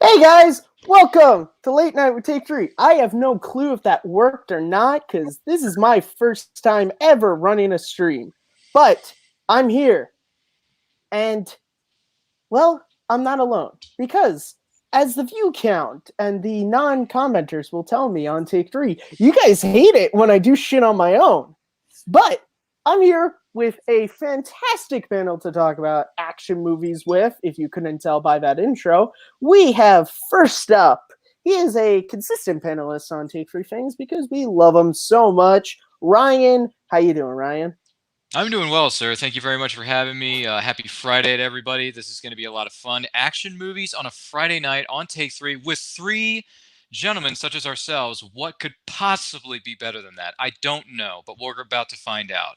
Hey guys, welcome to Late Night with Take 3. I have no clue if that worked or not because this is my first time ever running a stream. But I'm here. And, well, I'm not alone. Because as the view count and the non-commenters will tell me on Take 3, you guys hate it when I do shit on my own. But I'm here with a fantastic panel to talk about action movies with, if you couldn't tell by that intro. We have first up, he is a consistent panelist on Take 3 Things because we love him so much. Ryan, how you doing, Ryan? I'm doing well, sir. Thank you very much for having me. Happy Friday to everybody. This is going to be a lot of fun. Action movies on a Friday night on Take 3 with three gentlemen such as ourselves. What could possibly be better than that? I don't know, but we're about to find out.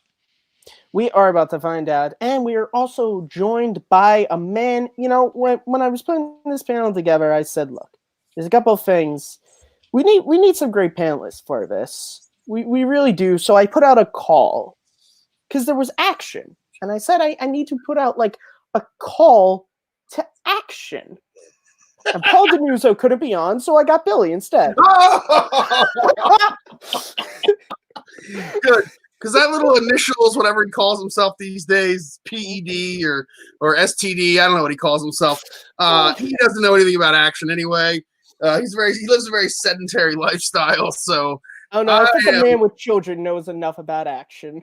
We are about to find out. And we are also joined by a man. You know, when I was putting this panel together, I said, look, there's a couple of things. We need some great panelists for this. We really do. So I put out a call because there was action. And I said I need to put out like a call to action. And Paul DeMuso couldn't be on, so I got Billy instead. Good. Because that little initials, whatever he calls himself these days, PED or STD, I don't know what he calls himself. He doesn't know anything about action anyway. He lives a very sedentary lifestyle. So oh no, I think a man with children knows enough about action.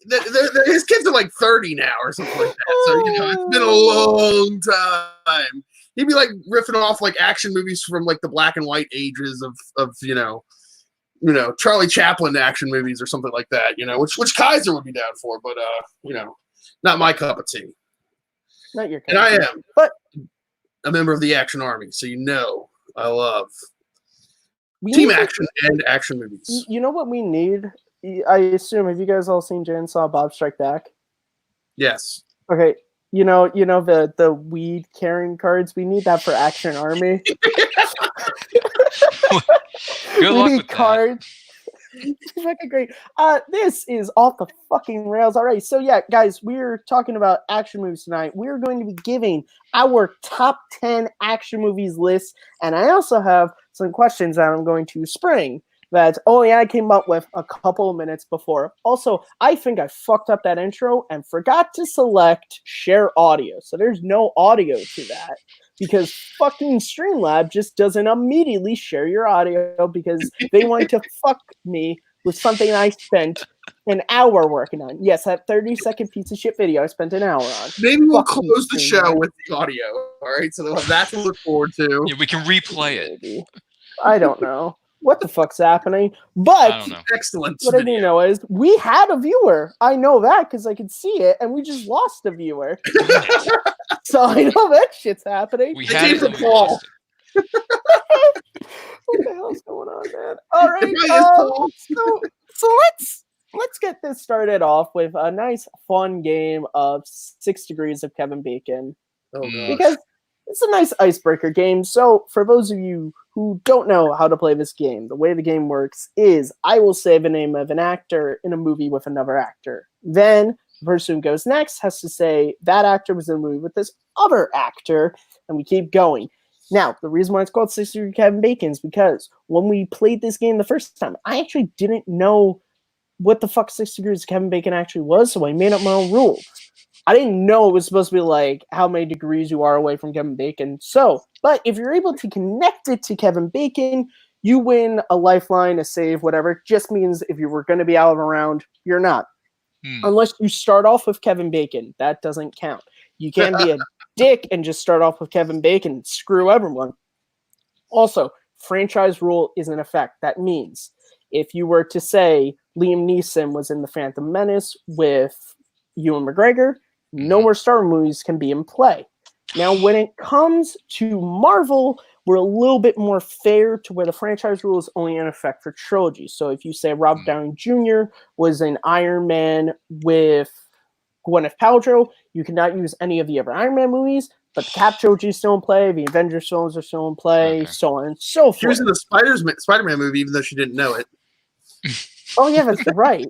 His kids are like 30 now or something like that. So it's been a long time. He'd be like riffing off like action movies from like the black and white ages of Charlie Chaplin action movies or something like that, which Kaiser would be down for, but not my cup of tea. Not your cup. And I am but a member of the Action Army, so I love team action and action movies. You know what we need? I assume, have you guys all seen Jay and Silent Bob Strike Back? Yes. Okay. You know the weed carrying cards. We need that for Action Army. Good luck with cards. Fucking great. This is off the fucking rails. All right. So yeah, guys, we're talking about action movies tonight. We're going to be giving our top 10 action movies list, and I also have some questions that I'm going to spring that I came up with a couple of minutes before. Also, I think I fucked up that intro and forgot to select share audio. So there's no audio to that because fucking Streamlab just doesn't immediately share your audio because they want to fuck me with something I spent an hour working on. Yes, that 30-second piece of shit video I spent an hour on. Maybe we'll close the show with the audio. All right, so they'll have that to look forward to. Yeah, we can replay it. Maybe. I don't know what the fuck's happening, but I don't know. Excellent. What I do know is we had a viewer. I know that because I could see it, and we just lost a viewer. So I know that shit's happening. We had it. Paul. What the hell's going on, man? All right, so let's get this started off with a nice, fun game of 6 Degrees of Kevin Bacon. Oh, gosh. Because it's a nice icebreaker game. So for those of you who don't know how to play this game, the way the game works is I will say the name of an actor in a movie with another actor. Then the person who goes next has to say that actor was in a movie with this other actor, and we keep going. Now, the reason why it's called 6 Degrees of Kevin Bacon is because when we played this game the first time, I actually didn't know what the fuck 6 Degrees of Kevin Bacon actually was, so I made up my own rules. I didn't know it was supposed to be like how many degrees you are away from Kevin Bacon. So, but if you're able to connect it to Kevin Bacon, you win a lifeline, a save, whatever. It just means if you were going to be out of a round, you're not. Unless you start off with Kevin Bacon. That doesn't count. You can't be a dick and just start off with Kevin Bacon and screw everyone. Also, franchise rule is in effect. That means if you were to say Liam Neeson was in The Phantom Menace with Ewan McGregor, no more Star Wars movies can be in play. Now, when it comes to Marvel, we're a little bit more fair to where the franchise rule is only in effect for trilogies. So if you say Robert Downey Jr. was in Iron Man with Gwyneth Paltrow, you cannot use any of the other Iron Man movies, but the Cap trilogy is still in play, the Avengers films are still in play, so on and so She was forth. in the Spider-Man movie, even though she didn't know it. Oh, yeah, that's right.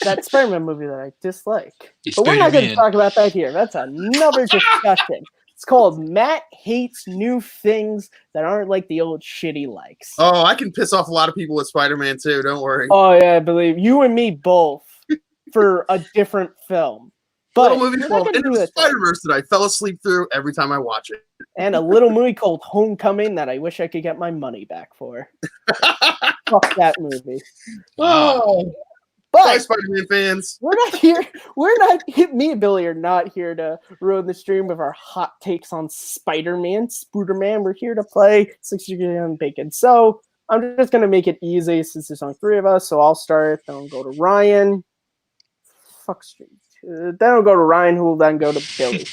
That Spider-Man movie that I dislike. You But we're not going to Spider-Man. talk about that here. That's another discussion. It's called Matt Hates New Things That Aren't Like the Old Shit He Likes. Oh, I can piss off a lot of people with Spider-Man too. Don't worry. Oh, yeah, I believe you and me both for a different film. But Little movie we're not called gonna Into do the that. Spider-Verse that I fell asleep through every time I watch it. And a little movie called Homecoming that I wish I could get my money back for. Fuck that movie. Wow. Oh, But sorry, Spider-Man fans. we're not here. Me and Billy are not here to ruin the stream with our hot takes on Spider-Man, Spooderman. We're here to play 60 Gram Bacon. So I'm just going to make it easy since there's only 3 of us. So I'll start, then I'll go to Ryan. Fuck street. Then I'll go to Ryan, who will then go to Billy.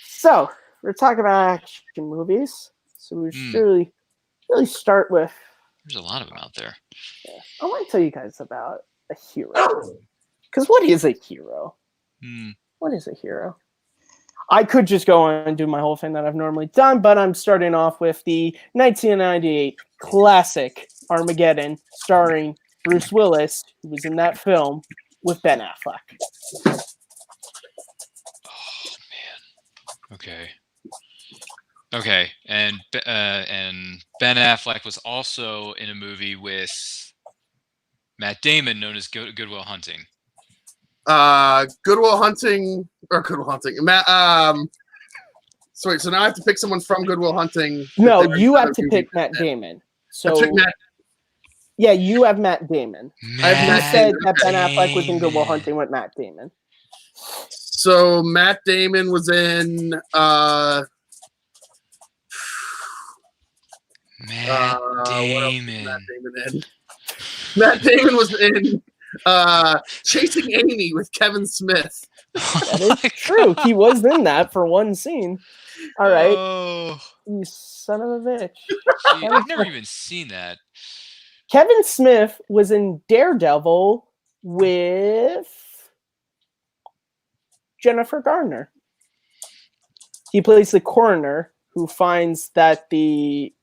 So we're talking about action movies. So we should really start with. There's a lot of them out there. I want to tell you guys about a hero. Because what is a hero? What is a hero? I could just go on and do my whole thing that I've normally done, but I'm starting off with the 1998 classic Armageddon, starring Bruce Willis, who was in that film, with Ben Affleck. Oh man. Okay, and Ben Affleck was also in a movie with Matt Damon, known as Good Will Hunting. Good Will Hunting. Sorry, so now I have to pick someone from Good Will Hunting. No, you have to pick Matt Damon. So I took Matt. yeah, you have Matt Damon. You said that Ben Damon. Affleck was in Good Will Hunting with Matt Damon. So Matt Damon was in. Matt What else was Damon. Matt Damon in? Matt Damon was in Chasing Amy with Kevin Smith. That is true. He was in that for one scene. All right. Oh, You son of a bitch. gee, I've never even seen that. Kevin Smith was in Daredevil with Jennifer Garner. He plays the coroner who finds that Daredevil's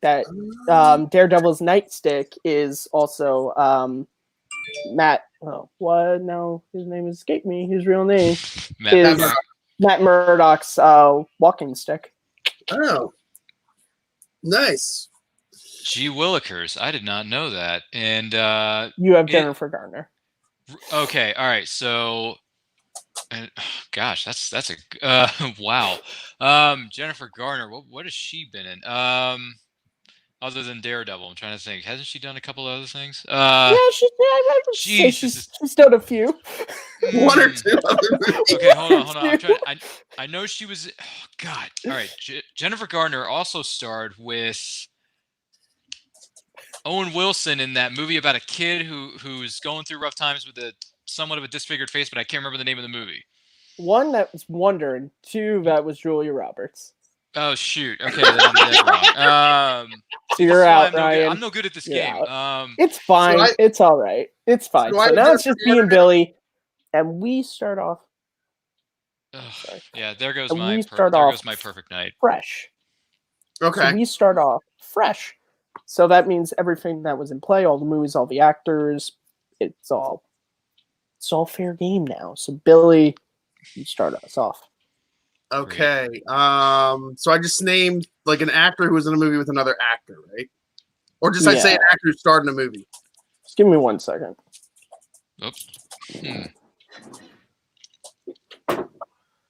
nightstick is also Matt. Oh, what? No, his name escaped me. His real name Matt is Damon. Matt Murdock's walking stick. Oh, nice. Gee Willikers, I did not know that. And You have Jennifer Garner. okay, all right. So, gosh, that's a wow. Jennifer Garner, what has she been in? Other than Daredevil, I'm trying to think. Hasn't she done a couple other things? Yeah, I would say Jesus. she's done a few. One or two other movies. Okay, hold on. I know she was. Oh, God. All right. Jennifer Garner also starred with Owen Wilson in that movie about a kid who's going through rough times with a somewhat of a disfigured face, but I can't remember the name of the movie. One, that was Wonder, and 2, that was Julia Roberts. Oh shoot. Okay, then I'm dead wrong. So you're out, I'm Ryan. no good at this You're game. It's fine. It's all right. It's fine. So So I now it's just just me and Billy, and we start off Yeah, there goes And my we start there off- goes my perfect night. fresh. Okay. So we start off fresh. So that means everything that was in play, all the movies, all the actors, it's all fair game now. So Billy, you start us off. Okay. So I just named like an actor who was in a movie with another actor, right? Or just I say Yeah. an actor who starred in a movie. Just give me 1 second.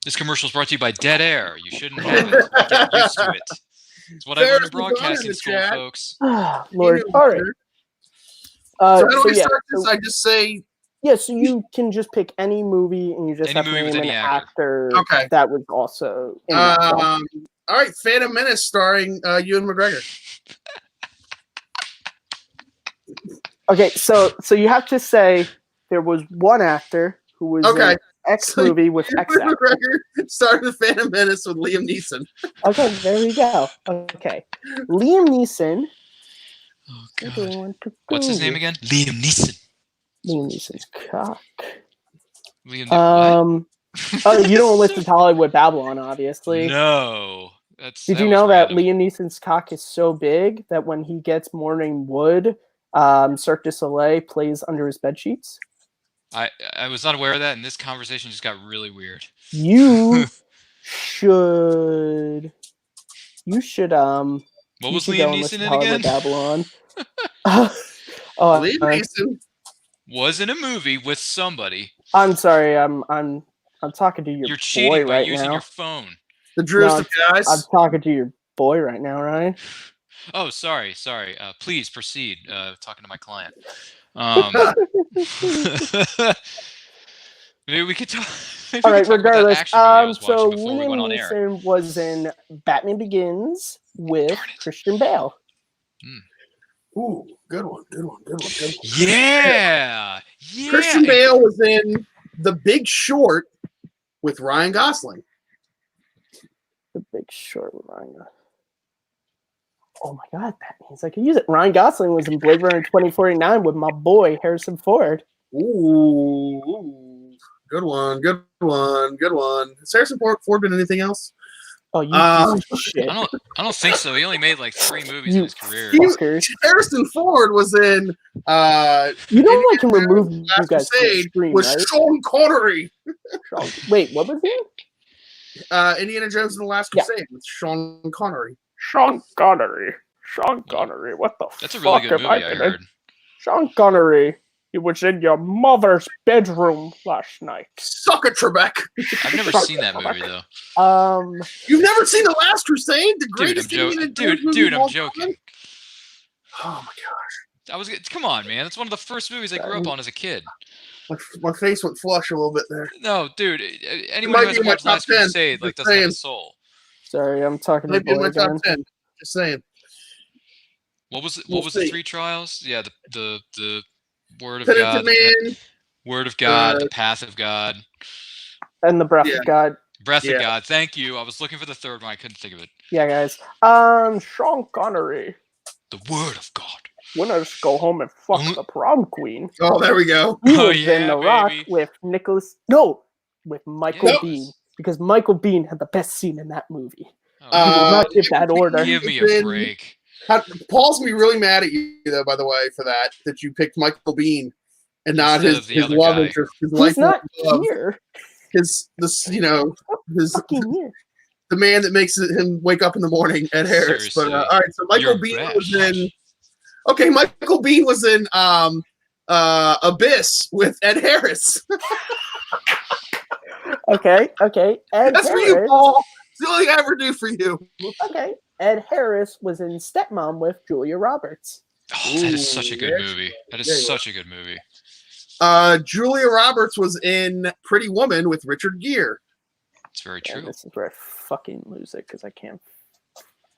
This commercial is brought to you by Dead Air. You shouldn't have it. Get used to it. It's what I learned in There's the gun in broadcasting the school, chat. folks. Lord. You know, All right. So how do So I yeah. start this? So, I just say yeah, so you can just pick any movie and you just Any have to movie with name an any actor. actor Okay. that was also in that film. all right, Phantom Menace starring Ewan McGregor. Okay, so you have to say there was one actor who was Okay. in X So movie with X actor. McGregor started the Phantom Menace with Liam Neeson. Okay, there we go. Okay, Liam Neeson. Oh Where do I God. want to What's his go? name again? Liam Neeson. Liam Neeson's cock. Liam. What? Oh, you don't listen to Hollywood Babylon, obviously. No. Did you was know that random. Liam Neeson's cock is so big that when he gets morning wood, Cirque du Soleil plays under his bed sheets? I was not aware of that, and this conversation just got really weird. You should. You should. What You was should go Liam and listen Neeson to in Hollywood again? Babylon. Liam Neeson. Was in a movie with somebody. I'm sorry. I'm talking to your You're boy cheating by right using now. your phone. The Drewest No, of guys. I'm talking to your boy right now, Ryan. Oh, sorry. Please proceed. Talking to my client. Maybe we could talk. Maybe All we right. could talk about that Regardless, action movie I was so watching before we went Liam on air. Neeson was in Batman Begins with Darn it. Christian Bale. Ooh, good one. Yeah. Yeah. Christian Bale was in The Big Short with Ryan Gosling. The Big Short with Ryan. Oh my God, that means I could use it. Ryan Gosling was in Blade Runner 2049 with my boy Harrison Ford. Ooh, good one. Has Harrison Ford been in anything else? Oh, you piece of shit. I don't think so. He only made like 3 movies You in his career. fuckers. Harrison Ford was in You know I can remove you Last guys from the Crusade stream, with right? Sean Connery. Wait, what was it? Indiana Jones and the Last Yeah. Crusade with Sean Connery. Sean Connery. Sean Connery. What the That's a fuck really good am movie, I been in? heard. Sean Connery. He was in your mother's bedroom last night. Suck it, Trebek. I've never seen that movie though. You've never seen The Last Crusade? The greatest Indiana Jones movie Dude, of I'm all joking. time? Oh my gosh. Come on, man. That's one of the first movies I grew up on as a kid. My face went flush a little bit there. No, dude. Anyone might who be hasn't in my watched top Last 10, Crusade just doesn't have a saying. soul. Sorry, I'm talking to Maybe in boy my top again. 10. Just saying. What was We'll the see. 3 trials? Yeah, the Word of Penitent God, Man. Word of God, the Path of God, And the breath Yeah. of God. Breath Yeah. of God. Thank you. I was looking for the third one. I couldn't think of it. Yeah, guys. Sean Connery. The Word of God. Winners go home and fuck the prom queen. Oh, there we go. He Oh, was in yeah, The Rock baby. with Michael Yeah. Bean. Because Michael Bean had the best scene in that movie. Oh, He did not give Michael that order. give me Bean a is in- break. Paul's gonna be really mad at you, though, by the way, for that you picked Michael Bean and not Instead his, of the his other love guy. interest. His He's lifelong not love. here. His Fucking here. the man that makes him wake up in the morning, Ed Harris. Seriously. But all right, so Michael You're Bean bad. was in. Okay, Michael Bean was in Abyss with Ed Harris. Okay. Ed That's for you, Harris. Paul. It's the only thing I ever do for you. Okay. Ed Harris was in Stepmom with Julia Roberts. Oh, that is such a good Ooh, movie. That there you is such a good movie. Julia Roberts was in Pretty Woman with Richard Gere. It's very And true. this is where I fucking lose it because I can't.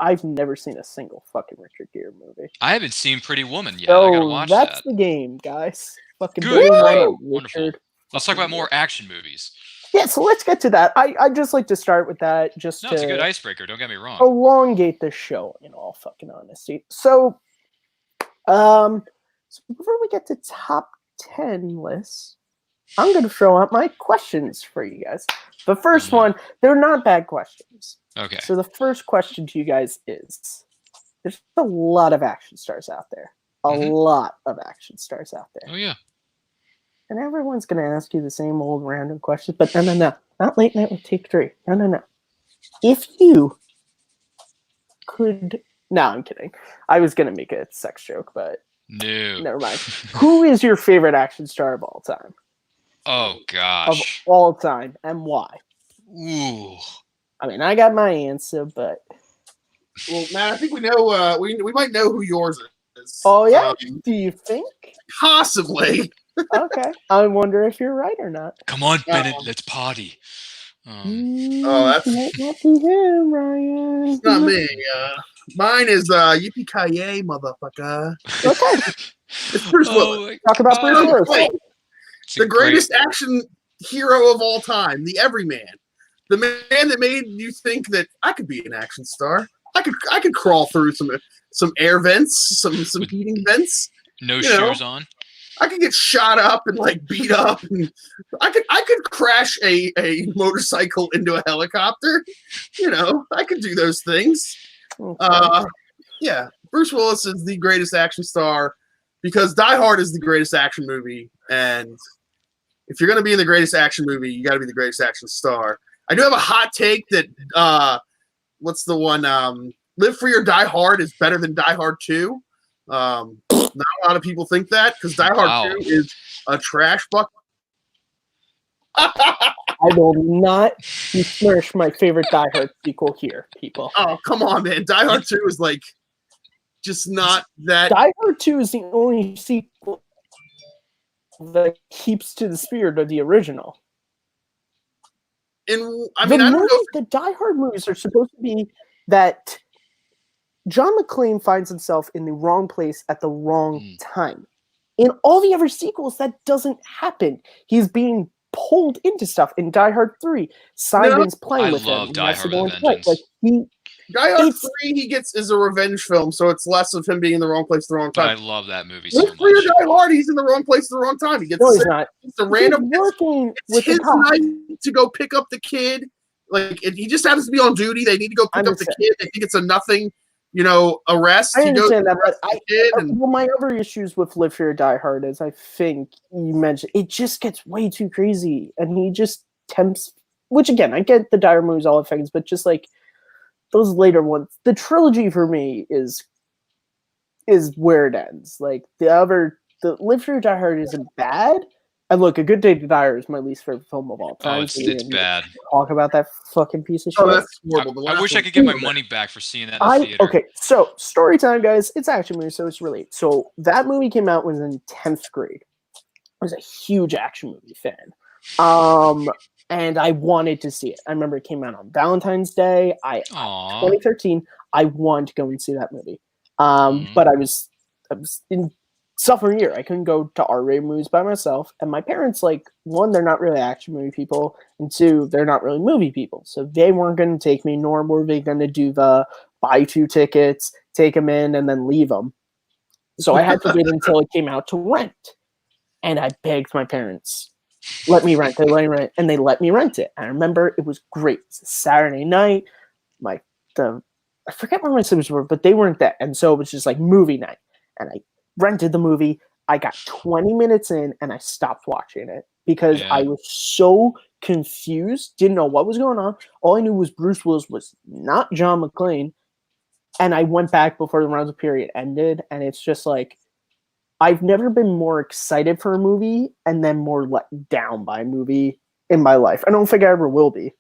I've never seen a single fucking Richard Gere movie. I haven't seen Pretty Woman yet. I gotta So watch that's that. the game, guys. Fucking Good, blame great, on wonderful. Richard. Let's talk about more action movies. Yeah, so let's get to that. I just like to start with that just No, to it's a good icebreaker. Don't get me wrong. elongate the show, in all fucking honesty. So, so before we get to top 10 lists, I'm going to throw out my questions for you guys. The first one, they're not bad questions. Okay. So the first question to you guys is, there's a lot of action stars out there. A lot of action stars out there. Oh yeah. And everyone's going to ask you the same old random questions, but no. Not Late Night with Take 3. No. If you could... No, I'm kidding. I was going to make a sex joke, but No. never mind. Who is your favorite action star of all time? Oh Of gosh. all time, and why? Ooh. I mean, I got my answer, but... Well, Matt, I think we know. We might know who yours is. Oh, yeah? Do you think? Possibly. Okay. I wonder if you're right or not. Come on, Bennett. Let's party. that's- Might not be him, Ryan. It's not me. Mine is Yippee Ki Yay, motherfucker. Okay. It's Bruce Willis. my Talk about Bruce God. Willis. Wait, It's a the great- greatest action hero of all time, the everyman, the man that made you think that I could be an action star. I could crawl through some air vents, some heating vents. no you shoes know. on. I could get shot up and like beat up, and I could crash a motorcycle into a helicopter. You know, I could do those things. Okay. Yeah, Bruce Willis is the greatest action star because Die Hard is the greatest action movie, and if you're gonna be in the greatest action movie, you got to be the greatest action star. I do have a hot take that what's the one? Live Free or Die Hard is better than Die Hard 2. Not a lot of people think that because Die Wow. Hard 2 is a trash bucket. I will not besmirch my favorite Die Hard sequel here, people. Oh, come on, man. Die Hard 2 is like just not that. Die Hard 2 is the only sequel that keeps to the spirit of the original. And I mean, the I don't know. The Die Hard movies are supposed to be that John McClane finds himself in the wrong place at the wrong time. In all the other sequels, that doesn't happen. He's being pulled into stuff. In Die Hard 3, Simon's playing I with love him. Die He has to Hard go with and a play. Vengeance. Like Die Hard it's- 3 is a revenge film, so it's less of him being in the wrong place at the wrong But I time. love that movie so Live Free or much. Die Hard, he's in the wrong place at the wrong time. He gets no, he's sick. not. It's a random. He's working It's with his the cops. night to go pick up the kid. Like he just happens to be on duty. They need to go pick up the Understand. kid. They think it's a nothing, arrest. I He goes understand that, but arrests the kid and well, my other issues with Live Free or Die Hard is I think you mentioned it just gets way too crazy, and he just tempts. Which again, I get the dire moves, all the things, but just like those later ones, the trilogy for me is where it ends. Like the Live Free or Die Hard isn't bad. And look, A Good Day to Die is my least favorite film of all time. Oh, it's bad. Talk about that fucking piece of shit. oh, that's horrible. The I last wish I one- could get my money back for seeing that in the theater. Okay, so story time, guys. It's action movie, so it's really so that movie came out when I was in 10th grade. I was a huge action movie fan. And I wanted to see it. I remember it came out on Valentine's Day. Aw. 2013. I wanted to go and see that movie. Mhm. But I was in sophomore year. I couldn't go to R-rated movies by myself. And my parents, like, one, they're not really action movie people, and two, they're not really movie people. So they weren't going to take me, nor were they going to do the buy 2 tickets, take them in, and then leave them. So I had to wait until it came out to rent. And I begged my parents, let me rent it, and they let me rent it. I remember it was great. It's a Saturday night. I forget where my siblings were, but they weren't there. And so it was just like movie night. And I rented the movie. I got 20 minutes in and I stopped watching it because Yeah. I was so confused, didn't know what was going on. All I knew was Bruce Willis was not John McClane. And I went back before the rounds of period ended, and it's just like, I've never been more excited for a movie and then more let down by a movie in my life. I don't think I ever will be.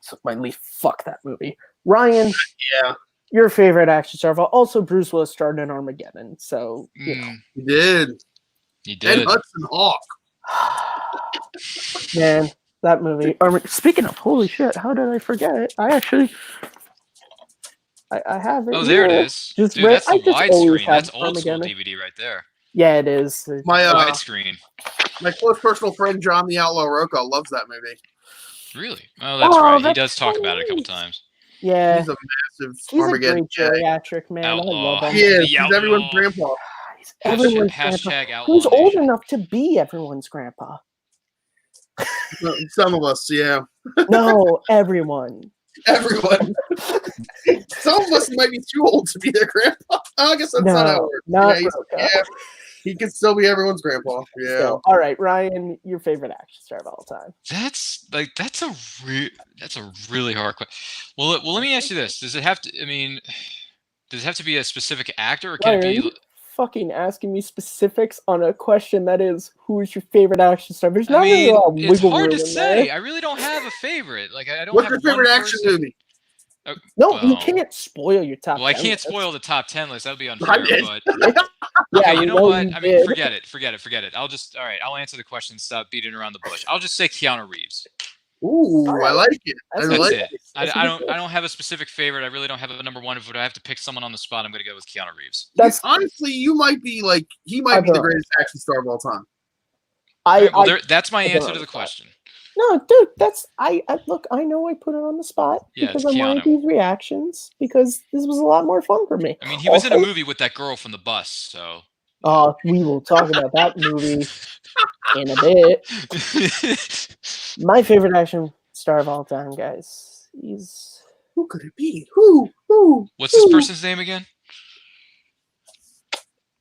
So finally, fuck that movie. Ryan, Yeah, your favorite action star. Also, Bruce Willis starred in Armageddon. So, you know. he did. He And did. Hudson Hawk. Man, that movie. Speaking of, holy shit, how did I forget it? I actually, I have it. Oh, there it here. is. Just Dude, read- that's I the just always widescreen. have That's old school Armageddon. DVD right there. Yeah, it is. My Widescreen. my close personal friend John the Outlaw Rocco loves that movie. Really? Oh, that's Oh, right. He that's does talk so about it a couple nice. times. Yeah, He's a massive he's a Armageddon great guy. geriatric man. I Outlaw. love him. He is. The He's Outlaw. everyone's grandpa. He's everyone's Hashtag grandpa. Outlaw Who's old Nation. enough to be everyone's grandpa? Some of us, yeah. No, everyone. Everyone. Some of us might be too old to be their grandpa. I guess that's not how it No, works. not yeah, Rocco. he can still be everyone's grandpa. Yeah. So, all right, Ryan, your favorite action star of all time. That's a really hard question. Well, let me ask you this: Does it have to? I mean, does it have to be a specific actor, or can Ryan, are it you be? fucking asking me specifics on a question that is, who is your favorite action star? There's I not really mean, a lot of it's wiggle hard to room in say. there. I really don't have a favorite. Like I don't. What's have your favorite one action person. movie? No, you Well- can't spoil your top. Well, I 10 can't list. spoil the top 10 list. That would be I unfair. did. But Yeah, okay, we you know know what? you I mean, did. forget it. I'll just. All right. I'll answer the question. Stop beating around the bush. I'll just say Keanu Reeves. Ooh, All I right. like it. I That's That's like it. That's a I good don't choice. I don't have a specific favorite. I really don't have a number one. If I have to pick someone on the spot, I'm gonna go with Keanu Reeves. That's honestly, you might be like he might I be the thought- greatest action star of all time. All I, right, well, I that's my I don't answer to the understand. question. no, dude. That's I look. I know I put it on the spot Yeah, because it's I wanted Keanu. these reactions because this was a lot more fun for me. I mean, he was in a Also, movie with that girl from the bus, so. we will talk about that movie in a bit. My favorite action star of all time, guys. He's Who could it be? Who? What's this person's name again?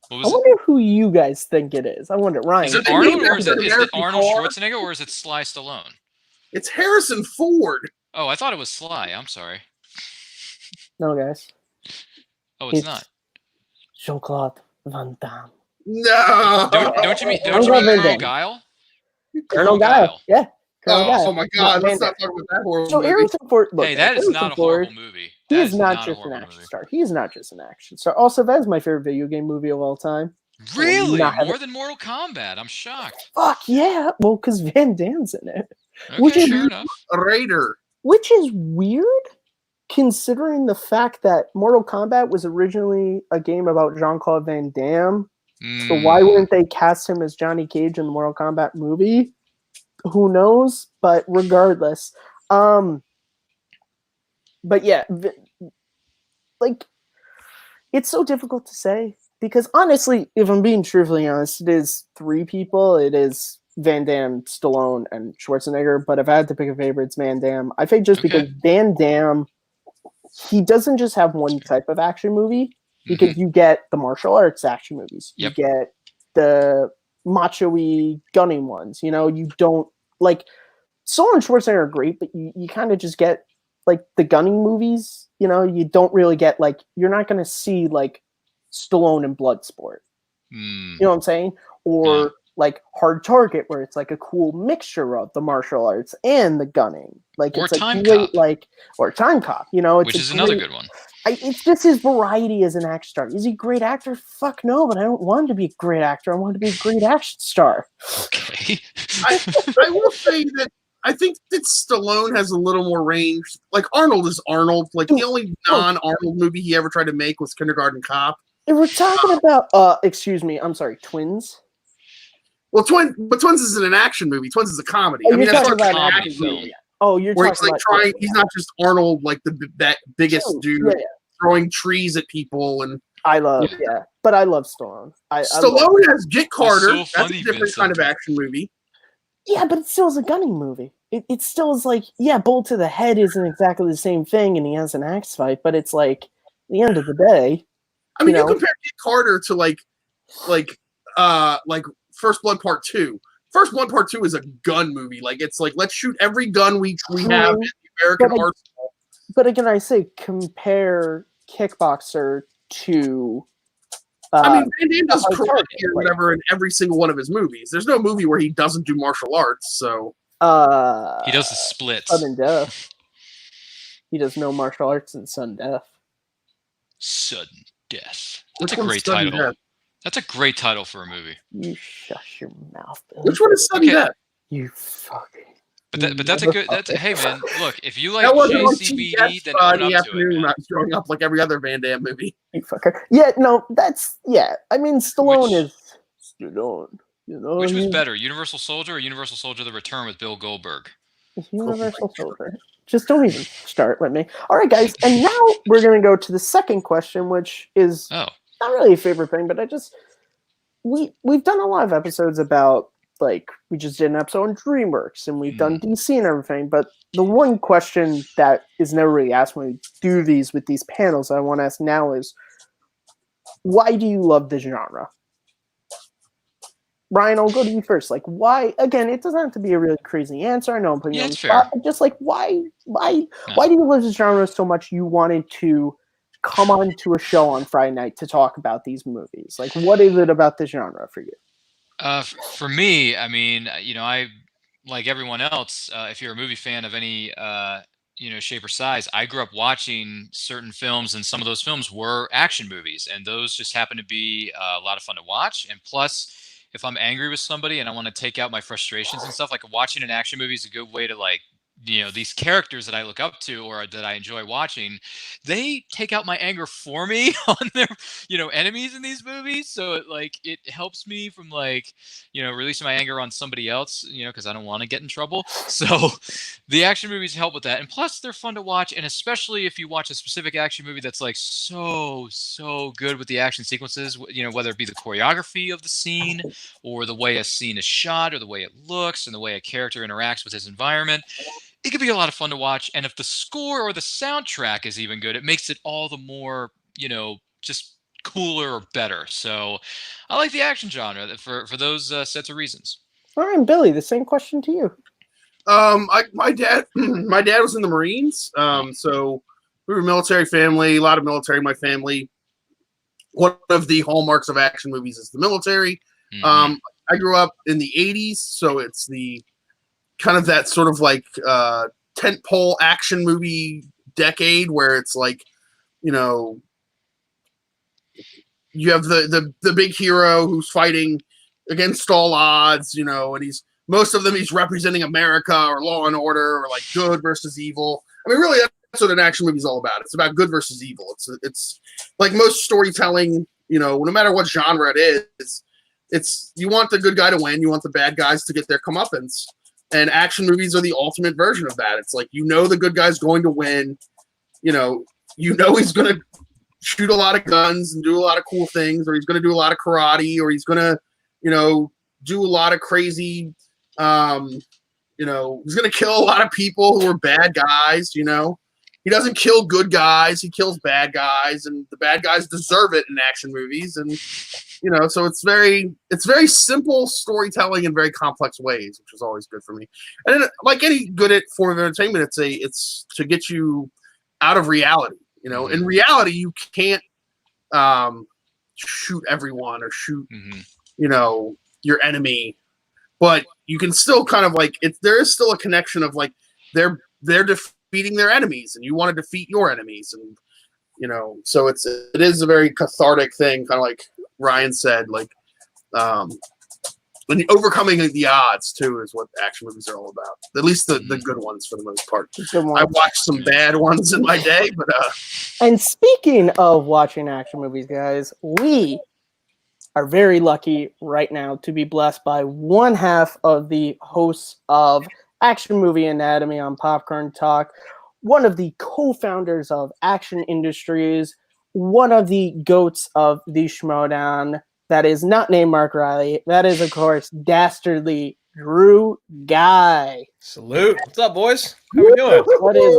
What I was it? wonder who you guys think it is. I wonder, Ryan. Is it they Arnold named or is after it American Arnold car? Schwarzenegger or is it Sly Stallone? It's Harrison Ford. Oh, I thought it was Sly. I'm sorry. No, guys. Oh, it's not. Jean-Claude Van Damme. No. Don't you mean Jean-Claude Van Colonel Damme. Guile? Colonel Guile. Yeah. Colonel Guile. Oh my God! Van Let's not Damme. talk about that horrible So movie. Harrison Ford. Look, Hey, that is Harrison not a Ford, horrible movie. He That is not a just an horrible action movie. star. He is not just an action star. Also, that is my favorite video game movie of all time. Really? not have More than Mortal Kombat? I'm shocked. Fuck yeah! Well, because Van Damme's in it, Okay, Which is- fair enough. Raider. which is weird, considering the fact that Mortal Kombat was originally a game about Jean-Claude Van Damme. So why Mm, wouldn't they cast him as Johnny Cage in the Mortal Kombat movie? Who knows? But regardless, but yeah, like it's so difficult to say because honestly, if I'm being truthfully honest, it is three people. It is Van Damme, Stallone, and Schwarzenegger. But if I had to pick a favorite, it's Van Damme. I think just Okay. because Van Damme, he doesn't just have one type of action movie. Because you get the martial arts action movies, Yep. you get the macho-y gunning ones. You know, you don't like Stallone and Schwarzenegger are great, but you kind of just get like the gunning movies. You know, you don't really get like you're not going to see like Stallone in Bloodsport. mm, You know what I'm saying? Or Yeah. like Hard Target, where it's like a cool mixture of the martial arts and the gunning. Like Or it's a Time great Cop. like or Time Cop. You know, it's which a is another great- good one. it's just his variety as an action star. Is he a great actor? Fuck no, but I don't want him to be a great actor. I want him to be a great action star. Okay. I will say that I think that Stallone has a little more range. Like Arnold is Arnold. Like the only non-Arnold movie he ever tried to make was Kindergarten Cop. If we're talking about, excuse me, I'm sorry, Twins. Well, Twins isn't an action movie. Twins is a comedy. Oh, I mean, you're that's talking not about an an comedy action film. movie. Oh, you're Where talking he's like about trying. He's not just Arnold, like that biggest True. dude Yeah, yeah. throwing trees at people. And I love, Yeah. yeah, but I love Stallone. I love, Stallone has Get Carter. so That's funny, a different kind of Vincent. action movie. yeah, but it still is a gunning movie. It still is like, yeah, bullet to the head isn't exactly the same thing, and he has an axe fight, but it's like, at the end of the day, I mean, You you know? compare Get Carter to like First Blood Part 2. First Blood Part 2 is a gun movie. Like it's like let's shoot every gun we have in the American But I- arsenal. but again, I say compare Kickboxer to. I mean, Van Damme does Hard karate Target, or like- whatever in every single one of his movies. There's no movie where he doesn't do martial arts. So He does the splits. Sudden Death. He does no martial arts in Sudden Death. Sudden Death. Which That's a one's great Sudden title. Death? That's a great title for a movie. You shush your mouth, Bill. Which one is Sudden Okay. Death? You fucking. But that's a good. That's hey man. Look, if you like That wasn't on JCVD, TBS then own in the up to it. afternoon when Man. I was growing up, like every other Van Damme movie. You fucker. Yeah, no, that's yeah. I mean, Stallone Which- is Stallone. You know, Which was he's better, Universal Soldier or Universal Soldier: The Return with Bill Goldberg? Universal Soldier. Just don't even start with me. All right, guys, and now we're gonna go to the second question, which is Oh, not really a favorite thing, but I just we've done a lot of episodes about like we just did an episode on DreamWorks and we've done DC and everything, but the one question that is never really asked when we do these with these panels I want to ask now is why do you love the genre? Ryan, I'll go to you first. Like, why? Again, it doesn't have to be a really crazy answer. I know I'm putting you Yeah, on the it's spot. but just like, why do you love this genre so much? You wanted to come on to a show on Friday night to talk about these movies. Like, what is it about the genre for you? for me, I mean, I like everyone else. If you're a movie fan of any shape or size, I grew up watching certain films, and some of those films were action movies, and those just happen to be a lot of fun to watch. And plus, if I'm angry with somebody and I want to take out my frustrations and stuff, like watching an action movie is a good way to like these characters that I look up to or that I enjoy watching, they take out my anger for me on their, enemies in these movies. So it helps me from releasing my anger on somebody else, because I don't want to get in trouble. So the action movies help with that. And plus they're fun to watch. And especially if you watch a specific action movie that's so good with the action sequences, whether it be the choreography of the scene or the way a scene is shot or the way it looks and the way a character interacts with his environment. It could be a lot of fun to watch. And if the score or the soundtrack is even good, it makes it all the more, just cooler or better. So I like the action genre for those sets of reasons. All right, Billy, the same question to you. My dad was in the Marines. So we were a military family, a lot of military in my family. One of the hallmarks of action movies is the military. Mhm. I grew up in the 80s, so it's the kind of that sort of tentpole action movie decade where it's you have the big hero who's fighting against all odds, and most of them he's representing America or Law and Order or good versus evil. I mean, really, that's what an action movie is all about. It's about good versus evil. It's like most storytelling, no matter what genre it is, it's you want the good guy to win, you want the bad guys to get their comeuppance. And action movies are the ultimate version of that. It's the good guy's going to win. He's going to shoot a lot of guns and do a lot of cool things, or he's going to do a lot of karate, or he's going to, do a lot of crazy, he's going to kill a lot of people who are bad guys, He doesn't kill good guys, he kills bad guys, and the bad guys deserve it in action movies. And so it's very simple storytelling in very complex ways, which is always good for me. And like any good form of entertainment, it's to get you out of reality. In reality, you can't shoot everyone or shoot your enemy, but you can still kind of there is still a connection of they're defeating their enemies, and you want to defeat your enemies, and so it is a very cathartic thing, kind of like Ryan said, and overcoming the odds too is what action movies are all about. At least the good ones for the most part. I watched some bad ones in my day, but And speaking of watching action movies, guys, we are very lucky right now to be blessed by one half of the hosts of Action Movie Anatomy on Popcorn Talk, one of the co-founders of Action Industries, one of the goats of the Schmodown. That is not named Mark Riley. That is, of course, dastardly Drew Guy. Salute. What's up, boys? How we doing? What is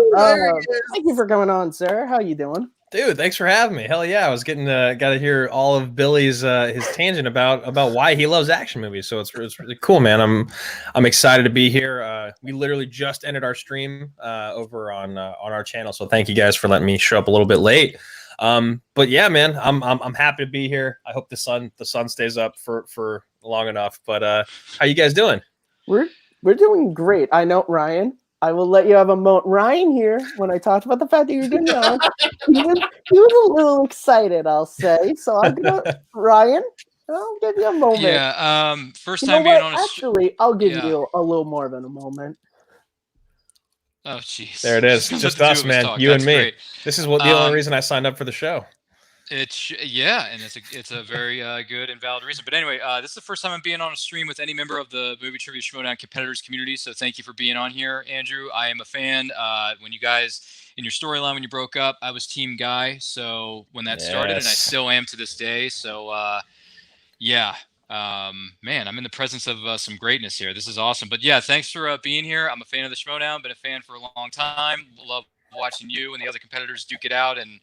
thank you for coming on, sir. How you doing? Dude, thanks for having me. Hell yeah. I was getting got to hear all of Billy's his tangent about why he loves action movies. So it's really cool, man. I'm excited to be here. We literally just ended our stream over on our channel. So thank you guys for letting me show up a little bit late. But yeah, man, I'm happy to be here. I hope the sun stays up for long enough. But how you guys doing? We're doing great. I know, Ryan. I will let you have a moment. Ryan here, when I talked about the fact that you're doing on, he was a little excited, I'll say. So I'm gonna Ryan, I'll give you a moment. Yeah. First time being on a Actually, I'll give you a little more than a moment. Oh, jeez. There it is. Just us, man. You That's and me. great. This is the only reason I signed up for the show. And it's a very good and valid reason. But anyway, this is the first time I'm being on a stream with any member of the Movie Trivia Schmodown competitors community. So thank you for being on here, Andrew. I am a fan. When you guys in your storyline when you broke up, I was Team Guy. So when that started, and I still am to this day. So man, I'm in the presence of some greatness here. This is awesome. But yeah, thanks for being here. I'm a fan of the Schmodown. Been a fan for a long time. Love watching you and the other competitors duke it out. And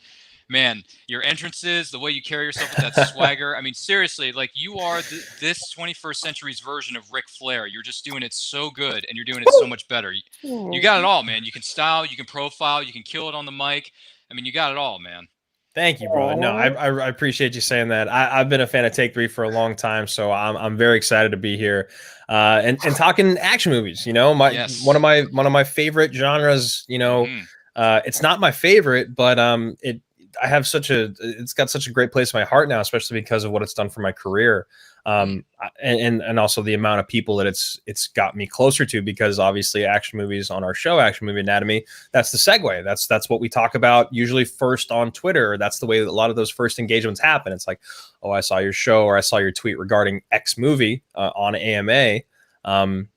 man, your entrances, the way you carry yourself with that swagger. I mean, seriously, you are this 21st century's version of Ric Flair. You're just doing it so good, and you're doing it so much better. You got it all, man. You can style, you can profile, you can kill it on the mic. I mean, you got it all, man. Thank you, brother. No, I appreciate you saying that. I've been a fan of Take 3 for a long time, so I'm very excited to be here and talking action movies. One of my favorite genres. It's not my favorite, but it's got such a great place in my heart now, especially because of what it's done for my career. And also the amount of people that it's got me closer to, because obviously action movies on our show, Action Movie Anatomy, that's the segue. That's what we talk about usually first on Twitter. That's the way that a lot of those first engagements happen. It's like, oh, I saw your show, or I saw your tweet regarding X movie on AMA. And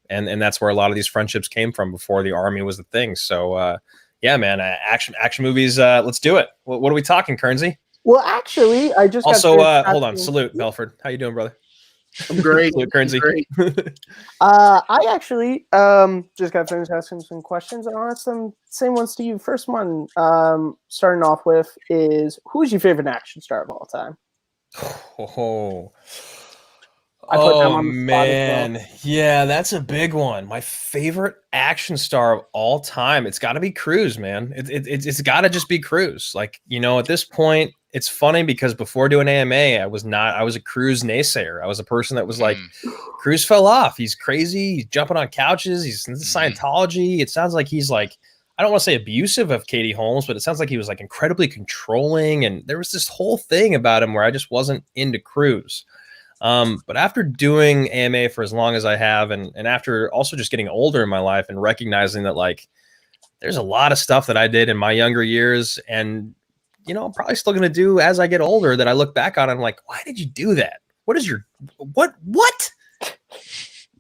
that's where a lot of these friendships came from before the Army was the thing. So yeah, man, action movies. Let's do it. What are we talking, Kernsey? Well, actually, I just also hold on. Salute, Belford. How you doing, brother? I'm great. Salute, Kernsey. Great. I actually just got finished asking some questions, and I'll ask them same ones to you. First one, starting off with, is who's your favorite action star of all time? Oh, I put them on the spot as well. Yeah, that's a big one. My favorite action star of all time, it's got to be Cruise, man. It's got to just be Cruise. Like, at this point, it's funny because before doing AMA, I was a Cruise naysayer. I was a person that was like, Cruise fell off. He's crazy. He's jumping on couches. He's into Scientology. It sounds like he's like, I don't want to say abusive of Katie Holmes, but it sounds like he was like incredibly controlling. And there was this whole thing about him where I just wasn't into Cruise. But after doing AMA for as long as I have, and after also just getting older in my life and recognizing that, like, there's a lot of stuff that I did in my younger years, and, I'm probably still going to do as I get older, that I look back on, I'm like, why did you do that? What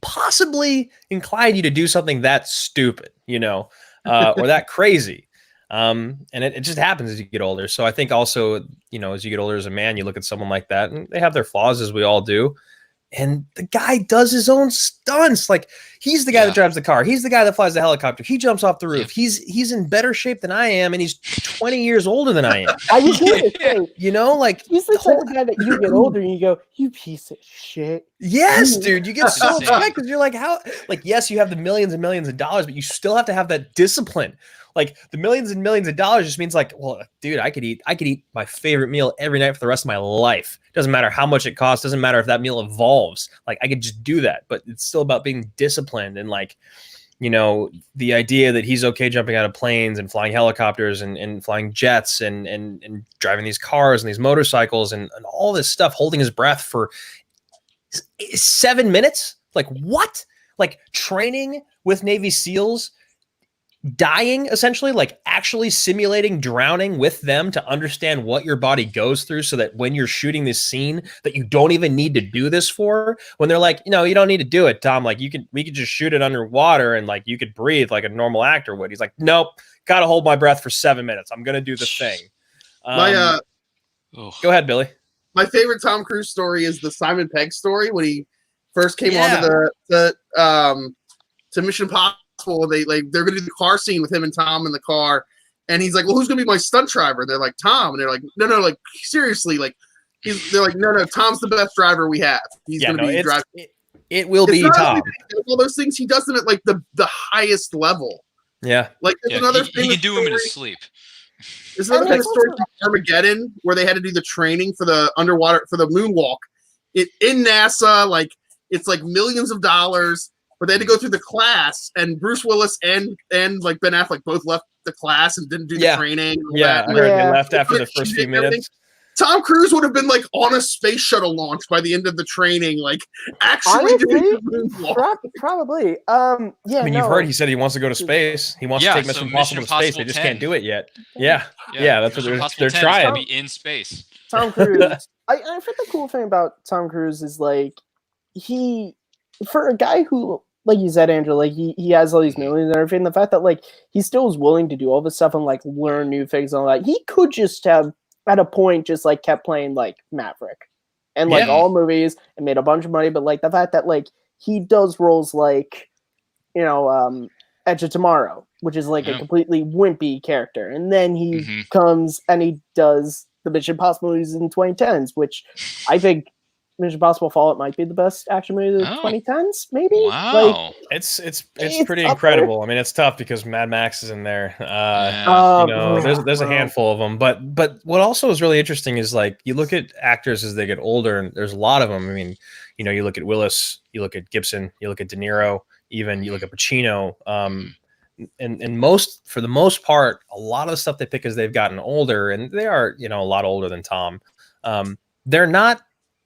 possibly inclined you to do something that stupid, or that crazy? And it just happens as you get older. So I think also, as you get older as a man, you look at someone like that, and they have their flaws, as we all do. And the guy does his own stunts. Like, he's the guy that drives the car. He's the guy that flies the helicopter. He jumps off the roof. He's in better shape than I am, and he's 20 years older than I am. I was going to say, like, he's the type of guy that you get older and you go, you piece of shit. Yes, dude. You get so upset because you're like, how? Like, yes, you have the millions and millions of dollars, but you still have to have that discipline. Like, the millions and millions of dollars just means, like, well, dude, I could eat my favorite meal every night for the rest of my life. Doesn't matter how much it costs. Doesn't matter if that meal evolves. Like, I could just do that. But it's still about being disciplined, and, like, the idea that he's okay jumping out of planes and flying helicopters and flying jets and driving these cars and these motorcycles and all this stuff, holding his breath for 7 minutes. Like, what? Like, training with Navy SEALs, dying, essentially, like actually simulating drowning with them to understand what your body goes through, so that when you're shooting this scene that you don't even need to do this for, when they're like, you don't need to do it, Tom, like, we could just shoot it underwater and, like, you could breathe like a normal actor would. He's like, nope, gotta hold my breath for 7 minutes. I'm gonna do the thing. Go ahead, Billy. My favorite Tom Cruise story is the Simon Pegg story, when he first came onto to Mission Impossible. They're gonna do the car scene with him and Tom in the car, and he's like, well, who's gonna be my stunt driver? And they're like, Tom. And they're like, no, like, seriously, like, they're like, no, Tom's the best driver we have. He's gonna be driving. It will be Tom. All those things, he does them at, like, the highest level. Yeah. Like, there's another he can do him in his sleep. There's another famous story from Armageddon where they had to do the training for the underwater, for the moonwalk. In NASA, like, it's like millions of dollars. But they had to go through the class, and Bruce Willis and like Ben Affleck both left the class and didn't do the training. Yeah, I heard they left after the first few minutes. Tom Cruise would have been, like, on a space shuttle launch by the end of the training, like, actually doing the moonwalk. Probably. Yeah. You've heard he said he wants to go to space. He wants to take Mission Impossible to space. They just can't do it yet. Yeah, that's what they're trying. To be in space. Tom Cruise. I think the cool thing about Tom Cruise is, like, for a guy who, like you said, Andrew, like, he has all these millions and everything, the fact that, like, he still is willing to do all this stuff and, like, learn new things and all that, he could just have, at a point, just, like, kept playing, like, Maverick and, like, all movies and made a bunch of money, but, like, the fact that, like, he does roles like, Edge of Tomorrow, which is, like, a completely wimpy character, and then he comes and he does the Mission Impossible movies in 2010s, which I think Mission Impossible Fallout might be the best action movie of the 2010s, maybe. Wow, like, it's pretty incredible. I mean, it's tough because Mad Max is in there. There's a handful of them, but what also is really interesting is, like, you look at actors as they get older, and there's a lot of them. I mean, you look at Willis, you look at Gibson, you look at De Niro, even you look at Pacino. and most for the most part, a lot of the stuff they pick as they've gotten older, and they are, you know, a lot older than Tom. They're not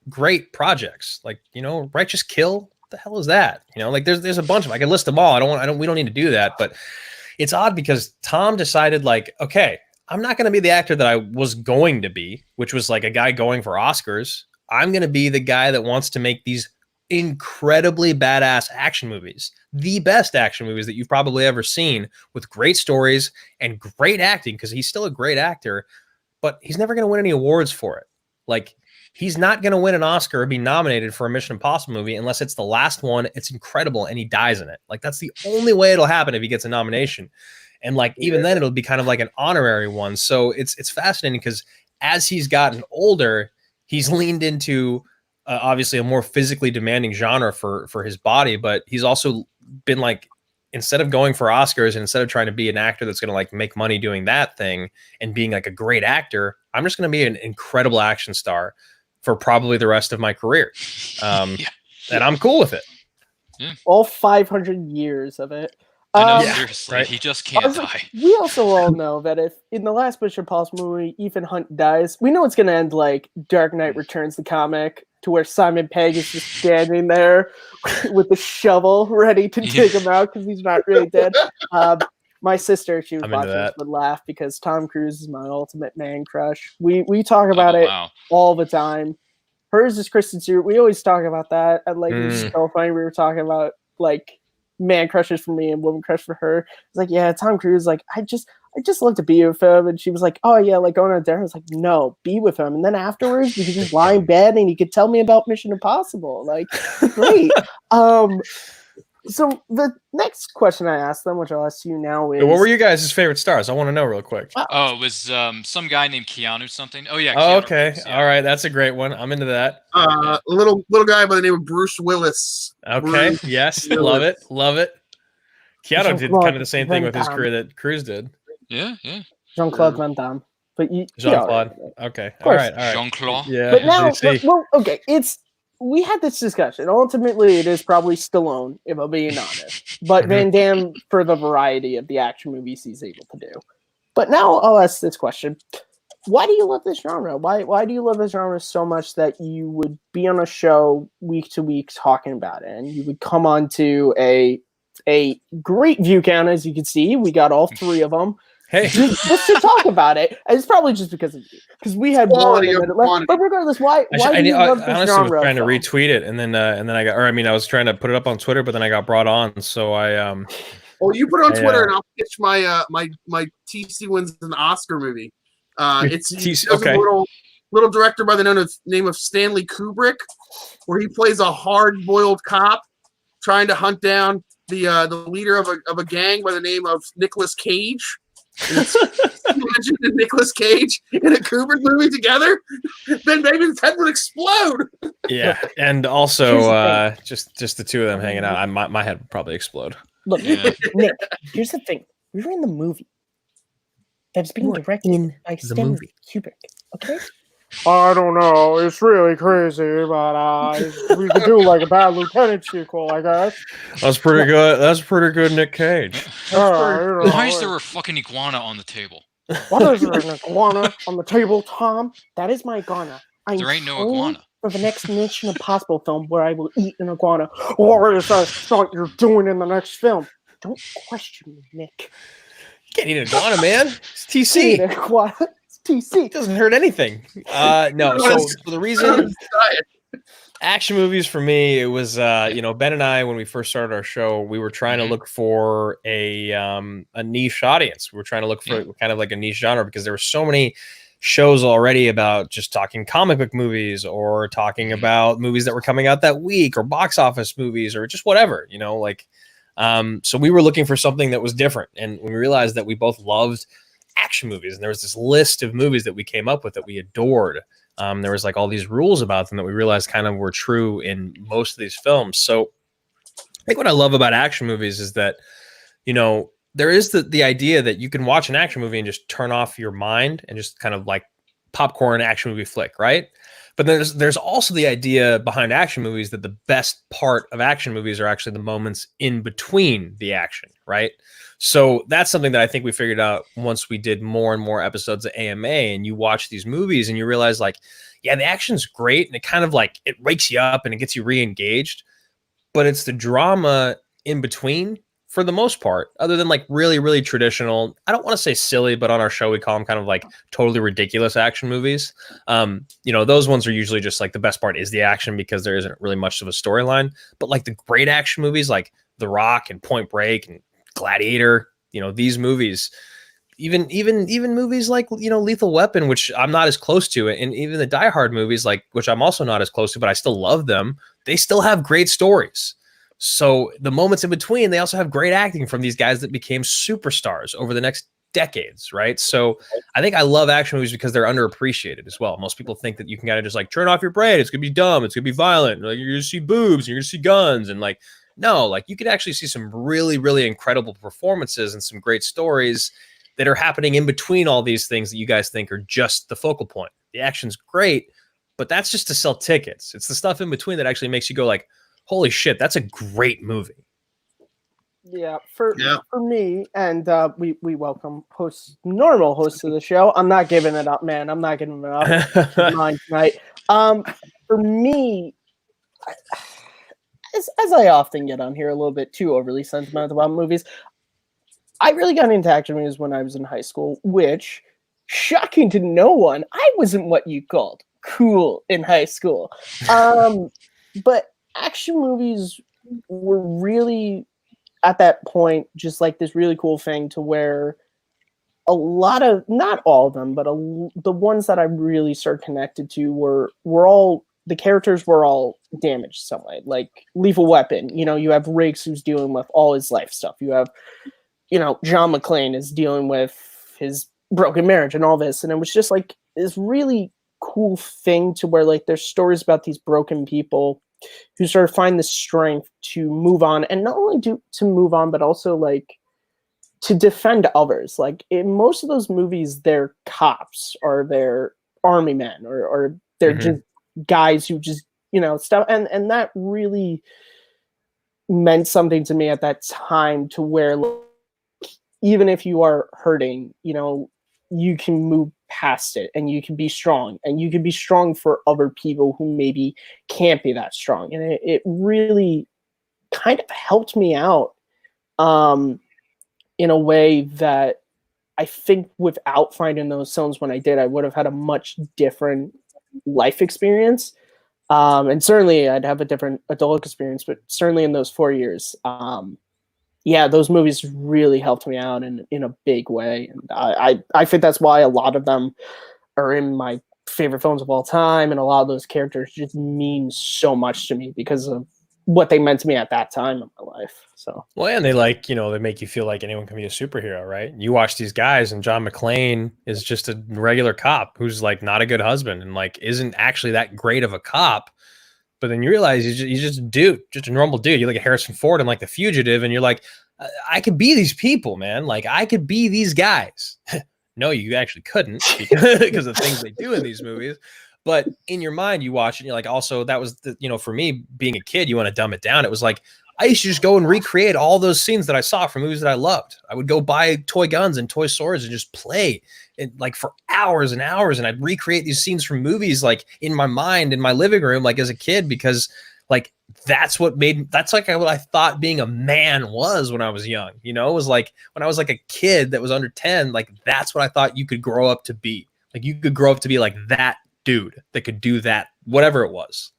great projects. Like, you know, Righteous Kill. What the hell is that? You know, like there's a bunch of, I can list them all. We don't need to do that, but it's odd because Tom decided, like, okay, I'm not going to be the actor that I was going to be, which was like a guy going for Oscars. I'm going to be the guy that wants to make these incredibly badass action movies, the best action movies that you've probably ever seen, with great stories and great acting, because he's still a great actor, but he's never going to win any awards for it. Like, he's not going to win an Oscar or be nominated for a Mission Impossible movie unless it's the last one, it's incredible, and he dies in it. Like, that's the only way it'll happen if he gets a nomination. And like, even then it'll be kind of like an honorary one. So it's fascinating because as he's gotten older, he's leaned into obviously a more physically demanding genre for his body, but he's also been like, instead of going for Oscars and instead of trying to be an actor that's going to like make money doing that thing and being like a great actor, I'm just going to be an incredible action star for probably the rest of my career. And I'm cool with it. Yeah. All 500 years of it. I know, seriously, right? he just can't die. We also all know that if in the last Mission Impossible movie, Ethan Hunt dies, we know it's going to end like Dark Knight Returns, the comic, to where Simon Pegg is just standing there with the shovel ready to take him out because he's not really dead. My sister, she was watching this, would laugh because Tom Cruise is my ultimate man crush. We talk about it all the time. Hers is Kristen Stewart. We always talk about that. And like, it was so funny. We were talking about like man crushes for me and woman crush for her. It's like, yeah, Tom Cruise, like, I just love to be with him. And she was like, oh yeah, like going on a dinner. I was like, no, be with him. And then afterwards we could just lie in bed and he could tell me about Mission Impossible. Like, great. So the next question I asked them, which I'll ask you now, is what were you guys' favorite stars? I want to know real quick. Oh, it was some guy named Keanu something. Oh yeah. Oh, Keanu okay. Reeves, yeah. All right, that's a great one. I'm into that. Little guy by the name of Bruce Willis. Okay. Bruce yes. Willis. Love it. Keanu did kind of the same thing with his career that Cruise did. Yeah. Jean-Claude Van Damme. But Jean-Claude. Okay. All right. Jean-Claude. Yeah. But now, well, okay, we had this discussion. Ultimately, it is probably Stallone, if I'm being honest. But Van Damme for the variety of the action movies he's able to do. But now I'll ask this question. Why do you love this genre? Why do you love this genre so much that you would be on a show week to week talking about it? And you would come on to a great view count, as you can see. We got all three of them. Hey, just to talk about it. And it's probably just because of you, because we had Quality one minute left. But regardless, why do you love this honestly genre? was trying to retweet it, and then I got, I was trying to put it up on Twitter, but then I got brought on, so I Well, you put it on Twitter, and I'll pitch my my TC wins an Oscar movie. It's TC, a little director by the name of Stanley Kubrick, where he plays a hard-boiled cop trying to hunt down the leader of a gang by the name of Nicolas Cage. Imagine Nicolas Cage in a Kubrick movie together, then maybe his head would explode. Yeah, and also just the two of them hanging out, my head would probably explode. Look, Nick, here's the thing: we were in the movie that's being directed by Stanley Kubrick. Okay. I don't know. It's really crazy, but we could do like a Bad Lieutenant sequel, I guess. That's pretty good. That's pretty good, Nick Cage. Why is there a fucking iguana on the table? What is there an iguana on the table, Tom? That is my iguana. There ain't no iguana. For the next Mission Impossible film where I will eat an iguana. Or is that stunt you're doing in the next film? Don't question me, Nick. You can't eat an iguana, man. It's TC. TC. It doesn't hurt anything. No, so for the reason action movies for me, it was Ben and I, when we first started our show, we were trying to look for a niche audience. We were trying to look for kind of like a niche genre because there were so many shows already about just talking comic book movies or talking about movies that were coming out that week or box office movies or just whatever, so we were looking for something that was different. And when we realized that we both loved action movies, and there was this list of movies that we came up with that we adored. There was like all these rules about them that we realized kind of were true in most of these films. So I think what I love about action movies is that, there is the idea that you can watch an action movie and just turn off your mind and just kind of like popcorn action movie flick, right? But there's also the idea behind action movies that the best part of action movies are actually the moments in between the action, right? So that's something that I think we figured out once we did more and more episodes of AMA, and you watch these movies and you realize like, yeah, the action's great and it kind of like it wakes you up and it gets you re-engaged, but it's the drama in between for the most part, other than like really, really traditional. I don't want to say silly, but on our show we call them kind of like totally ridiculous action movies. Those ones are usually just like the best part is the action because there isn't really much of a storyline. But like the great action movies like The Rock and Point Break and Gladiator, these movies, even movies like Lethal Weapon, which I'm not as close to, and even the Die Hard movies, like which I'm also not as close to, but I still love them. They still have great stories. So the moments in between, they also have great acting from these guys that became superstars over the next decades, right? So I think I love action movies because they're underappreciated as well. Most people think that you can kind of just like turn off your brain. It's gonna be dumb. It's gonna be violent. Like you're gonna see boobs. You're gonna see guns, and like no, like you could actually see some really, really incredible performances and some great stories that are happening in between all these things that you guys think are just the focal point. The action's great, but that's just to sell tickets. It's the stuff in between that actually makes you go like, holy shit, that's a great movie. Yeah, for me, and we welcome normal hosts of the show. I'm not giving it up, man. I'm not giving it up. Mine tonight. For me, as I often get on here a little bit too overly sentimental about movies, I really got into action movies when I was in high school, which, shocking to no one, I wasn't what you called cool in high school. But action movies were really, at that point, just like this really cool thing to where a lot of, not all of them, but the ones that I really started connected to were all, the characters were all damaged some way. Like Lethal Weapon, you have Riggs who's dealing with all his life stuff. You have, John McClane is dealing with his broken marriage and all this. And it was just like this really cool thing to where like there's stories about these broken people who sort of find the strength to move on, and not only to move on, but also like to defend others. Like in most of those movies, they're cops or they're army men or they're just guys who just, stuff. And that really meant something to me at that time, to where like, even if you are hurting, you can move past it and you can be strong, and you can be strong for other people who maybe can't be that strong. And it really kind of helped me out in a way that I think without finding those films when I did, I would have had a much different life experience. And certainly I'd have a different adult experience, but certainly in those 4 years, those movies really helped me out in a big way. And I think that's why a lot of them are in my favorite films of all time. And a lot of those characters just mean so much to me because of what they meant to me at that time in my life. So, well, and they they make you feel like anyone can be a superhero, right? You watch these guys, and John McClane is just a regular cop who's like not a good husband and like isn't actually that great of a cop. But then you realize he's just a dude, just a normal dude. You look at Harrison Ford and like The Fugitive, and you're like, I could be these people, man. Like I could be these guys. No, you actually couldn't because of the things they do in these movies. But in your mind, you watch it and you're like, also, that was, for me, being a kid, you want to dumb it down. It was like, I used to just go and recreate all those scenes that I saw from movies that I loved. I would go buy toy guns and toy swords and just play it like for hours and hours. And I'd recreate these scenes from movies like in my mind, in my living room, like as a kid, because like that's like what I thought being a man was when I was young. It was like when I was like a kid that was under 10, like that's what I thought you could grow up to be. Like you could grow up to be like that dude that could do that, whatever it was.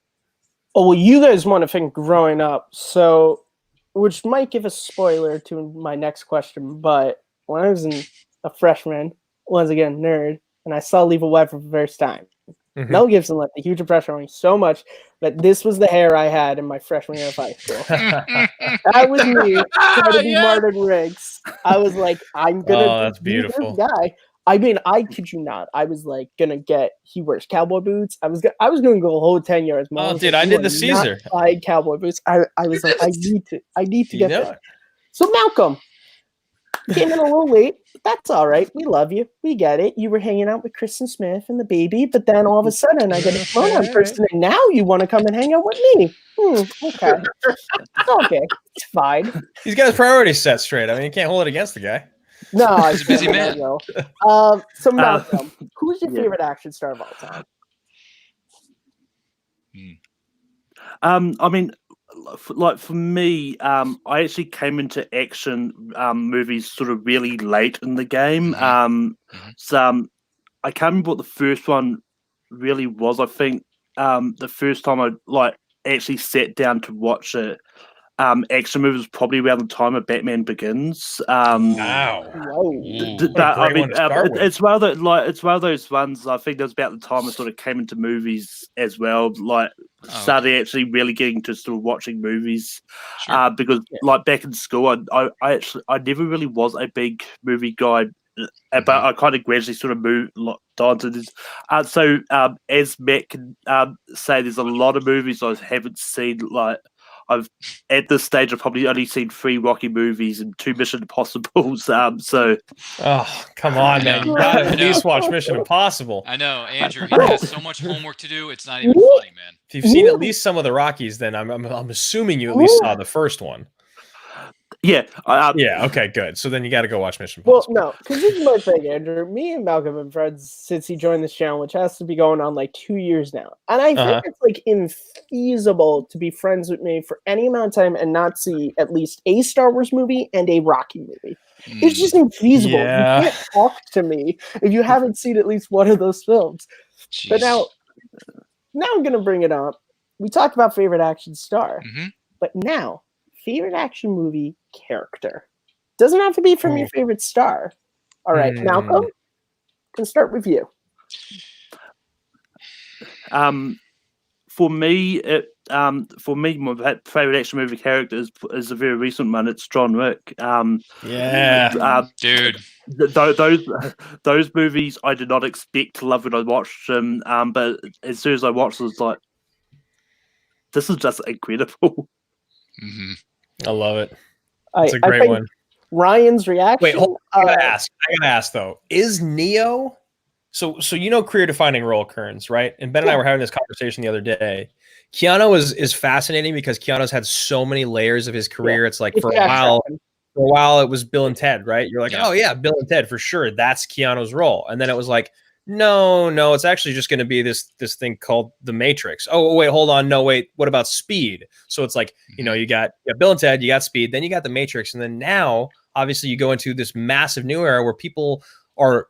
Oh, well, you guys want to think growing up, so which might give a spoiler to my next question, but when I was a freshman, once again, nerd, and I saw Lethal Weapon for the first time, Mel Gibson left a huge impression on me so much that this was the hair I had in my freshman year of high school. That was me trying to be Martin Riggs. I was like, I'm going to be this guy. I mean, I kid you not. I was like he wears cowboy boots. I was going to go a whole 10 yards. Oh, dude, I did the Caesar. Buy cowboy boots. I was like, I need to get there. So Malcolm came in a little late. But that's all right. We love you. We get it. You were hanging out with Kristen Smith and the baby, but then all of a sudden I get a phone on person, and now you want to come and hang out with me. Okay. Okay. It's fine. He's got his priorities set straight. I mean, you can't hold it against the guy. No, He's a busy man. So Malcolm, who's your favorite action star of all time? I mean, like for me, I actually came into action movies sort of really late in the game. So I can't remember what the first one really was. I think the first time I actually sat down to watch it, action movie was probably around the time of Batman Begins. Wow. Whoa. I mean, it's one of those ones. I think that was about the time I sort of came into movies as well. Started actually really getting to sort of watching movies, because back in school, I never really was a big movie guy, but I kind of gradually sort of moved on to this. As Matt can say, there's a lot of movies I haven't seen. At this stage, I've probably only seen 3 Rocky movies and 2 Mission Impossibles. Oh, come on, man! You gotta at least watch Mission Impossible. I know, Andrew. He has so much homework to do. It's not even funny, man. If you've seen at least some of the Rockies, then I'm assuming you at least saw the first one. Yeah. Yeah. Okay. Good. So then you got to go watch Mission Well, Impossible. no, because this is my thing, Andrew. Me and Malcolm have been friends since he joined this channel, which has to be going on 2 years now. And I think it's infeasible to be friends with me for any amount of time and not see at least a Star Wars movie and a Rocky movie. It's just infeasible. Yeah. You can't talk to me if you haven't seen at least one of those films. Jeez. But now I'm going to bring it up. We talked about favorite action star, but now favorite action movie character. Doesn't have to be from your favorite star. All right, Malcolm, can start with you. For me, my favorite action movie character is a very recent one. It's John Wick. Dude. Those movies I did not expect to love when I watched them. But as soon as I watched, it was like, this is just incredible. I love it. It's a great one. Ryan's reaction. Wait, hold on. I gotta ask though. Is Neo? So career defining role, Kearns, right? And Ben and I were having this conversation the other day. Keanu is fascinating because Keanu's had so many layers of his career. It's like for a while it was Bill and Ted, right? You're like, oh yeah, Bill and Ted for sure. That's Keanu's role. And then it was like, no, it's actually just going to be this thing called The Matrix. Oh, wait, hold on. No, wait, what about Speed? So it's like, you got Bill and Ted, you got Speed, then you got The Matrix. And then now, obviously, you go into this massive new era where people are,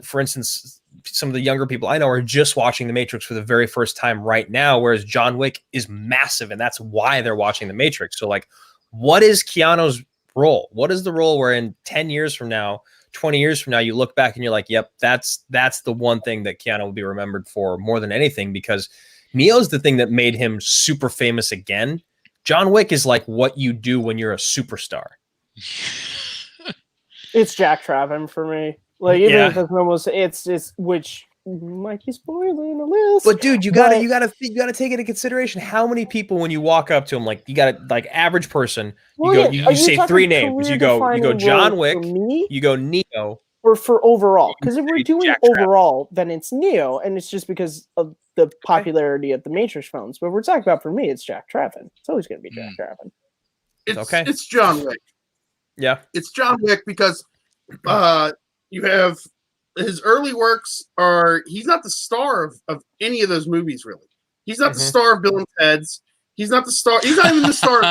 for instance, some of the younger people I know are just watching The Matrix for the very first time right now, whereas John Wick is massive, and that's why they're watching The Matrix. So, what is Keanu's role? What is the role where in 10 years from now, 20 years from now, you look back and you're like, yep, that's the one thing that Keanu will be remembered for more than anything, because Neo's the thing that made him super famous again. John Wick is like what you do when you're a superstar. It's Jack Traven for me. If it's almost, it's which might be spoiling a list. But dude, you gotta take into consideration how many people when you walk up to them, you gotta average person, you say 3 names. You go John Wick, you go Neo, or for overall. Because if we're doing overall, then it's Neo, and it's just because of the popularity of the Matrix films. But we're talking about for me, it's Jack Traven. It's always gonna be Jack Traven. It's John Wick. Yeah, it's John Wick because you have his early works he's not the star of any of those movies, really. He's not the star of Bill and Ted's. He's not the star. He's not even the star.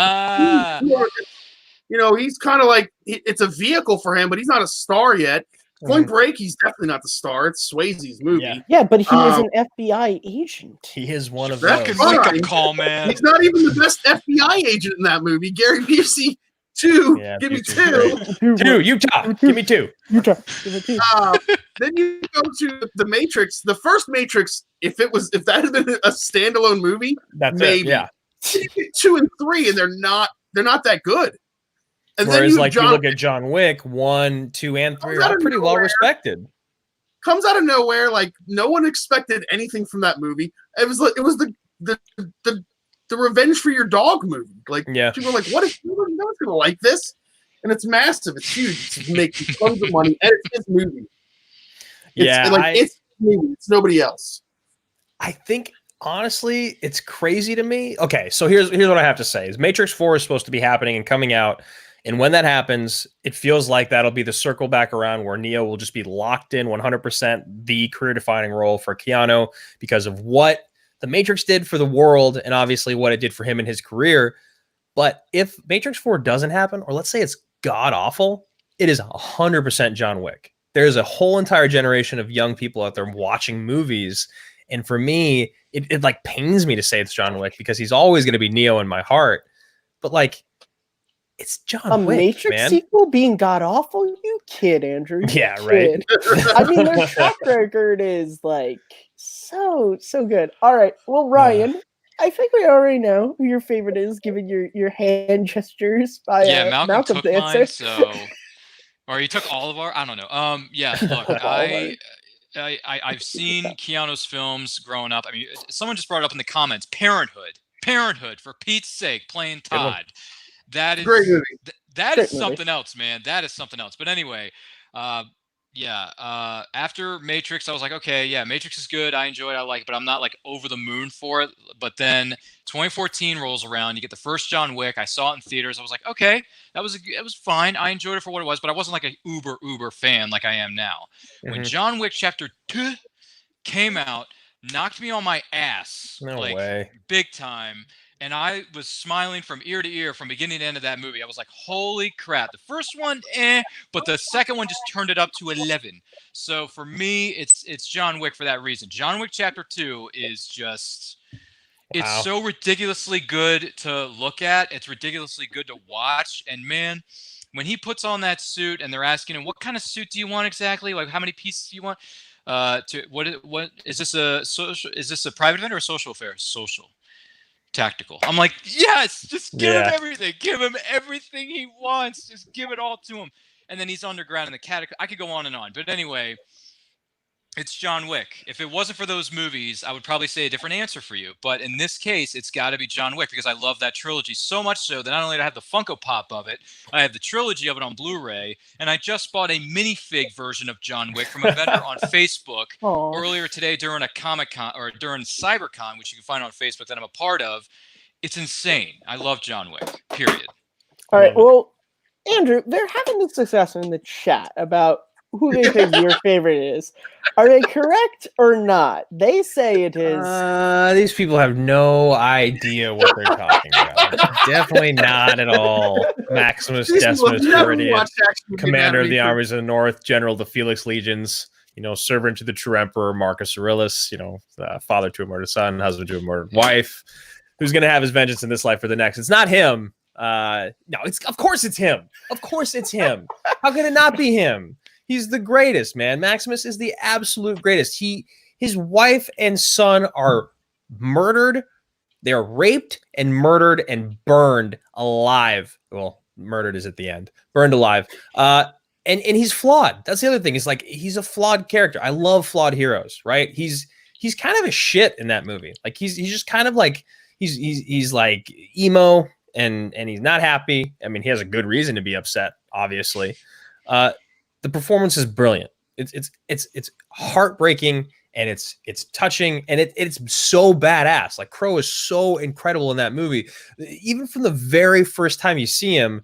He's kind of like, it's a vehicle for him, but he's not a star yet. Point Break, he's definitely not the star. It's Swayze's movie. Yeah, but he is an FBI agent. He is one of those. Wake up call, man. He's not even the best FBI agent in that movie. Gary Busey. 2. Give me 2. 2. Utah. Give me 2. Utah. Then you go to The Matrix. The first Matrix, if that had been a standalone movie, that's maybe. 2 and 3, and they're not that good. And whereas, you look at John Wick, 1, 2, and 3 are pretty well respected. Comes out of nowhere, no one expected anything from that movie. It was the Revenge for Your Dog movie. People were like, what if no one's going to like this? And it's massive. It's huge. It's making tons of money. And it's his movie. It's his movie. It's nobody else. I think, Honestly, it's crazy to me. Okay, so here's what I have to say: is Matrix 4 is supposed to be happening and coming out, and when that happens, it feels like that'll be the circle back around where Neo will just be locked in 100% the career-defining role for Keanu because of what the Matrix did for the world and obviously what it did for him in his career. But if Matrix 4 doesn't happen, or let's say it's god awful, it is 100% John Wick. There's a whole entire generation of young people out there watching movies. And for me, it like pains me to say it's John Wick because he's always going to be Neo in my heart. But like, it's John Wick, Matrix man. sequel being god awful? You kid, Andrew. You Yeah, kid. right. I mean, their track record is like so good. All right, well, Ryan, I think we already know who your favorite is, given your hand gestures by Yeah, Malcolm Malcolm's took answer. mine, so or he took all of our. I don't know. Yeah, look, I've seen Keanu's films growing up. I mean, someone just brought it up in the comments. Parenthood, for Pete's sake, playing Good one. Todd. That is Great movie. that Great is movie. something else, man. That is something else. But anyway, after Matrix, I was like, okay, yeah, Matrix is good. I enjoy it. I like it, but I'm not like over the moon for it. But then 2014 rolls around. You get the first John Wick. I saw it in theaters. I was like, okay, it was fine. I enjoyed it for what it was, but I wasn't like a uber fan like I am now. When Mhm. John Wick Chapter 2 came out, knocked me on my ass, No like way. big time. And I was smiling from ear to ear from beginning to end of that movie. I was like, holy crap. The first one, but the second one just turned it up to 11. So for me, it's John Wick for that reason. John Wick Chapter 2 is just it's Wow. so ridiculously good to look at. It's ridiculously good to watch. And man, when he puts on that suit and they're asking him, what kind of suit do you want exactly? Like how many pieces do you want? What is this a social? Is this a private event or a social affair? Social. Tactical. I'm like, yes, just give him Yeah. everything. Give him everything he wants. Just give it all to him. And then he's underground in the catacomb. I could go on and on. But anyway, it's John Wick. If it wasn't for those movies, I would probably say a different answer for you. But in this case, it's got to be John Wick because I love that trilogy so much so that not only do I have the Funko Pop of it, I have the trilogy of it on Blu-ray, and I just bought a minifig version of John Wick from a vendor on Facebook Aw. earlier today during a Comic-Con or during CyberCon, which you can find on Facebook that I'm a part of. It's insane. I love John Wick, period. All right, well, Andrew, they're having this discussion in the chat about who they think your favorite is. Are they correct or not? They say it is. These people have no idea what they're talking about. Definitely not at all. Maximus These people Decimus have never Meridian, watched Action Movie commander of the Anatomy. armies of the North, general of the Felix Legions, servant to the true emperor Marcus Aurelius, father to a murdered son, husband to a murdered wife, who's going to have his vengeance in this life for the next. It's not him. No, of course it's him. Of course it's him. How could it not be him? He's the greatest, man. Maximus is the absolute greatest. His wife and son are murdered. They are raped and murdered and burned alive. Well, murdered is at the end. Burned alive. And he's flawed. That's the other thing. Is like he's a flawed character. I love flawed heroes, right? He's kind of a shit in that movie. Like he's just kind of like he's like emo and he's not happy. I mean, he has a good reason to be upset, obviously. The performance is brilliant. It's heartbreaking and it's touching and it's so badass. Like Crow is so incredible in that movie. Even from the very first time you see him,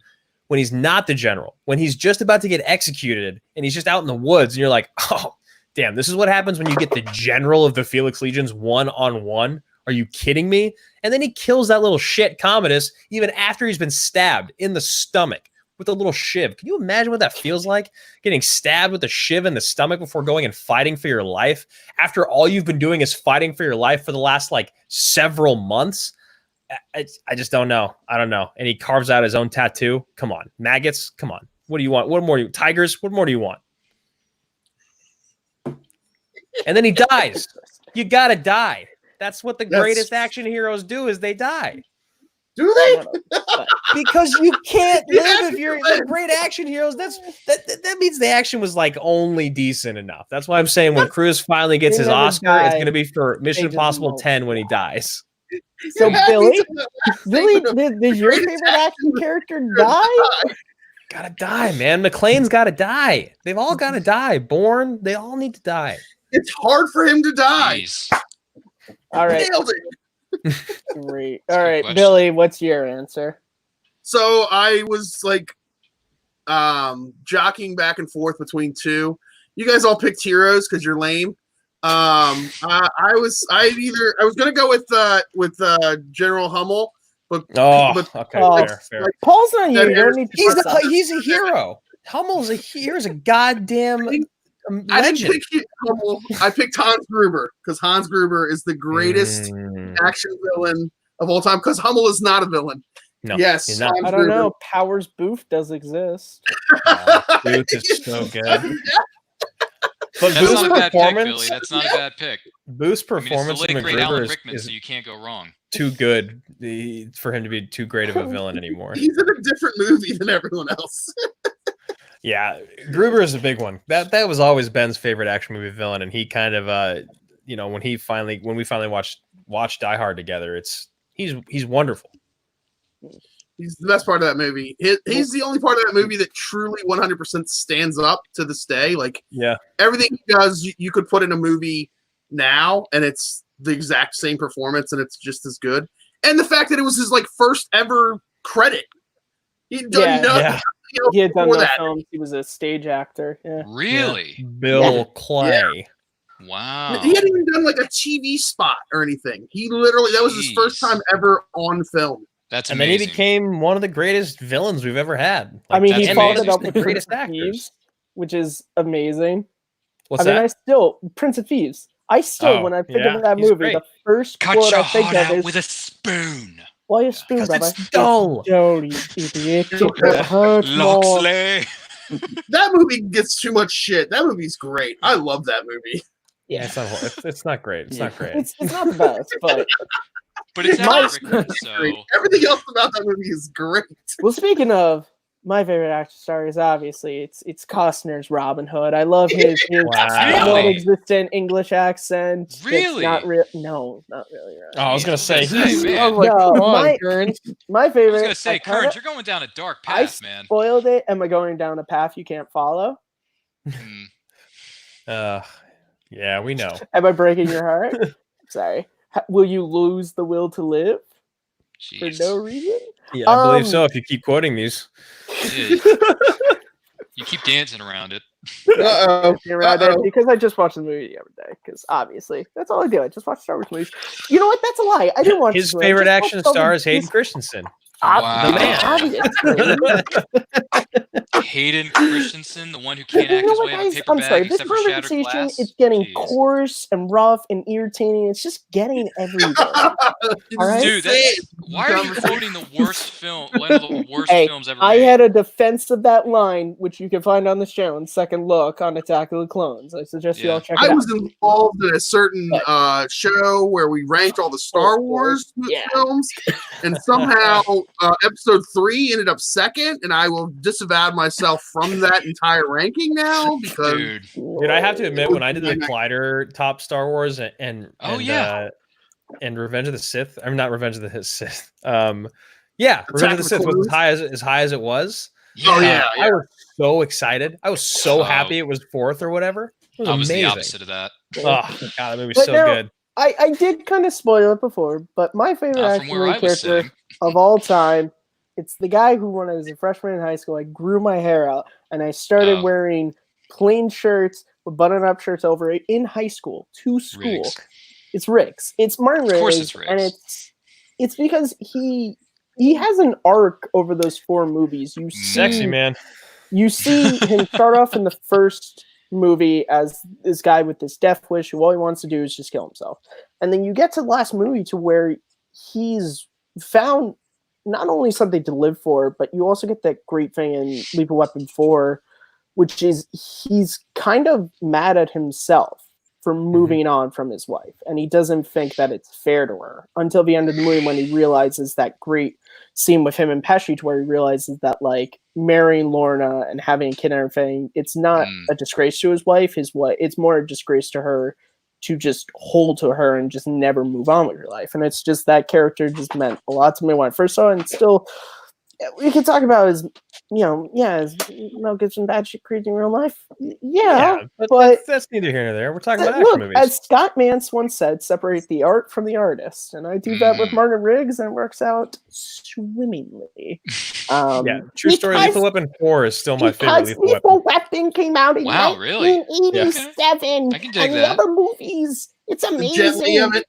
when he's not the general, when he's just about to get executed and he's just out in the woods, and you're like, oh, damn, this is what happens when you get the general of the Felix Legions one-on-one. Are you kidding me? And then he kills that little shit Commodus even after he's been stabbed in the stomach with a little shiv. Can you imagine what that feels like? Getting stabbed with a shiv in the stomach before going and fighting for your life after all you've been doing is fighting for your life for the last like several months. I just don't know. I don't know. And he carves out his own tattoo. Come on. Maggots. Come on. What do you want? What more do you tigers? What more do you want? And then he dies. You gotta die. That's what the greatest action heroes do is they die. Do they? Because you can't live if you're the great action heroes. That means the action was like only decent enough. That's why I'm saying when Cruise finally gets his Oscar, it's going to be for Mission Impossible 10 when he dies. So Billy, did your favorite action character die? Gotta die, man. McClane's gotta die. They've all gotta die. Bourne, they all need to die. It's hard for him to die. Jeez. All right, Nailed it. great. That's All a good right, question. Billy, what's your answer? So I was like jockeying back and forth between two. You guys all picked Heroes because you're lame. I was gonna go with General Hummel, but Okay, Oh, fair. Like, Paul's not here. You don't need to He's pick that. he's a hero. Hummel's here's a goddamn I didn't legend. pick Hummel. I picked Hans Gruber because Hans Gruber is the greatest action villain of all time. Because Hummel is not a villain. No, Yes, he's not. Hans I don't Gruber. know. Powers Booth does exist. Booth is so good. But That's Booth's not a bad pick, performance, Billy. That's not a bad pick. Booth's I mean, it's performance the in late great MacGruber Alan is, Rickman, is so you can't go wrong. too good for him to be too great of a villain anymore. He's in a different movie than everyone else. Yeah, Gruber is a big one. That was always Ben's favorite action movie villain, and he kind of when we finally watched Die Hard together, he's wonderful. He's the best part of that movie. He's the only part of that movie that truly 100% stands up to this day. Like, Yeah. everything he does, you could put in a movie now, and it's the exact same performance, and it's just as good. And the fact that it was his like first ever credit. He'd done Yeah. nothing Yeah. He had done before no that. films. He was a stage actor. Yeah. Really? Bill Clay. Wow. He hadn't even done like a TV spot or anything. He literally that was his first Jeez. time ever on film. That's And amazing. then he became one of the greatest villains we've ever had. I mean, that's he followed amazing. it up the with Prince greatest of actors. Thieves, which is amazing. What's I mean, that? Prince of Thieves. I still, Oh, when I think yeah, of that he's movie, great. the first Cut quote your I think heart of out is, with a spoon. "Why a spoon, Because brother? it's dull. Dull, you idiot. It hurts more." Loxley. That movie gets too much shit. That movie's great. I love that movie. Yeah, it's not great. It's not great. It's not the best, but But it's My- Alan Rickman, so Great. Everything else about that movie is great. well, speaking of my favorite action star is obviously it's Costner's Robin Hood. I love his Wow. non-existent English accent. that's Really? Not real. No, not really. Right. Oh, I was gonna say, Yeah, he's, man. I was like, No, come on, my- Kern. My I was favorite. gonna say, I kinda- Current, you're going down a dark I path, man. spoiled it. Am I going down a path you can't follow? Hmm. Yeah, we know. Am I breaking your heart? Sorry. Will you lose the will to live for Jeez. no reason? Yeah, I believe Um, so. If you keep quoting these, Yeah, you keep dancing around it. Uh-oh. Around it Uh-oh. because I just watched the movie the other day. Because obviously, that's all I do. I just watch Star Wars movies. You know what? That's a lie. I didn't watch his this movie. I favorite just action watched all star the- is Hayden these- Christensen. Wow. Obviously. Hayden Christensen, the one who But can't you act know his what, way out of a guys? paper I'm bag sorry. This except for shattered conversation glass. is getting Jeez. coarse and rough and irritating. It's just getting everywhere. All right? Dude, why are you quoting the worst film? One of the worst Hey, films ever I made. had a defense of that line, which you can find on this channel in Second Look on Attack of the Clones. I suggest you Yeah. all check it I out. was involved in a certain show where we ranked all the Star Wars Yeah. films, and somehow episode 3 ended up second, and I will disavow myself from that entire ranking now because Dude. Dude, I have to admit, when I did the Collider top Star Wars and Revenge of the Sith, I'm not Revenge of the Sith. Yeah, Revenge of the Sith was as high as it was. Oh, yeah. I was so excited. I was so Oh. happy it was fourth or whatever. It was I was amazing. the opposite of that. Oh god, that movie's But so now- good. I did kind of spoil it before, but my favorite Not from action where movie I was character sitting. of all time, it's the guy who, when I was a freshman in high school, I grew my hair out and I started Oh. wearing plain shirts with button-up shirts over it in high school to school. Riggs. It's Riggs. It's Martin Of course Riggs, it's and Riggs. it's because he has an arc over those 4 movies. You see, Sexy man. you see him start off in the first movie as this guy with this death wish who all he wants to do is just kill himself. And then you get to the last movie to where he's found not only something to live for, but you also get that great thing in Lethal Weapon 4, which is he's kind of mad at himself for moving on from his wife. And he doesn't think that it's fair to her until the end of the movie when he realizes that great scene with him and Pesci to where he realizes that like marrying Lorna and having a kid and everything, it's not a disgrace to his wife. It's more a disgrace to her to just hold to her and just never move on with your life. And it's just that character just meant a lot to me when I first saw it, and still we could talk about his, his Mel Gibson bad shit crazy in real life. Yeah, but that's neither here nor there. We're talking about look, action movies. as Scott Mance once said, separate the art from the artist, and I do that with Martin Riggs, and it works out swimmingly. True story. Lethal Weapon 4 is still my favorite Lethal Weapon came out in 1987. I can dig and that. the other movies. It's amazing. Jet Li of it.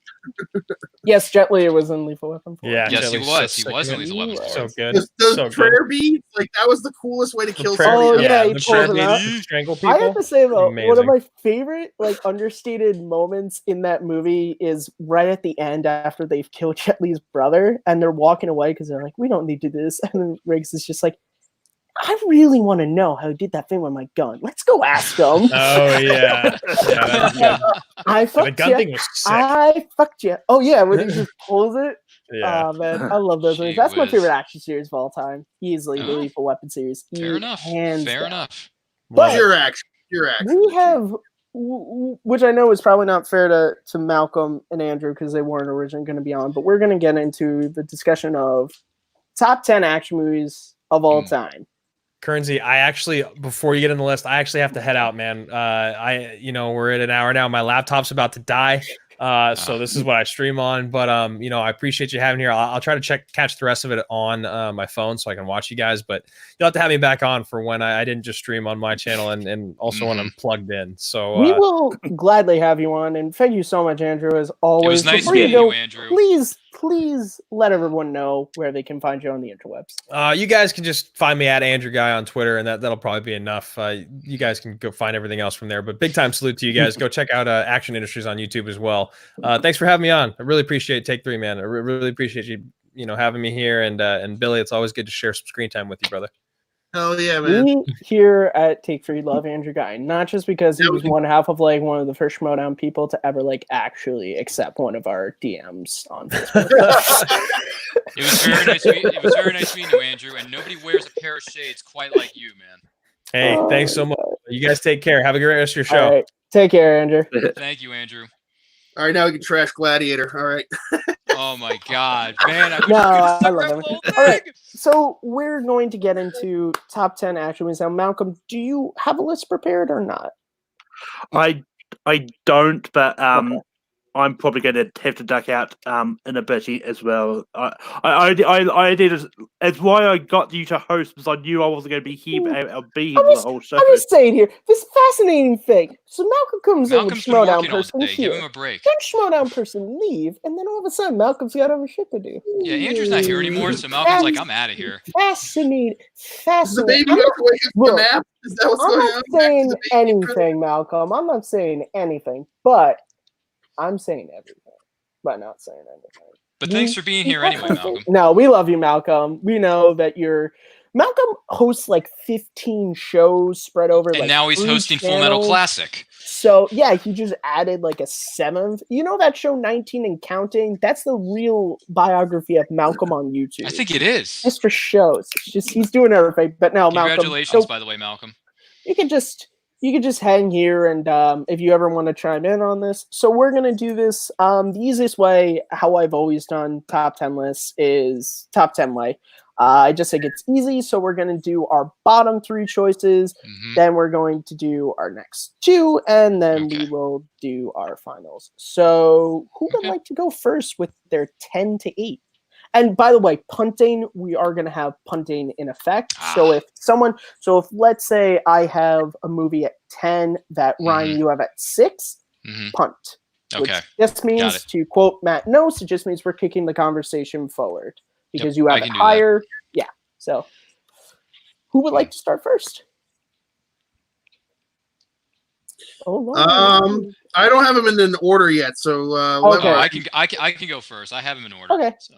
Yes, Jet Li was in Lethal Weapon 4. Yeah, yes, Jet he Li's was. so He was in good. Lethal Weapon 4. So good. Those so prayer beads, like that was the coolest way to kill prayer somebody. beads. Oh, yeah, he the pulls prayer them beads out. to strangle people. I have to say though, one of Amazing. my favorite understated moments in that movie is right at the end after they've killed Jet Li's brother and they're walking away because they're like, we don't need to do this, and then Riggs is just like, I really want to know how he did that thing with my gun. Let's go ask him. Oh yeah, that was good. I The fucked gun you. thing was sick. I fucked you. Oh yeah, when he just pulls it. Yeah. Oh man, I love those movies. That's my whiz. favorite action series of all time. Easily the Oh. Lethal Weapon series. Fair enough. Hands Fair down. enough. But Pure action. we have, which I know is probably not fair to Malcolm and Andrew because they weren't originally going to be on, but we're going to get into the discussion of top 10 action movies of all time. Currency, I actually, before you get in the list, I actually have to head out, man. We're at an hour now. My laptop's about to die. So this is what I stream on, but I appreciate you having here. I'll try to catch the rest of it on my phone so I can watch you guys, but you'll have to have me back on for when I didn't just stream on my channel and also when I'm plugged in. So we will gladly have you on, and thank you so much, Andrew, as always. It was nice Before meeting you go, you, Andrew. Please let everyone know where they can find you on the interwebs. You guys can just find me at Andrew Guy on Twitter, and that'll probably be enough. You guys can go find everything else from there, but big time salute to you guys. Go check out Action Industries on YouTube as well. Thanks for having me on. I really appreciate Take 3, man. I really appreciate you having me here, and Billy, it's always good to share some screen time with you, brother. Hell yeah, man. We here at Take 3 love Andrew Guy, not just because he was one half of one of the first Schmodown people to ever actually accept one of our DMs on Facebook. It was very nice. It was very nice meeting you, Andrew. And nobody wears a pair of shades quite like you, man. Hey, thanks so much. You guys take care. Have a great rest of your show. All right. Take care, Andrew. Thank you, Andrew. All right, now we can trash Gladiator. All right. Oh my God, man! I love him. All right, so we're going to get into top 10 action movies now. Malcolm, do you have a list prepared or not? I don't, but I'm probably going to have to duck out in a bit as well. I did. It's why I got you to host, because I knew I wasn't going to be here, but I'll be here for the whole show. I'm just saying here, this fascinating thing. So Malcolm comes in with Schmodown person here. Give him a break. Then Schmodown person leave, and then all of a sudden Malcolm's got other shit to do. Yeah, Andrew's not here anymore, so Malcolm's like, I'm out of here. Fascinating. Is the baby going to wake up from the nap? Is that what's I'm going not on? saying anything, Malcolm. I'm not saying anything, but I'm saying everything, but not saying anything. But thanks for being here anyway, Malcolm. No, we love you, Malcolm. We know that Malcolm hosts 15 shows spread over. And now he's hosting Full Metal Classic. So yeah, he just added a 7th. You know that show 19 and Counting? That's the real biography of Malcolm on YouTube. I think it is. Just for shows. It's just he's doing everything. But now, Congratulations, Malcolm. by the way, Malcolm. You can just hang here, and if you ever want to chime in on this. So we're going to do this the easiest way, how I've always done top 10 lists, is top 10 way. I just think it's easy, so we're going to do our bottom 3 choices, then we're going to do our next 2, and then we will do our finals. So who would like to go first with their 10 to 8? And by the way, punting, we are going to have punting in effect. So if let's say I have a movie at 10 that Ryan, you have at 6, punt. Which just means, to quote Matt Nose, it just means we're kicking the conversation forward because you have it higher. Yeah. So who would like to start first? I don't have them in an order yet, so I can go first. I have them in order. Okay. So.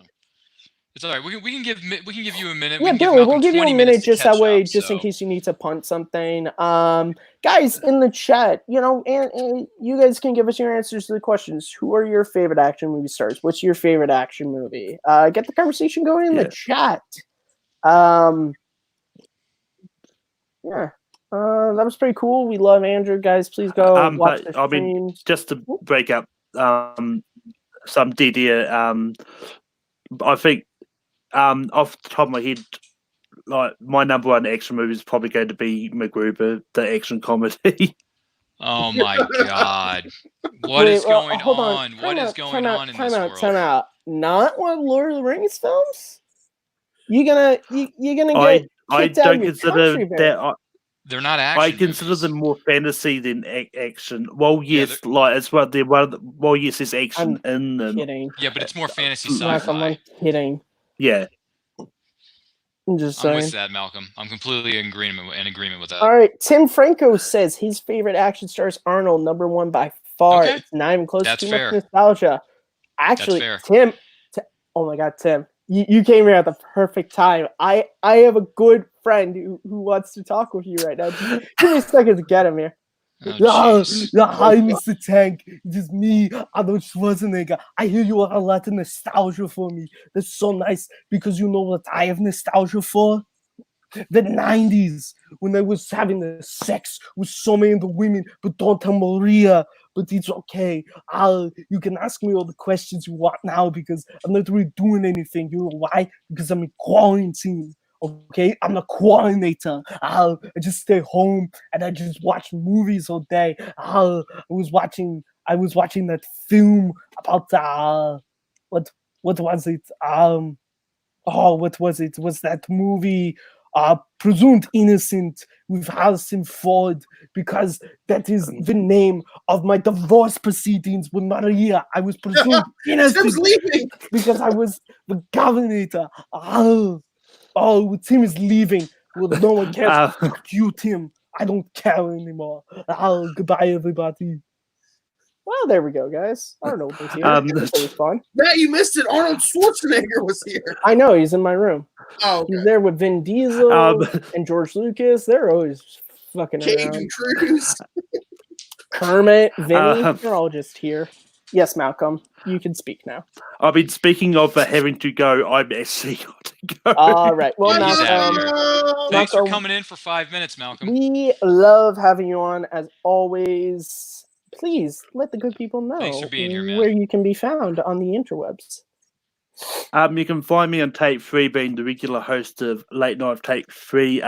It's all right. We can give you a minute. Yeah, Billy, we'll give you a minute just that way, just in case you need to punt something. Guys in the chat, and you guys can give us your answers to the questions. Who are your favorite action movie stars? What's your favorite action movie? Get the conversation going in the chat. That was pretty cool. We love Andrew. Guys, please go watch the stream. Just to break up some DD, I think off the top of my head, like my number one action movie is probably going to be MacGruber, the action comedy. Oh my god. What is going hold on? What is going on in this world? Time out. Not one of Lord of the Rings films? You're gonna get I kicked out of don't your consider country, man. that. They're not action. I consider movies. them more fantasy than action. Well, yes, they're- like it's what they're one. Well, yes, there's action in them. Kidding. Yeah, but it's more fantasy Malcolm, I'm sci-fi. kidding. Yeah. I'm just I'm saying. with that, Malcolm. I'm completely in agreement with that. All right, Tim Franco says his favorite action star is Arnold, number one by far. Okay. It's not even close That's to too fair. much nostalgia. Actually, fair. Tim, oh my God, Tim, you came here at the perfect time. I have a good friend who wants to talk with you right now. Just give me a second to get him here. Oh, jeez. Hi, Mr. Tank. It is me, Arnold Schwarzenegger. I hear you have a lot of nostalgia for me. That's so nice because you know what I have nostalgia for? The 90s, when I was having the sex with so many of the women, but don't tell Maria. But it's okay. You can ask me all the questions you want now because I'm not really doing anything. You know why? Because I'm in quarantine. Okay, I'm a coordinator. I just stay home and I just watch movies all day. I was watching that film about what was it? What was it? Was that movie Presumed Innocent with Harrison Ford, because that is the name of my divorce proceedings with Maria. I was presumed Tim's innocent leaving. because I was the governor. Tim is leaving. Well, no one cares. Fuck you, Tim. I don't care anymore. Goodbye, everybody. Well, there we go, guys. I don't know what was here. It was fun. Matt, you missed it. Arnold Schwarzenegger was here. I know, he's in my room. Oh, okay. He's there with Vin Diesel and George Lucas. They're always fucking Cajun around. Cruise. Kermit, Vinny, they're all just here. Yes, Malcolm, you can speak now. I mean, speaking of having to go, I'm actually got to go. All right. Well, Yeah, he's Malcolm, outta here. Thanks for coming in for 5 minutes, Malcolm. we love having you on as always. Please let the good people know Thanks for being here, man. where you can be found on the interwebs. You can find me on Take 3, being the regular host of Late Night Take 3.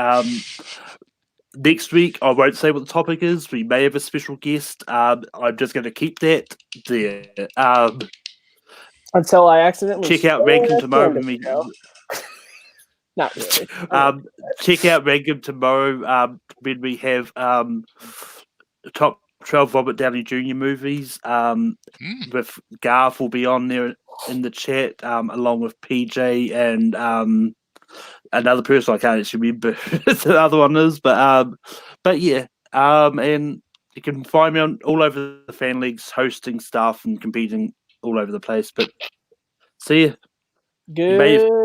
Next week, I won't say what the topic is. We may have a special guest. I'm just going to keep that there. Until I accidentally Check out stole Rankin that tomorrow. thunder show. Not really. Check out Rankin tomorrow when we have top 12 Robert Downey Jr. movies. With Garth will be on there in the chat, along with PJ and another person I can't actually remember who the other one is, but yeah, and you can find me on all over the fan leagues, hosting stuff and competing all over the place. But see ya. Good.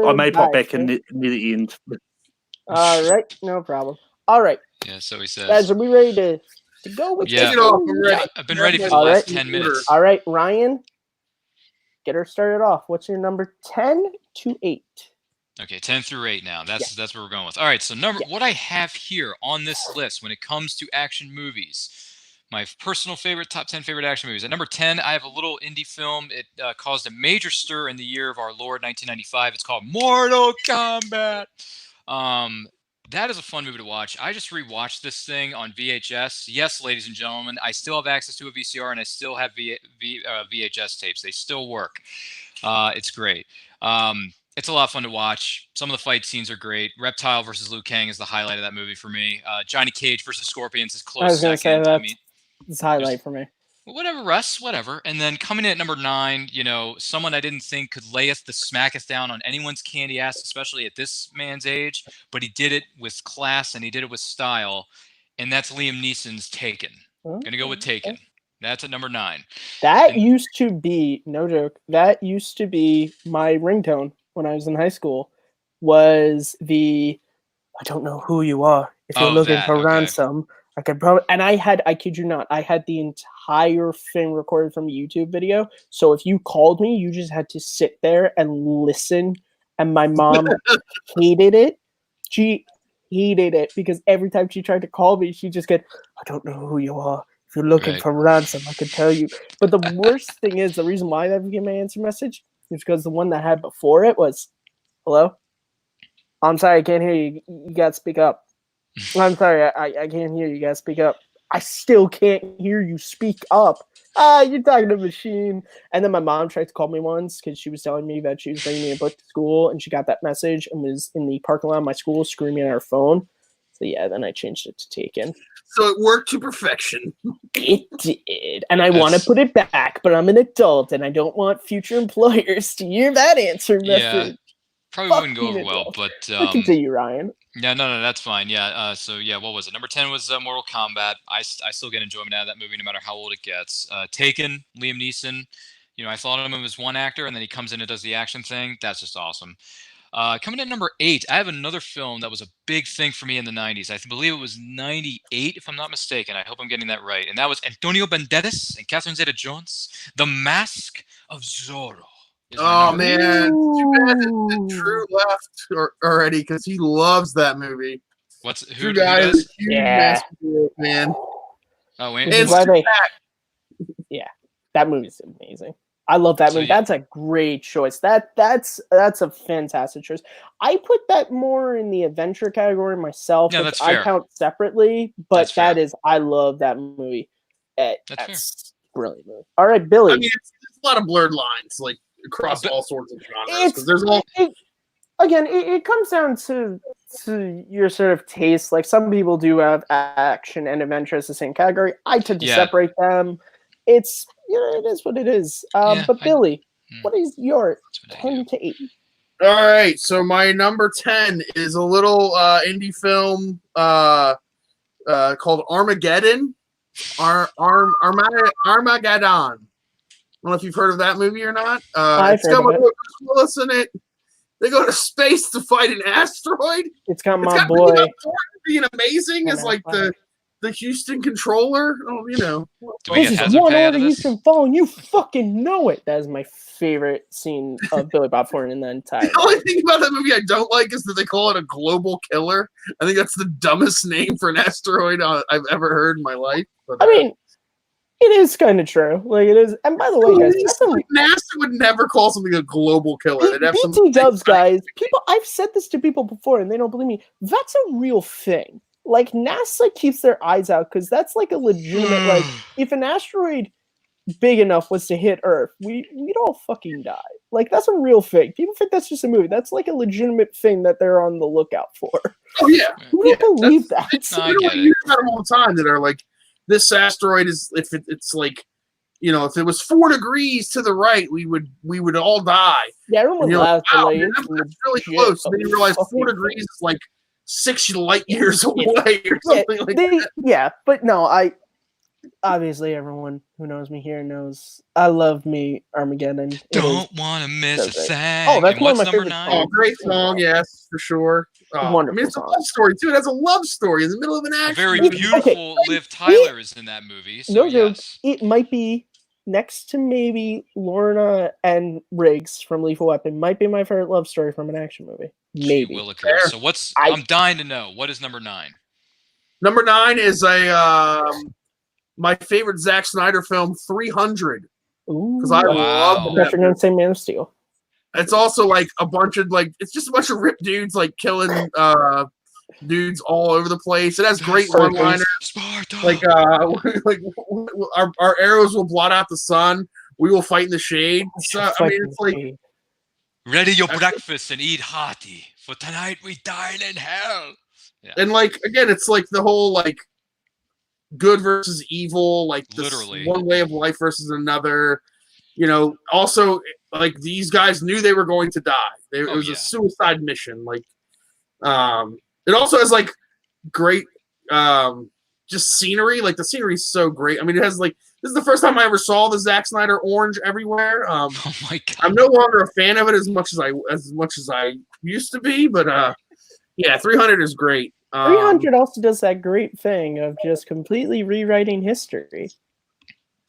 I may pop back in near the end. All right, no problem. All right, Yeah, so he says. guys, are we ready to go with Yeah. this? Take it off. I'm ready. I've been ready for the All last right. 10 minutes. All right, Ryan, get her started off. What's your number 10 to 8? Okay, 10 through 8 now. That's what we're going with. All right, so what I have here on this list when it comes to action movies, my personal favorite, top 10 favorite action movies. At number 10, I have a little indie film. It caused a major stir in the year of our Lord, 1995. It's called Mortal Kombat. That is a fun movie to watch. I just rewatched this thing on VHS. Yes, ladies and gentlemen, I still have access to a VCR and I still have VHS tapes. They still work. It's great. It's a lot of fun to watch. Some of the fight scenes are great. Reptile versus Liu Kang is the highlight of that movie for me. Johnny Cage versus Scorpions is close I was going to say second. that. It's a highlight for me. Whatever, Russ, whatever. And then coming in at number 9, someone I didn't think could lay the smacketh down on anyone's candy ass, especially at this man's age, but he did it with class and he did it with style, and that's Liam Neeson's Taken. Gonna go with Taken. That's at number 9. That used to be, no joke, that used to be my ringtone when I was in high school, was I don't know who you are. If you're looking for ransom, I could probably, and I kid you not, I had the entire thing recorded from a YouTube video. So if you called me, you just had to sit there and listen. And my mom hated it. She hated it because every time she tried to call me, she just get, I don't know who you are. If you're looking for ransom, I can tell you. But the worst thing is, the reason why I became my answer message is because the one that I had before it was, hello? I'm sorry, I can't hear you. You gotta speak up. I'm sorry, I can't hear you. You gotta speak up. I still can't hear you. Speak up. You're talking to a machine. And then my mom tried to call me once because she was telling me that she was bringing me a book to school, and she got that message and was in the parking lot of my school screaming at her phone. So yeah, then I changed it to Taken. So it worked to perfection. It did. And I want to put it back, but I'm an adult and I don't want future employers to hear that answer message. Probably wouldn't go over well, but continue, Ryan. Yeah, no, that's fine. Yeah, so yeah, what was it? Number 10 was Mortal Kombat. I still get enjoyment out of that movie, no matter how old it gets. Taken, Liam Neeson. You know, I thought of him as one actor, and then he comes in and does the action thing. That's just awesome. Coming in at number 8, I have another film that was a big thing for me in the 90s. I believe it was 98, if I'm not mistaken. I hope I'm getting that right. And that was Antonio Banderas and Catherine Zeta-Jones, The Mask of Zorro. Oh man, too bad that Drew left already because he loves that movie. Who guy does? is a huge Master fan. Oh, wait. Yeah, that movie's amazing. I love that movie. That's a great choice. That's a fantastic choice. I put that more in the adventure category myself. Yeah, which that's fair. I count separately, but That's I love that movie. That's brilliant movie. All right, Billy. I mean, it's a lot of blurred lines, like across all sorts of genres. Because there's all. It comes down to your sort of taste. Like some people do have action and adventure as the same category. I tend to separate them. It's it is what it is. But Billy, what is your 10 to 8? All right, so my number 10 is a little indie film called Armageddon. Armageddon. I don't know if you've heard of that movie or not. It's got Bruce Willis in it. They go to space to fight an asteroid. It's got my boy being amazing as like the Houston controller. Oh, you know. This is one order Houston phone. You fucking know it. That is my favorite scene of Billy Bob Thornton in the entire. The only thing about that movie I don't like is that they call it a global killer. I think that's the dumbest name for an asteroid I've ever heard in my life. But, I mean, it is kind of true. Like it is. And by the way, guys, NASA would never call something a global killer. They'd have BT Dubs, guys. People, I've said this to people before, and they don't believe me. That's a real thing. Like NASA keeps their eyes out because that's like a legitimate. Like if an asteroid big enough was to hit Earth, we'd all fucking die. Like that's a real thing. People think that's just a movie. That's like a legitimate thing that they're on the lookout for. Oh yeah, who would believe that? You hear about them all the time that are like, this asteroid is it's like, you know, if it was 4 degrees to the right, we would all die. Yeah, everyone laughs. Like, wow, man, that's really close. And then you realize 4 degrees is like 6 light years away or something like that. Yeah, but no, obviously everyone who knows me here knows I love me Armageddon. Don't want to miss a thing. Oh, that's one of my number favorite 9? Oh, great song, yes, for sure. Wonderful. I mean, it's a love story too. It has a love story in the middle of an action. A very beautiful Liv Tyler is in that movie. So yes. It might be next to maybe Lorna and Riggs from Lethal Weapon. Might be my favorite love story from an action movie. Maybe. So I'm dying to know. What is number 9? Number 9 is my favorite Zack Snyder film, 300. Because I love that. You're gonna say Man of Steel. It's also like a bunch of it's just a bunch of ripped dudes like killing dudes all over the place. It has great one-liners. Like our arrows will blot out the sun. We will fight in the shade. So, I mean, it's like ready your breakfast and eat hearty, for tonight we dine in hell. Yeah. And like again, it's like the whole like good versus evil, like this literally one way of life versus another. You know, also like these guys knew they were going to die. It was a suicide mission. Like, it also has like great, just scenery. Like the scenery is so great. I mean, it has like this is the first time I ever saw the Zack Snyder orange everywhere. Oh my god! I'm no longer a fan of it as much as I used to be, but yeah, 300 is great. 300 also does that great thing of just completely rewriting history.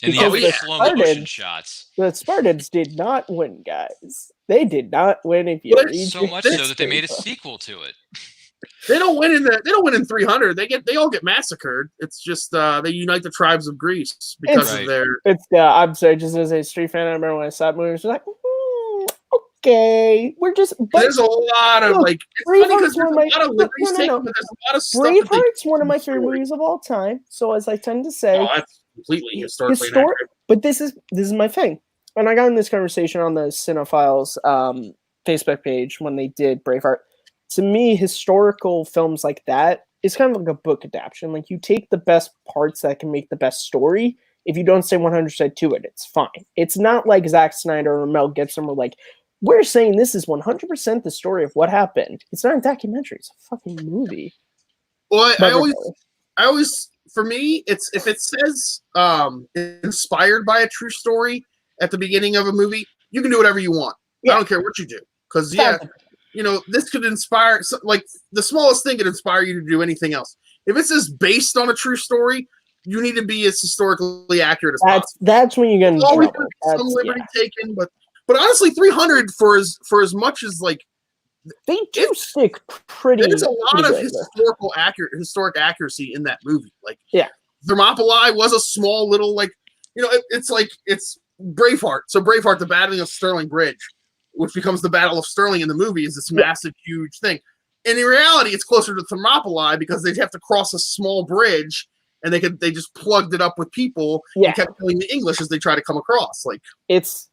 And the slow motion shots. The Spartans did not win, guys. They did not win. If you read so much so that they made a sequel to it. They don't win in 300. They all get massacred. It's just they unite the tribes of Greece because of their. It's I'm sorry, just as a street fan, I remember when I saw that movie, I was like, okay. We're just. But There's a lot of look, like. It's funny because Braveheart's there's one a of my lot of liberties taken, no. but there's a lot of stuff that they. Braveheart's one of my favorite story. movies of all time. So as I tend to say, Oh, that's completely historically inaccurate. but this is my thing. And I got in this conversation on the Cinephiles Facebook page when they did Braveheart. To me, historical films like that is kind of like a book adaptation. Like you take the best parts that can make the best story. If you don't say 100% to it, it's fine. It's not like Zack Snyder or Mel Gibson were like, we're saying this is 100% the story of what happened. It's not a documentary. It's a fucking movie. Well, I always, for me, it's if it says inspired by a true story at the beginning of a movie, you can do whatever you want. Yeah. I don't care what you do, because this could inspire. Like the smallest thing could inspire you to do anything else. If it says based on a true story, you need to be as historically accurate as possible. That's when you get in always trouble. Some liberty taken, but honestly, 300 for as much as like they do stick pretty. There's a lot of good. historic accuracy in that movie. Like, yeah, Thermopylae was a small little it's Braveheart. So Braveheart, the battling of Stirling Bridge, which becomes the Battle of Stirling in the movie, is this massive, huge thing. And in reality, it's closer to Thermopylae because they have to cross a small bridge, and they just plugged it up with people and kept killing the English as they try to come across. Like it's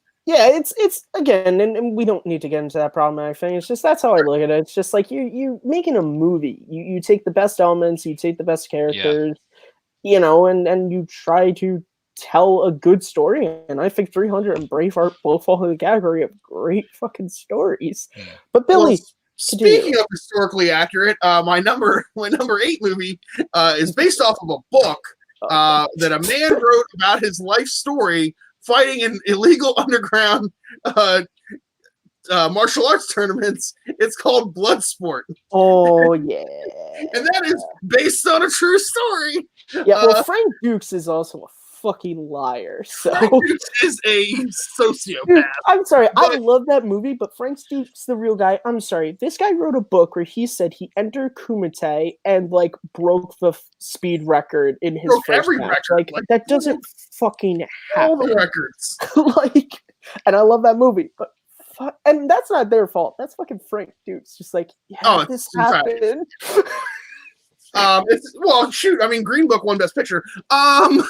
again, and we don't need to get into that problematic thing. It's just that's how I look at it. It's just like you making a movie. You take the best elements, you take the best characters, and you try to tell a good story. And I think 300 and Braveheart both fall in the category of great fucking stories. Yeah. But Billy, speaking of historically accurate, my number 8 movie is based off of a book that a man wrote about his life story fighting in illegal underground martial arts tournaments. It's called Bloodsport. Oh yeah, and that is based on a true story. Yeah, well, Frank Dukes is also a fucking liar. So Frank Dukes is a sociopath. Dude, I'm sorry, I love that movie, but Frank Dukes the real guy. I'm sorry, this guy wrote a book where he said he entered Kumite and like broke the speed record in his first match. Like that doesn't fucking happen. All the records. And I love that movie, but and that's not their fault. That's fucking Frank Dukes. Just like, this happened. Shoot. I mean, Green Book won Best Picture. Bloodsport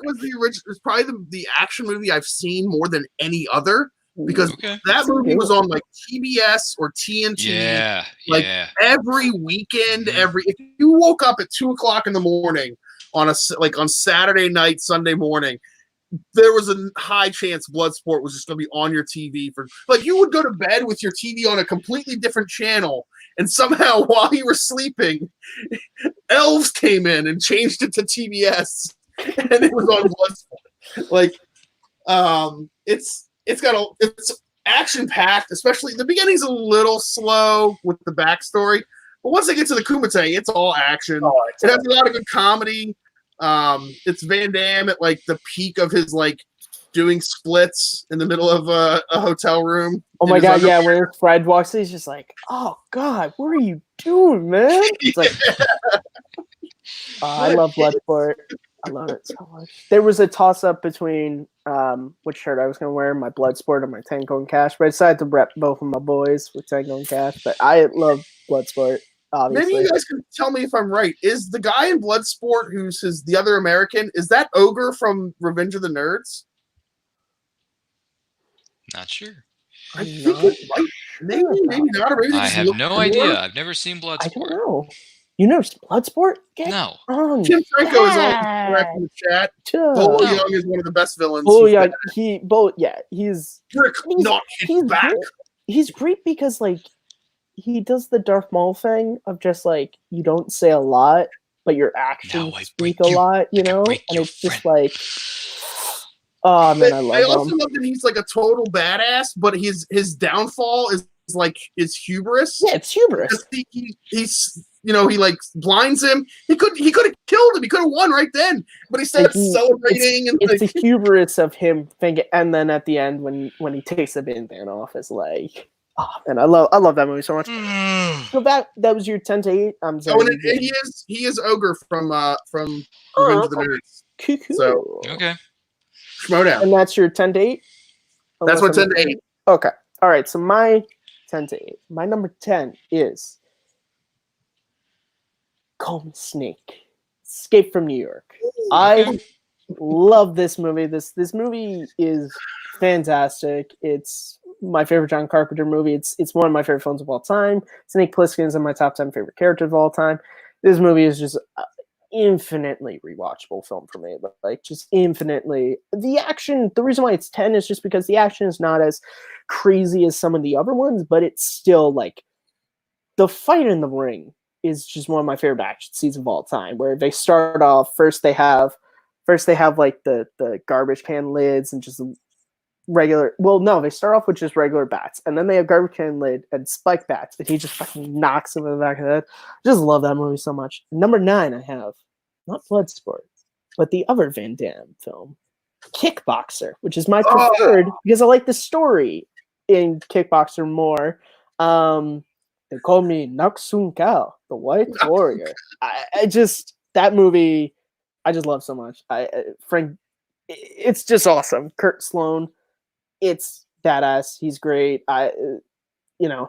was the original. It's probably the action movie I've seen more than any other because that movie was on like TBS or TNT. Every weekend. If you woke up at 2:00 in the morning on Saturday night, Sunday morning, there was a high chance Bloodsport was just going to be on your TV for you would go to bed with your TV on a completely different channel, and somehow while you were sleeping, elves came in and changed it to TBS, and it was on Bloodsport. It's action packed, especially the beginning's a little slow with the backstory, but once they get to the Kumite, it's all action. It has a lot of good comedy. It's Van Damme at like the peak of his doing splits in the middle of a hotel room. Oh my god, yeah, where Fred walks in, he's just like, oh god, what are you doing, man? It's like I love Bloodsport. I love it so much. There was a toss up between which shirt I was gonna wear, my Bloodsport or my Tango and Cash, but I decided to rep both of my boys with Tango and Cash. But I love Bloodsport. Obviously. Maybe you guys can tell me if I'm right. Is the guy in Bloodsport who's the other American, is that Ogre from Revenge of the Nerds? Not sure. I think it might. Maybe not. Or maybe I have no idea. I've never seen Bloodsport. I don't know. You know Bloodsport? No. Tim Franco is all correct in the chat. Bull Young is one of the best villains. Bull Young, he's back. He's great because he does the Darth Maul thing of just you don't say a lot, but your actions speak a lot, and it's just oh man, I love him. I also love that he's a total badass, but his downfall is his hubris. Yeah, it's hubris. He's he blinds him. He could have killed him. He could have won right then, but instead of celebrating it's the hubris of him thinking, and then at the end when he takes the bandana off, is oh man, I love that movie so much. So that was your 10 to 8. I'm sorry. He is Ogre from Revenge of the Nerds. Cool. So okay. Schmodown. And that's your 10 to 8? That's what 10 to 8. Okay. All right. So my 10 to 8. My number 10 is Call Me Snake. Escape from New York. I love this movie. This movie is fantastic. It's my favorite John Carpenter movie. It's one of my favorite films of all time. Snake Plissken is in my top 10 favorite characters of all time. This movie is just infinitely rewatchable film for me. Like just infinitely. The action, the reason why it's 10 is just because the action is not as crazy as some of the other ones, but it's still like the fight in the ring is just one of my favorite action scenes of all time, where they start off first they have like the garbage can lids and just regular, well no, they start off with just regular bats, and then they have garbage can lid and spike bats, and he just fucking knocks him in the back of the head. Just love that movie so much. Number 9, I have not Bloodsport, but the other Van Damme film, Kickboxer, which is my preferred because I like the story in Kickboxer more. They call me Naksun Kao, the White Warrior. I just, that movie, I just love so much. Frank, it's just awesome. Kurt Sloan, it's badass. He's great. Yeah, I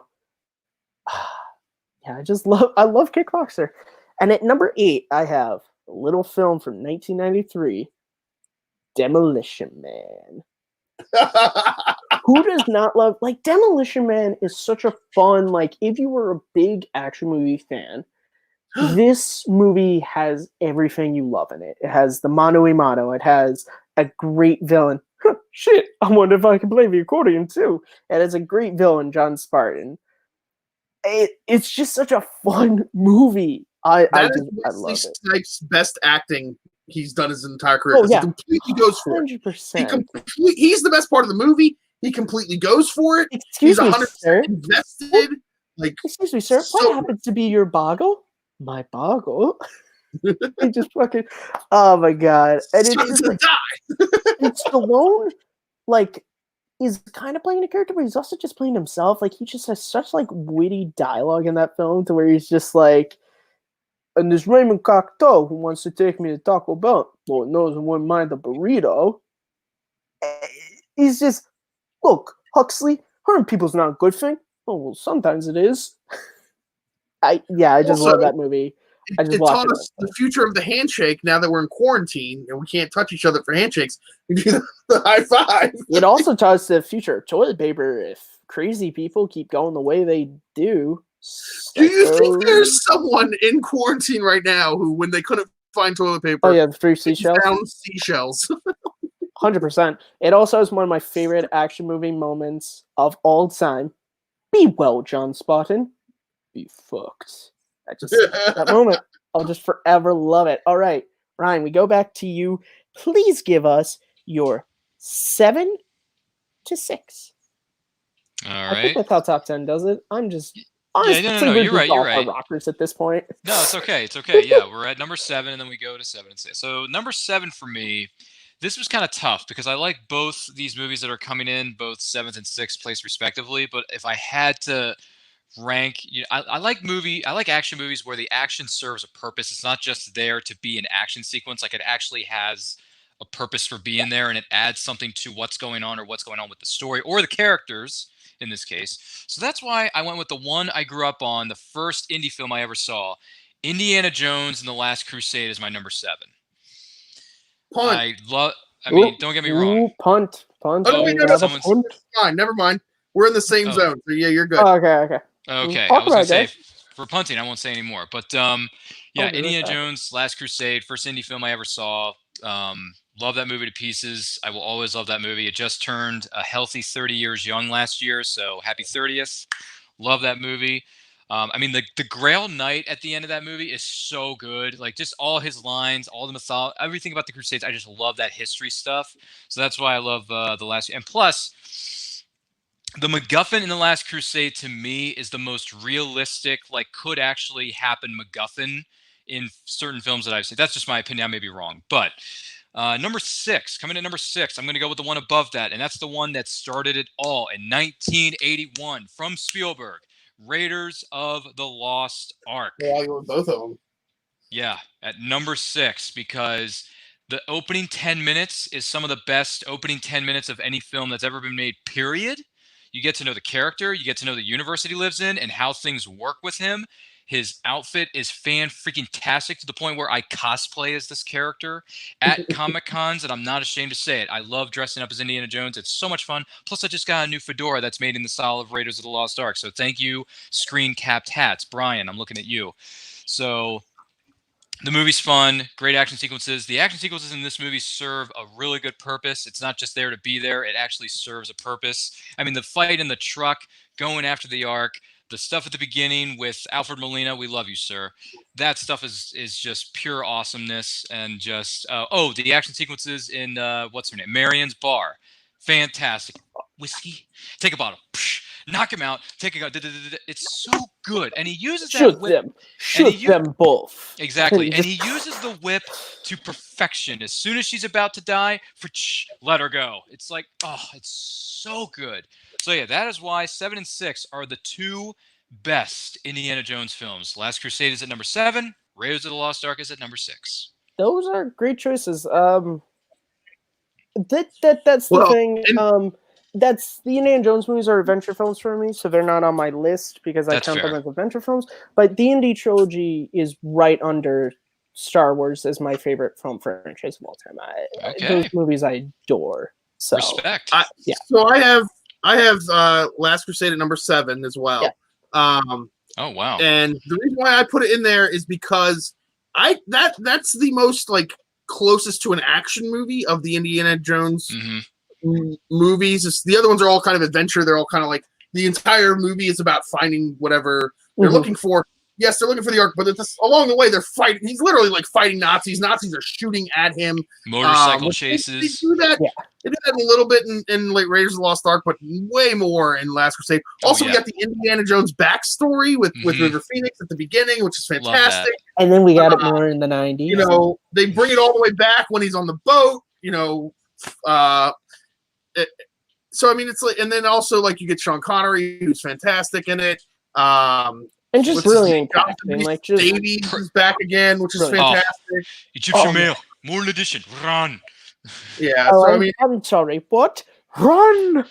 love Kickboxer. And at number 8, I have a little film from 1993, Demolition Man. Who does not love, like, Demolition Man is such a fun, like, if you were a big action movie fan, this movie has everything you love in it. It has the mano a mano. It has a great villain. Shit, I wonder if I can play the accordion too. It has a great villain, John Spartan. It's just such a fun movie. I love it. Snipes' best acting he's done his entire career. Oh, yeah. He completely goes for 100%. He's the best part of the movie. He completely goes for it. Excuse me, 100% sir. Invested. Like, excuse me, sir. What happens to be your boggle? My boggle. He just fucking. Oh my god! And it's like, it's Stallone, like, is kind of playing a character, but he's also just playing himself. Like, he just has such like witty dialogue in that film, to where he's just like, and there's Raymond Cocteau who wants to take me to Taco Bell. Lord knows I wouldn't mind a burrito. He's just, look, Huxley, hurting people's not a good thing. Oh, well, sometimes it is. I just love that movie. It taught us the future of the handshake. Now that we're in quarantine and we can't touch each other for handshakes, we do the high five. It also taught us the future of toilet paper. If crazy people keep going the way they do. Do you think there's someone in quarantine right now who, when they couldn't find toilet paper, oh yeah, the 3 seashells, found seashells? 100%. It also is one of my favorite action movie moments of all time. Be well, John Spartan. Be fucked. That moment, I'll just forever love it. All right, Ryan, we go back to you. Please give us your 7 to 6. All I right. think that's how top 10 does it. I'm just honestly, no. You're right. You're right. Rockers at this point. No, it's okay. It's okay. Yeah, we're at number 7, and then we go to 7 and 6. So number 7 for me, this was kind of tough because I like both these movies that are coming in, both 7th and 6th place respectively. But if I had to rank, I like action movies where the action serves a purpose. It's not just there to be an action sequence. Like, it actually has a purpose for being there, and it adds something to what's going on, or what's going on with the story or the characters in this case. So that's why I went with the one I grew up on, the first indie film I ever saw. Indiana Jones and the Last Crusade is my number 7. Punt. Don't get me wrong. Ooh, punt. Oh, no, wait, no, fine. Never mind. We're in the same zone. So yeah, you're good. Oh, okay. Okay, I was going to say, for punting, I won't say anymore. But Indiana Jones, Last Crusade, first indie film I ever saw. Love that movie to pieces. I will always love that movie. It just turned a healthy 30 years young last year, so happy 30th. Love that movie. The Grail Knight at the end of that movie is so good. Like, just all his lines, all the mythology, everything about the Crusades. I just love that history stuff. So that's why I love the last. And plus, the MacGuffin in The Last Crusade, to me, is the most realistic, like, could actually happen MacGuffin in certain films that I've seen. That's just my opinion. I may be wrong. But number 6, coming in number 6, I'm going to go with the one above that, and that's the one that started it all in 1981 from Spielberg, Raiders of the Lost Ark. Yeah, I go with both of them. Yeah, at number 6, because The opening 10 minutes is some of the best opening 10 minutes of any film that's ever been made, period. You get to know the character, you get to know the universe that he lives in and how things work with him. His outfit is fan-freaking-tastic to the point where I cosplay as this character at Comic-Cons, and I'm not ashamed to say it. I love dressing up as Indiana Jones. It's so much fun. Plus, I just got a new fedora that's made in the style of Raiders of the Lost Ark. So thank you, screen-capped hats. Brian, I'm looking at you. So the movie's fun, great action sequences. The action sequences in this movie serve a really good purpose. It's not just there to be there. It actually serves a purpose. I mean, the fight in the truck, going after the Ark, the stuff at the beginning with Alfred Molina, we love you, sir. That stuff is just pure awesomeness. And just, the action sequences in, what's her name? Marion's bar. Fantastic. Whiskey? Take a bottle. Psh, knock him out. Take a gun. It's so good. And he uses that Shoot whip. them. Shoot them both. Exactly. And he uses the whip to perfection. As soon as she's about to die, let her go. It's like, oh, it's so good. So yeah, that is why 7 and 6 are the two best Indiana Jones films. Last Crusade is at number 7. Raiders of the Lost Ark is at number 6. Those are great choices. That's the thing. That's the Indiana Jones movies are adventure films for me, so they're not on my list because I count them as adventure films. But the Indy trilogy is right under Star Wars as my favorite film franchise of all time. Those movies I adore. So respect. So I have Last Crusade at number 7 as well. Yeah. Oh wow! And the reason why I put it in there is because that's the most like closest to an action movie of the Indiana Jones movies. The other ones are all kind of adventure. They're all kind of like the entire movie is about finding whatever they're looking for. Yes, they're looking for the Ark, but along the way they're fighting. He's literally like fighting Nazis. Nazis are shooting at him. Motorcycle chases. They do that. Yeah. They did that a little bit in like Raiders of the Lost Ark, but way more in Last Crusade. Also, we got the Indiana Jones backstory with River Phoenix at the beginning, which is fantastic. And then we got it more in the 90s. You know, they bring it all the way back when he's on the boat. You know, so I mean, it's like, and then also like you get Sean Connery, who's fantastic in it. And just really impacting. Like just Davies is back again, which is fantastic. Egyptian Mail, Morning Edition, run. Yeah, so I mean, I'm sorry, what? Run!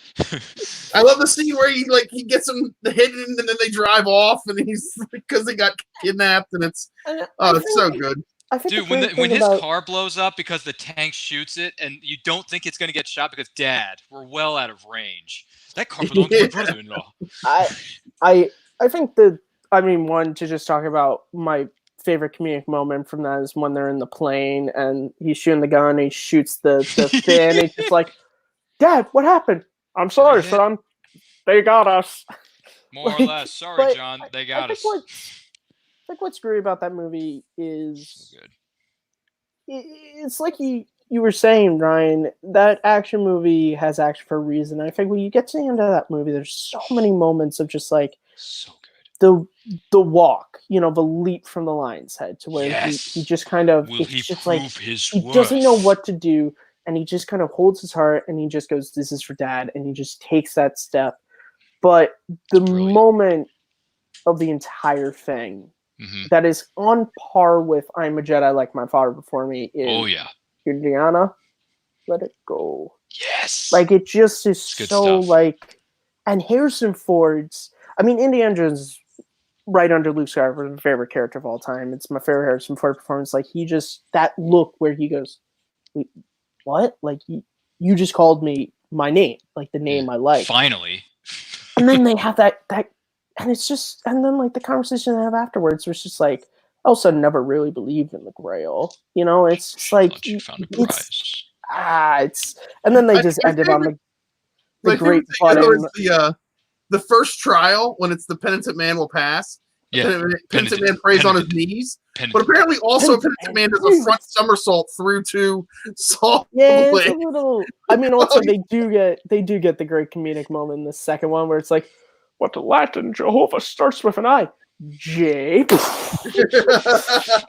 I love the scene where he gets them hidden and then they drive off and he's because they got kidnapped and it's so good. Dude, when his car blows up because the tank shoots it and you don't think it's gonna get shot because Dad, we're well out of range. That car belongs to my brother-in-law. I think one, to just talk about my favorite comedic moment from that is when they're in the plane and he's shooting the gun, he shoots the fin, and he's just like, Dad, what happened? I'm sorry, son. They got us. More or less. Sorry, John. They got us. I think what's great about that movie is so good. It's like you were saying, Ryan, that action movie has action for a reason. I think when you get to the end of that movie, there's so many moments of just like so good. The walk, the leap from the lion's head to where he just kind of he doesn't know what to do, and he just kind of holds his heart and he just goes, "This is for Dad," and he just takes that step. But the moment of the entire thing that is on par with "I'm a Jedi like my father before me" is Indiana, let it go. Yes, like it just is so stuff. like, and Harrison Ford's. I mean, Indiana Jones is right under Luke Skywalker, my favorite character of all time. It's my favorite Harrison Ford performance. Like that look where he goes, "Wait, what? Like you just called me my name, like the name I like." Finally. And then they have that, and it's just, and then like the conversation they have afterwards was just like, all of a sudden, never really believed in the Grail. It's just like you found a prize. and then they just ended on the great button. The first trial when it's the penitent man will pass. Yeah, penitent man prays on his knees. But apparently, also penitent man does a front somersault through to Saul. Yeah, it's a little. I mean, also they do get the great comedic moment in the second one where it's like, "What the Latin Jehovah starts with an I, J."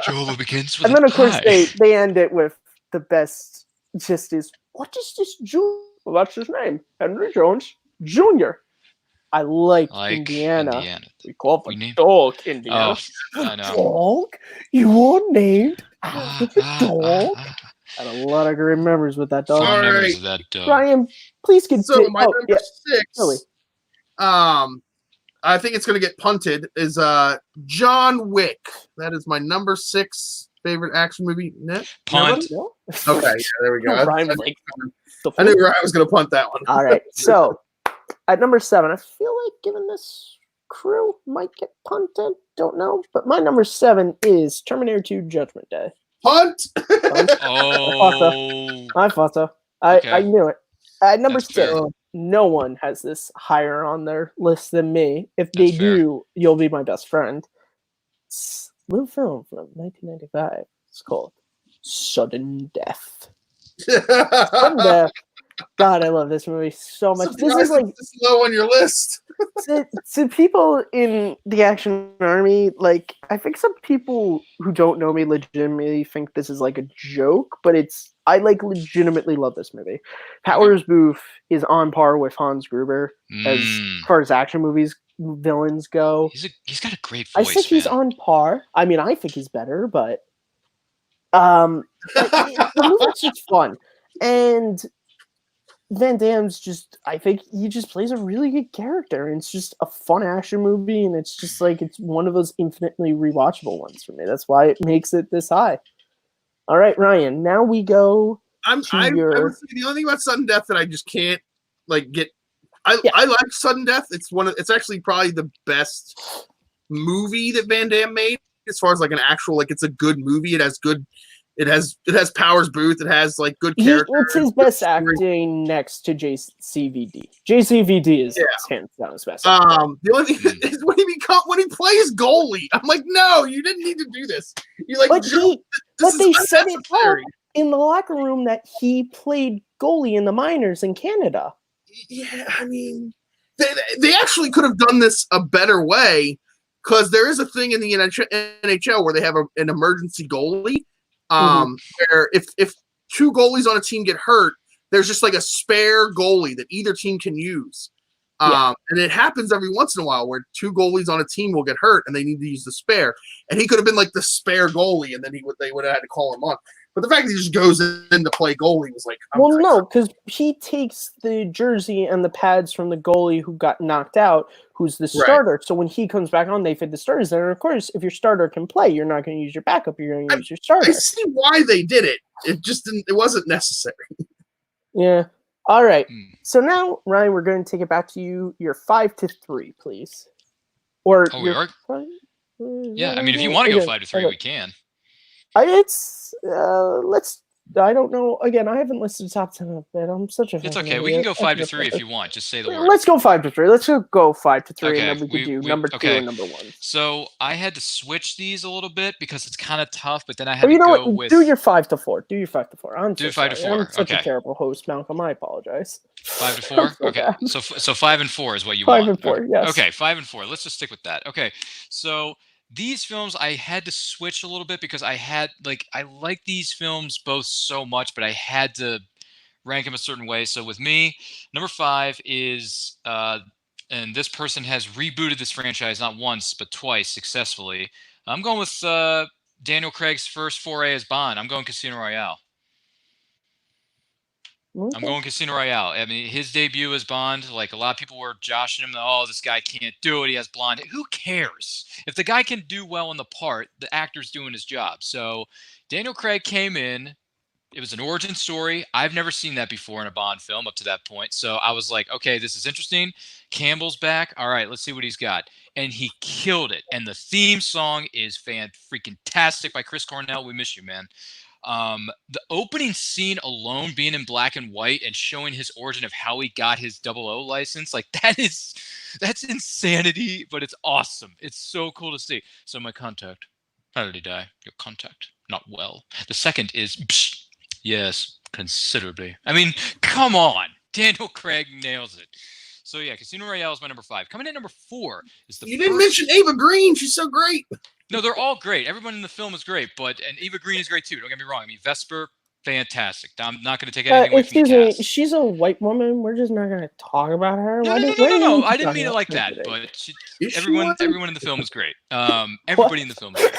Jehovah begins with and then of course I. they end it with the best. Just is what is this Jew? Well, that's his name, Henry Jones Jr. I like Indiana. We call the dog Indiana. Oh, I know. Dog? You are named after the dog? Got a lot of great memories with that dog. All Fond memories right. of that dog. Ryan, please continue. So my number yeah, 6, Billy. I think it's going to get punted, is John Wick. That is my number 6 favorite action movie. Punt. No? Okay, yeah, there we go. Ryan was like, I knew Ryan was going to punt that one. all right, so at number 7, I feel like given this crew might get punted. Don't know, but my number 7 is Terminator 2: Judgment Day. Punt. Oh. I thought so. Okay. I knew it. At number That's 6, fair. no one has this higher on their list than me. If they That's fair. do, you'll be my best friend. It's a little film from 1995. It's called Sudden Death. Sudden Death. God, I love this movie so much. This is like this low on your list. to people in the action army, like I think some people who don't know me legitimately think this is like a joke, but I like legitimately love this movie. Powers Booth is on par with Hans Gruber as far as action movies villains go. He's got a great I voice. think he's man. on par. I mean, I think he's better, but the movie's just fun. And Van Damme's I think he just plays a really good character, and it's just a fun action movie, and it's just like, it's one of those infinitely rewatchable ones for me. That's why it makes it this high. All right, Ryan, now we go I would say the only thing about Sudden Death that I just can't get. I like Sudden Death. It's actually probably the best movie that Van Damme made as far as like an actual, like, it's a good movie. It has Powers Booth. It has like good characters. It's his best acting next to JCVD. JCVD is hands down his best. The only thing is when he plays goalie, I'm like, no, you didn't need to do this. You like, but they said it all in the locker room that he played goalie in the minors in Canada. Yeah, I mean, they actually could have done this a better way, because there is a thing in the NHL where they have an emergency goalie. Where if 2 goalies on a team get hurt, there's just like a spare goalie that either team can use. And it happens every once in a while where 2 goalies on a team will get hurt and they need to use the spare. And he could have been like the spare goalie, and then they would have had to call him on. But the fact that he just goes in to play goalie was like, no, because he takes the jersey and the pads from the goalie who got knocked out, who's the starter. Right. So when he comes back on, they fit the starters. And of course, if your starter can play, you're not going to use your backup. You're going to use your starter. I see why they did it. It just didn't. It wasn't necessary. Yeah. All right. So now, Ryan, we're going to take it back to you. You're 5-3, please. Or we are. Yeah, I mean, if you want to go 5-3, we can. Let's. I don't know. Again, I haven't listed the top 10 of it. I'm such a. It's okay. We can go 5-3 if you want. Just say the word. Let's go 5-3. Let's go 5-3, and then we can do number 2 and number 1. So I had to switch these a little bit because it's kind of tough, but then I had to go with. Do your 5-4. Do your 5-4. I'm do so 5-4. I'm such a terrible host, Malcolm. I apologize. 5-4. Okay. So 5 and 4 is what you 5 want. 5 and 4. Yes. Okay. 5 and 4. Let's just stick with that. Okay. So. These films, I had to switch a little bit because I like these films both so much, but I had to rank them a certain way. So with me, number 5 is, and this person has rebooted this franchise not once, but twice successfully. I'm going with Daniel Craig's first foray as Bond. I'm going Casino Royale. Okay. I'm going Casino Royale. I mean, his debut as Bond, like a lot of people were joshing him. Oh, this guy can't do it. He has blonde hair. Who cares? If the guy can do well in the part, the actor's doing his job. So Daniel Craig came in. It was an origin story. I've never seen that before in a Bond film up to that point. So I was like, okay, this is interesting. Campbell's back. All right, let's see what he's got. And he killed it. And the theme song is fan-freaking-tastic by Chris Cornell. We miss you, man. The opening scene alone, being in black and white and showing his origin of how he got his 00 license, like that's insanity, but it's awesome. It's so cool to see. So my contact, how did he die? Your contact, not well. The second is, yes, considerably. I mean, come on. Daniel Craig nails it. So yeah, Casino Royale is my number 5. Coming in number 4 is the. You didn't mention Eva Green. She's so great. No, they're all great. Everyone in the film is great, and Eva Green is great too. Don't get me wrong. I mean, Vesper, fantastic. I'm not going to take anything away from the cast. Excuse me, she's a white woman. We're just not going to talk about her. No. I didn't mean it like that. But everyone in the film is great. Everybody in the film is great.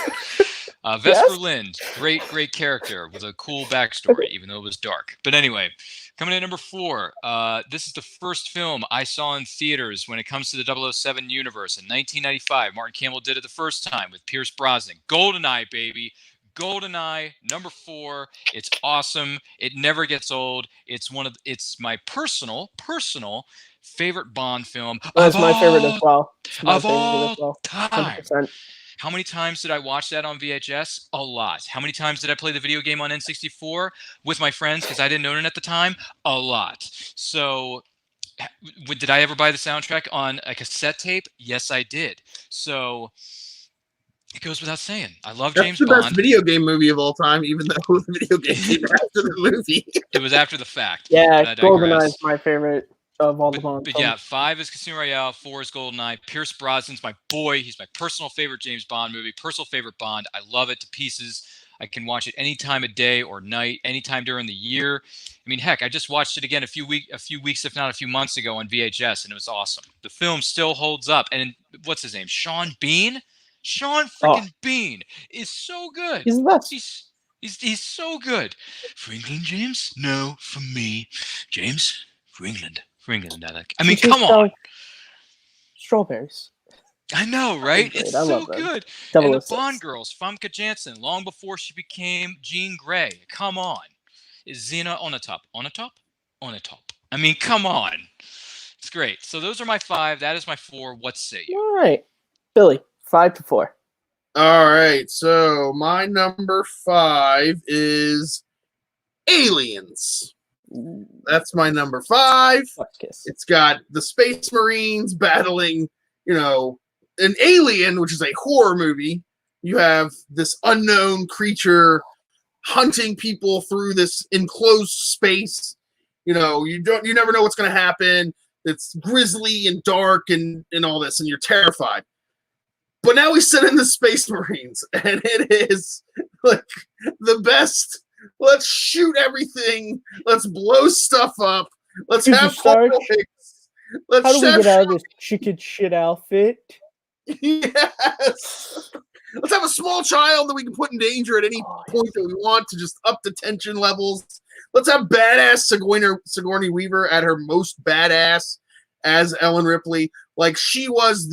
Vesper Yes? Lind, great character with a cool backstory, even though it was dark. But anyway, coming in at number 4, this is the first film I saw in theaters when it comes to the 007 universe. In 1995, Martin Campbell did it the first time with Pierce Brosnan. GoldenEye, baby. GoldenEye, number 4. It's awesome. It never gets old. It's my personal favorite Bond film That's my favorite as well. It's my of favorite all as well. time. 100%. How many times did I watch that on VHS? A lot. How many times did I play the video game on N64 with my friends because I didn't own it at the time? A lot. So, did I ever buy the soundtrack on a cassette tape? Yes, I did. So, it goes without saying. I love That's James the best Bond. video game movie of all time, even though the video game came after the movie. It was after the fact. Yeah, but I digress. GoldenEye is my favorite of all the Bond But films. yeah, 5 is Casino Royale, 4 is GoldenEye. Pierce Brosnan's my boy. He's my personal favorite James Bond movie, personal favorite Bond. I love it to pieces. I can watch it any time of day or night, anytime during the year. I mean, heck, I just watched it again a few weeks, if not a few months ago on VHS, and it was awesome. The film still holds up. And what's his name? Sean Bean? Sean freaking Bean is so good. He's the best. He's so good. For England, James? No, for me. James, for England. For England, I mean, come on. Strawberries. I know, right? Great. It's I so love them. good. And the 006. Bond girls, Famke Janssen, long before she became Jean Grey. Come on. Is Xena on the top? On the top? On the top. I mean, come on. It's great. So those are my 5. That is my 4. What say you? All right. Billy, 5 to 4. All right, so my number 5 is Aliens. That's my number 5. Fuck kiss. It's got the Space Marines battling, an alien, which is a horror movie. You have this unknown creature hunting people through this enclosed space. You never know what's going to happen. It's grisly and dark and all this, and you're terrified. But now we send in the Space Marines, and it is like the best. Let's shoot everything. Let's blow stuff up. Let's have conflicts. How do we get out of this chicken shit outfit? Yes. Let's have a small child that we can put in danger at any point that we want to just up the tension levels. Let's have badass Sigourney Weaver at her most badass as Ellen Ripley. Like, she was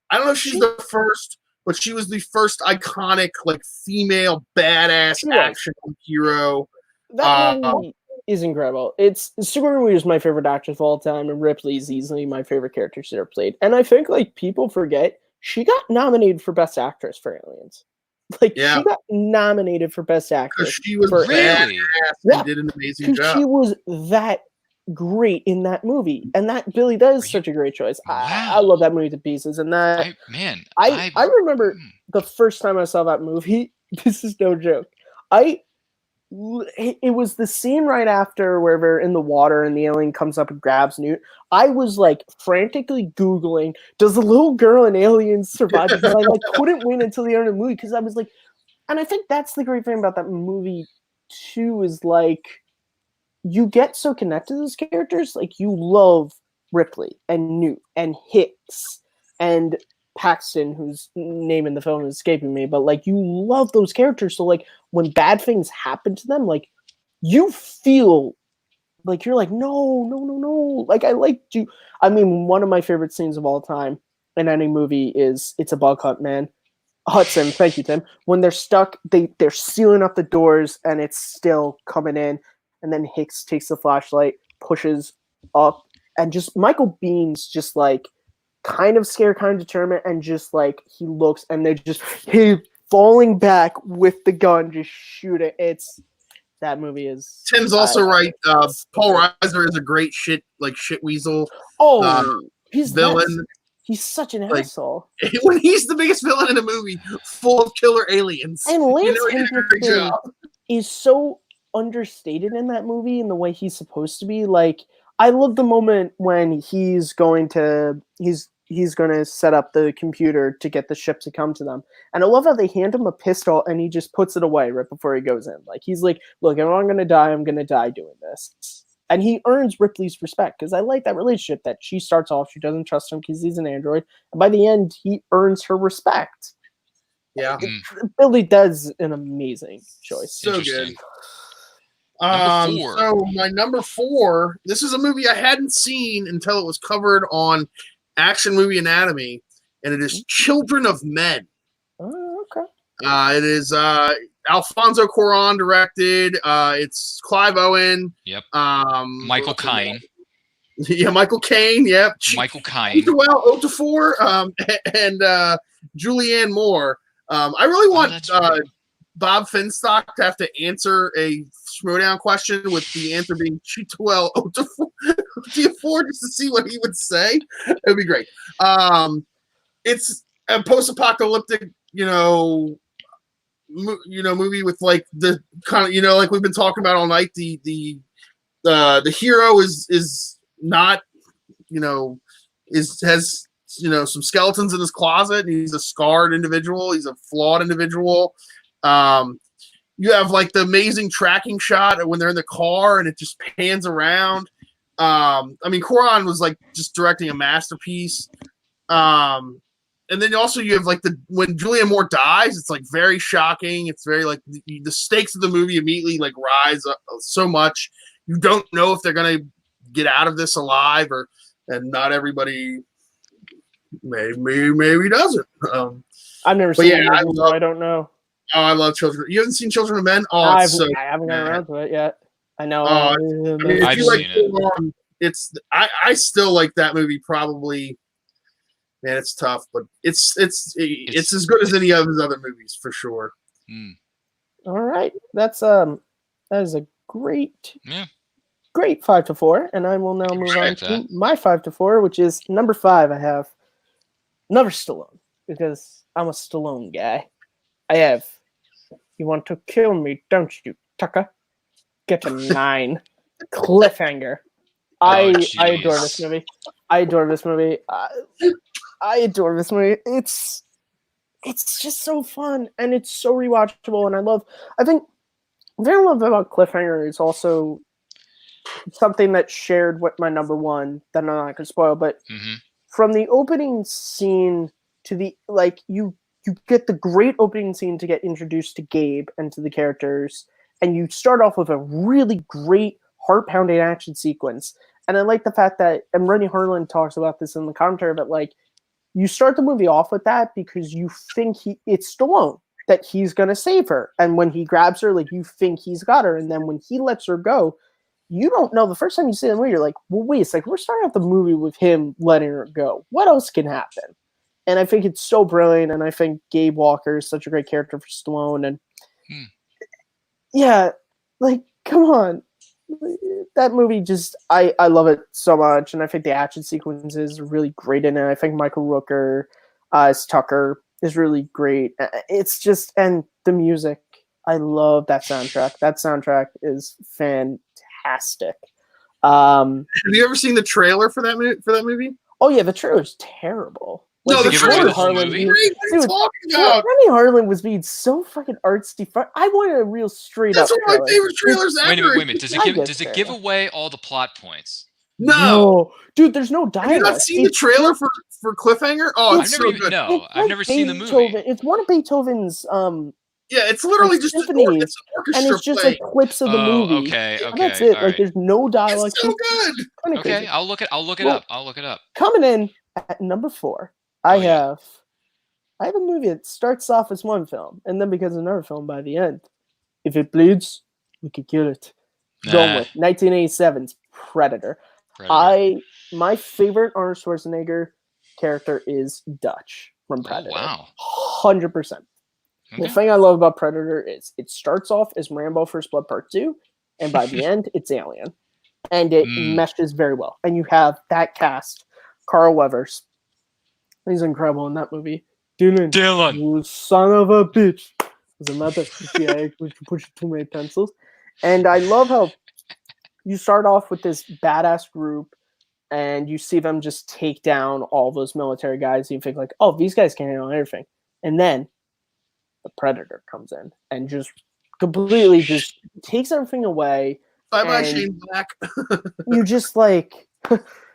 I don't know if she's the first, but she was the first iconic, like, female badass action hero. That movie is incredible. Sigourney Weaver is my favorite actress of all time, and Ripley is easily my favorite character she's ever played. And I think, like, people forget she got nominated for Best Actress for Aliens. Like, she got nominated for Best Actress. She was really? Badass. She did an amazing job. She was that great in that movie, and that Billy does such a great choice. Wow. I love that movie to pieces, and that I remember the first time I saw that movie. This is no joke. It was the scene right after where they're in the water and the alien comes up and grabs Newt. I was like frantically Googling, does the little girl in Aliens survive? Because I couldn't wait until the end of the movie because I was like, and I think that's the great thing about that movie too, is like, you get so connected to those characters. Like, you love Ripley and Newt and Hicks and Paxton, whose name in the film is escaping me, but like, you love those characters. So like, when bad things happen to them, like, you feel like you're like, no. Like, I like you. I mean, one of my favorite scenes of all time in any movie is It's a Bug Hunt, man. Hudson, thank you, Tim. When they're stuck, they're sealing up the doors and it's still coming in. And then Hicks takes the flashlight, pushes up, and just Michael Bihn's just like kind of scared, kind of determined, and just like he looks, and he falling back with the gun, just shoot it. That movie is. Tim's also right. Paul Reiser is a great shit weasel. He's villain. He's such an asshole. When he's the biggest villain in a movie full of killer aliens, and Lance Henriksen is so understated in that movie in the way he's supposed to be. Like, I love the moment when he's going to set up the computer to get the ship to come to them, and I love how they hand him a pistol and he just puts it away right before he goes in. Like, he's like, look, if I'm gonna die doing this. And he earns Ripley's respect, because I like that relationship that she starts off, she doesn't trust him because he's an android, and by the end he earns her respect. Yeah, Billy does an amazing choice. so good. Interesting. Number 4. So my number 4. This is a movie I hadn't seen until it was covered on Action Movie Anatomy, and it is Children of Men. Oh, okay. It is Alfonso Cuarón directed. It's Clive Owen. Yep. Michael Caine. Yeah, Michael Caine. Yep. Michael Caine. Well, Okafor, and Julianne Moore. I really want Bob Finstock to have to answer a Schmoedown question with the answer being Chituel Okafor just to see what he would say. It'd be great. It's a post-apocalyptic, movie with like the kind of, like we've been talking about all night. The hero is not, has some skeletons in his closet, and he's a scarred individual. He's a flawed individual. You have like the amazing tracking shot when they're in the car and it just pans around. Cuarón was like just directing a masterpiece. And then also you have like when Julianne Moore dies, it's like very shocking. It's very like the stakes of the movie immediately like rise up so much. You don't know if they're gonna get out of this alive, and not everybody maybe doesn't. I've never seen it, so I don't know. Oh, I love Children. You haven't seen Children of Men? Oh, I gotten haven't around to it yet. I know. I've seen it. I still like that movie probably. Man, it's tough, but it's as good as any of his other movies for sure. All right, that is a great 5 to 4, and I will now move on to my 5 to 4, which is number 5. I have another Stallone because I'm a Stallone guy. I have "You Want to Kill Me, Don't You, Tucker?" Get a 9. Cliffhanger. I adore this movie. I adore this movie. It's just so fun, and it's so rewatchable, and I think what I love about Cliffhanger is also something that's shared with my number 1 that I'm not going to spoil, but from the opening scene to the, like, you get the great opening scene to get introduced to Gabe and to the characters, and you start off with a really great heart-pounding action sequence. And I like the fact that, and Rennie Harlan talks about this in the commentary, but like, you start the movie off with that because you think it's Stallone, that he's going to save her. And when he grabs her, like, you think he's got her. And then when he lets her go, you don't know. The first time you see the movie, you're like, well, wait, it's like, we're starting off the movie with him letting her go. What else can happen? And I think it's so brilliant. And I think Gabe Walker is such a great character for Stallone. And yeah, like, come on. That movie just, I love it so much, and I think the action sequences are really great in it. I think Michael Rooker as Tucker is really great. It's just, and the music, I love that soundtrack. That soundtrack is fantastic. Have you ever seen the trailer for that movie? Oh yeah, the trailer's terrible. No, the trailer Harlan. What are you talking about? Rennie Harlan was being so fucking artsy. I wanted a real straight That's up. That's one of my favorite trailers ever. Wait a minute. Does it give away all the plot points? No, dude. There's no dialogue. Have you not seen the trailer for Cliffhanger? Oh, I've never seen the movie. It's one of Beethoven's. Yeah, it's literally just an orchestra and it's just like clips of the movie. Okay. That's it. Like, there's no dialogue. It's so good. Okay, crazy. I'll look it up. I'll look it up. Coming in at number 4. I have a movie that starts off as one film and then becomes another film by the end. If it bleeds, we can kill it. Going with 1987's Predator. My favorite Arnold Schwarzenegger character is Dutch from Predator. Oh, wow. 100%. Okay. The thing I love about Predator is it starts off as Rambo First Blood Part 2, and by the end, it's Alien. And it meshes very well. And you have that cast, Carl Weathers. He's incredible in that movie. Dylan, you son of a bitch. Doesn't matter. Yeah, we can push too many pencils. And I love how you start off with this badass group and you see them just take down all those military guys. And you think like, oh, these guys can handle everything. And then the Predator comes in and just completely just takes everything away. Bye-bye, Shane Black. You just like...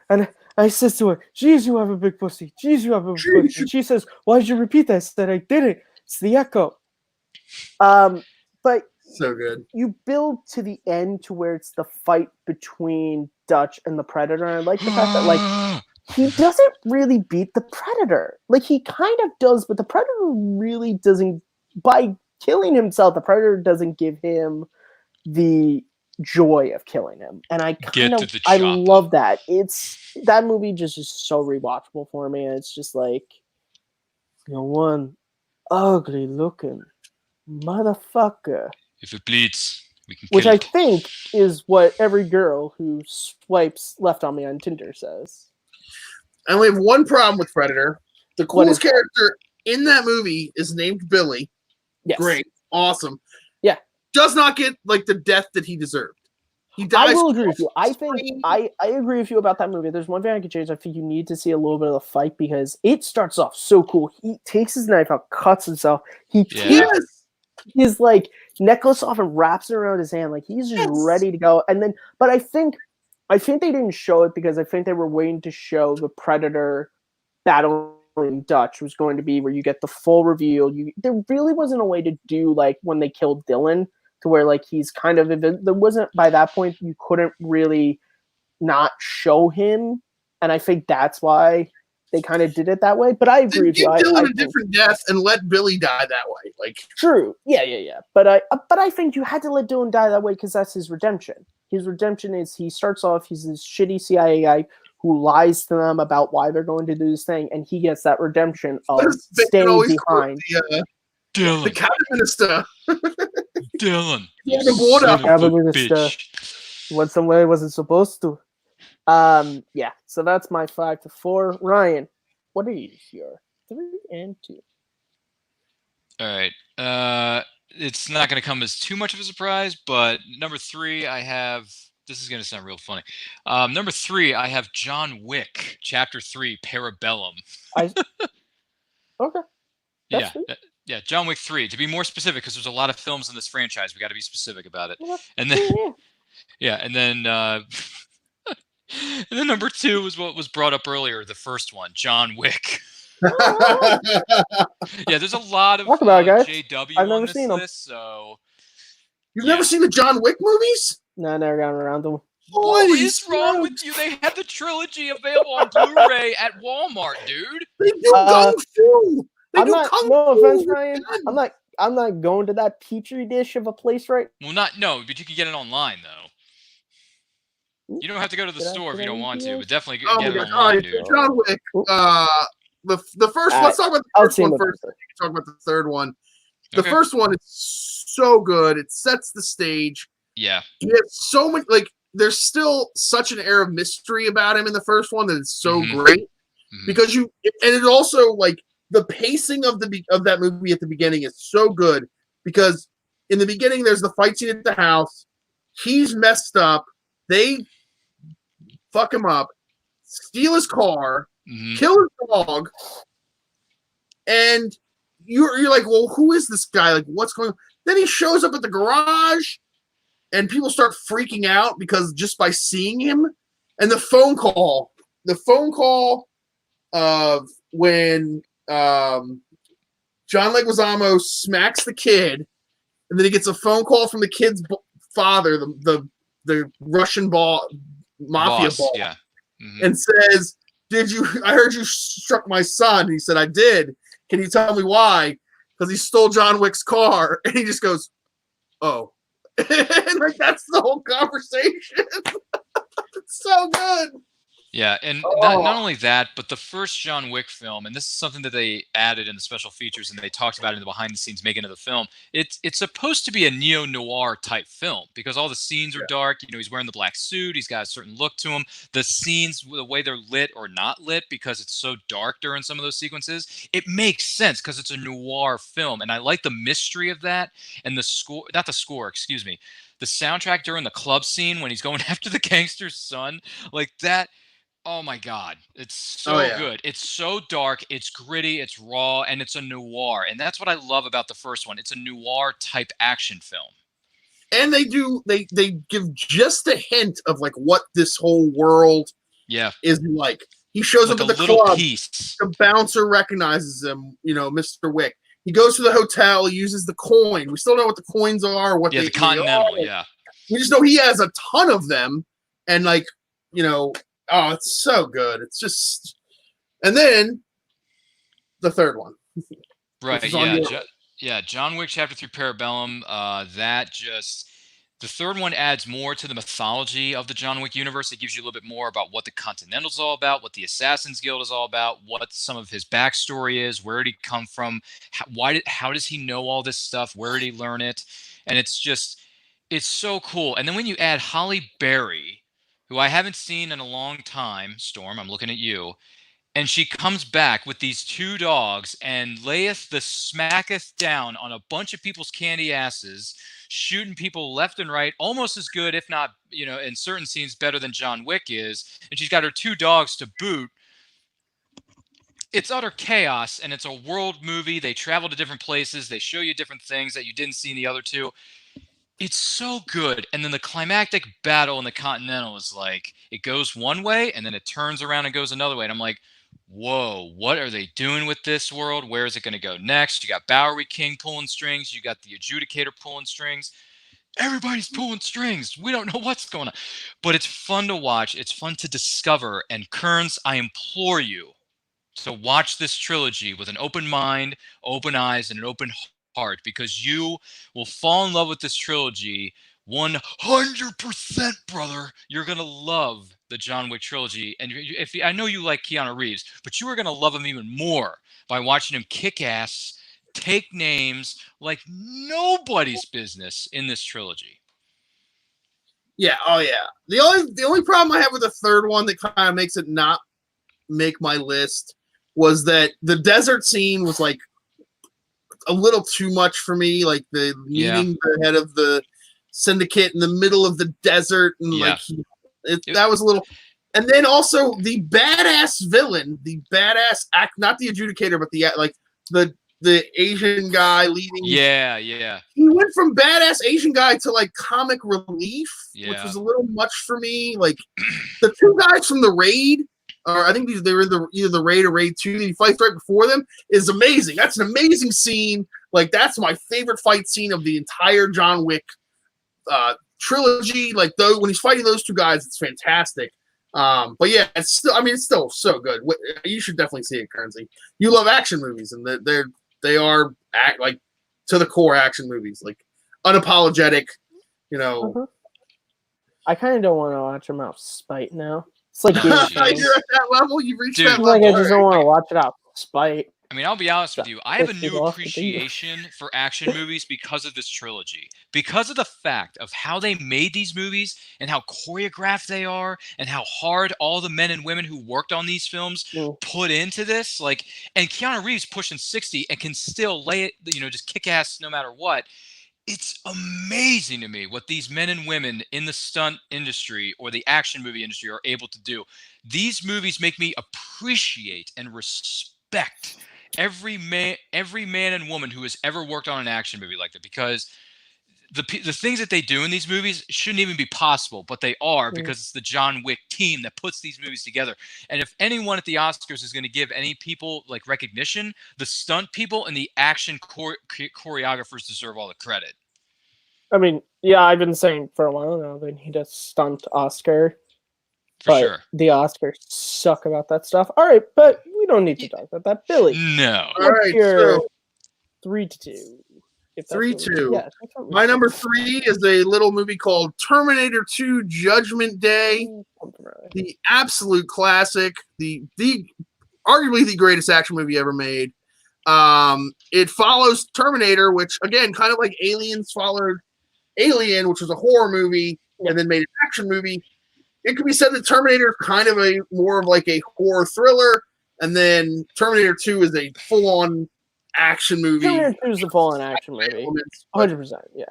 and I says to her, geez, you have a big pussy. Geez, you have a big pussy. And she says, why did you repeat that? I said, I didn't. It's the Echo. But So good. you build to the end to where it's the fight between Dutch and the Predator. And I like the fact that like he doesn't really beat the Predator. Like he kind of does, but the Predator really doesn't. By killing himself, the Predator doesn't give him the joy of killing him. And I kind of I love that. That movie just is so rewatchable for me. And it's just like, you know, one ugly looking motherfucker. If it bleeds, we can kill Which it. I think is what every girl who swipes left on me on Tinder says. I only have one problem with Predator. The coolest character in that movie is named Billy. Yes. Great. Awesome. Yeah. Does not get like the death that he deserved. He dies. I will agree with you. I think I agree with you about that movie. There's one thing I could change. I think you need to see a little bit of the fight because it starts off so cool. He takes his knife out, cuts himself. He takes his like necklace off and wraps it around his hand. Like he's just ready to go. And then, but I think they didn't show it because I think they were waiting to show the Predator battling Dutch was going to be where you get the full reveal. There really wasn't a way to do like when they killed Dylan to where like he's kind of there wasn't by that point you couldn't really not show him, and I think that's why they kind of did it that way. But I agree with you. Dylan a different death and let Billy die that way. Like true, yeah. But I think you had to let Dylan die that way because that's his redemption. His redemption is he starts off he's this shitty CIA guy who lies to them about why they're going to do this thing, and he gets that redemption of staying behind. Dylan. The cabinet minister. Dylan. The border. Went somewhere he wasn't supposed to. Yeah, so that's my 5 to 4. Ryan, what are your 3 and 2? All right. It's not going to come as too much of a surprise, but number 3, I have. This is going to sound real funny. Number 3, I have John Wick, Chapter 3, Parabellum. Okay. That's yeah, John Wick 3. To be more specific, because there's a lot of films in this franchise, we got to be specific about it. And then, and then number 2 was what was brought up earlier, the first one, John Wick. Yeah, there's a lot of JW I've never on this seen list, so... You've never seen the John Wick movies? No, I never got around to them. What is wrong with you? They have the trilogy available on Blu-ray at Walmart, dude. They do Kung Fu. No offense, Ryan. I'm not going to that petri dish of a place right. Well, but you can get it online though. You don't have to go to the store if you don't want to, but definitely get it online, dude. John Wick. The first. Let's talk about the first one first. You can talk about the third one. The first one is so good. It sets the stage. Yeah. He has so much. Like, there's still such an air of mystery about him in the first one that it's so great because it also like. The pacing of that movie at the beginning is so good because in the beginning there's the fight scene at the house. He's messed up. They fuck him up, steal his car, kill his dog, and you're like, well, who is this guy? Like, what's going on? Then he shows up at the garage, and people start freaking out because just by seeing him, and the phone call of when. John Leguizamo smacks the kid, and then he gets a phone call from the kid's father, the Russian mafia boss, and says, I heard you struck my son. And he said, I did. Can you tell me why? Because he stole John Wick's car. And he just goes, oh. And like that's the whole conversation. It's so good. Yeah, and not only that, but the first John Wick film, and this is something that they added in the special features, and they talked about in the behind-the-scenes making of the film. It's supposed to be a neo-noir type film because all the scenes are dark. You know, he's wearing the black suit. He's got a certain look to him. The scenes, the way they're lit or not lit, because it's so dark during some of those sequences, it makes sense because it's a noir film, and I like the mystery of that and the score. Not the score, excuse me. The soundtrack during the club scene when he's going after the gangster's son, like that. Oh my God, it's so good. It's so dark, it's gritty, it's raw, and it's a noir. And that's what I love about the first one. It's a noir type action film. And they give just a hint of like what this whole world is like. He shows up at the club. Piece. The bouncer recognizes him, Mr. Wick. He goes to the hotel, he uses the coin. We still know what the coins are, what Yeah, they the Continental, are. yeah. We just know he has a ton of them, and like, you know, oh, it's so good. It's just, and then the third one. Right, is on yeah. your- John Wick Chapter 3 Parabellum, the third one adds more to the mythology of the John Wick universe. It gives you a little bit more about what the Continental's all about, what the Assassin's Guild is all about, what some of his backstory is, where did he come from, how does he know all this stuff, where did he learn it, and it's so cool. And then when you add Holly Berry, who I haven't seen in a long time, Storm, I'm looking at you, and she comes back with these two dogs and layeth the smacketh down on a bunch of people's candy asses, shooting people left and right, almost as good, if not, in certain scenes, better than John Wick is. And she's got her two dogs to boot. It's utter chaos, and it's a world movie. They travel to different places. They show you different things that you didn't see in the other two. It's so good. And then the climactic battle in the Continental is like, it goes one way, and then it turns around and goes another way. And I'm like, whoa, what are they doing with this world? Where is it going to go next? You got Bowery King pulling strings. You got the Adjudicator pulling strings. Everybody's pulling strings. We don't know what's going on. But it's fun to watch. It's fun to discover. And Kearns, I implore you to watch this trilogy with an open mind, open eyes, and an open heart, because you will fall in love with this trilogy 100%, brother. You're going to love the John Wick trilogy. And I know you like Keanu Reeves, but you are going to love him even more by watching him kick ass, take names like nobody's business in this trilogy. Yeah, oh yeah. The only problem I have with the third one that kind of makes it not make my list was that the desert scene was like a little too much for me. Like the meeting the head of the syndicate in the middle of the desert, and that was a little. And then also the badass villain, not the Adjudicator, but the Asian guy leading. Yeah. He went from badass Asian guy to like comic relief, which was a little much for me. Like the two guys from the raid, or I think they were in either the raid or raid 2. He fights right before them is amazing. That's an amazing scene. Like that's my favorite fight scene of the entire John Wick trilogy. Like when he's fighting those two guys, it's fantastic. But yeah, it's still so good. You should definitely see it, Currency. You love action movies, and they are like to the core action movies, like unapologetic. I kind of don't want to watch them out of spite now. It's like you're at that level. You've reached that level. Like I just don't want to watch it out of spite. I mean, I'll be honest with you. I have a new appreciation for action movies because of this trilogy. Because of the fact of how they made these movies and how choreographed they are and how hard all the men and women who worked on these films put into this. Like, and Keanu Reeves pushing 60 and can still lay it, just kick ass no matter what. It's amazing to me what these men and women in the stunt industry or the action movie industry are able to do. These movies make me appreciate and respect every man and woman who has ever worked on an action movie like that, because the things that they do in these movies shouldn't even be possible, but they are, because it's the John Wick team that puts these movies together. And if anyone at the Oscars is going to give any people like recognition, the stunt people and the action choreographers deserve all the credit. I mean, yeah, I've been saying for a while now they need a stunt Oscar. For sure. The Oscars suck about that stuff. All right, but we don't need to talk about that. Billy. No. All right, so 3-2. 3-2. Yeah, my number 3 is a little movie called Terminator 2 Judgment Day. The absolute classic. The arguably the greatest action movie ever made. It follows Terminator, which again, kind of like Aliens followed Alien, which was a horror movie, and then made an action movie. It could be said that Terminator is kind of more of like a horror thriller, and then Terminator 2 is a full-on action movie. Terminator 2 is a full-on action movie. 100%, yeah.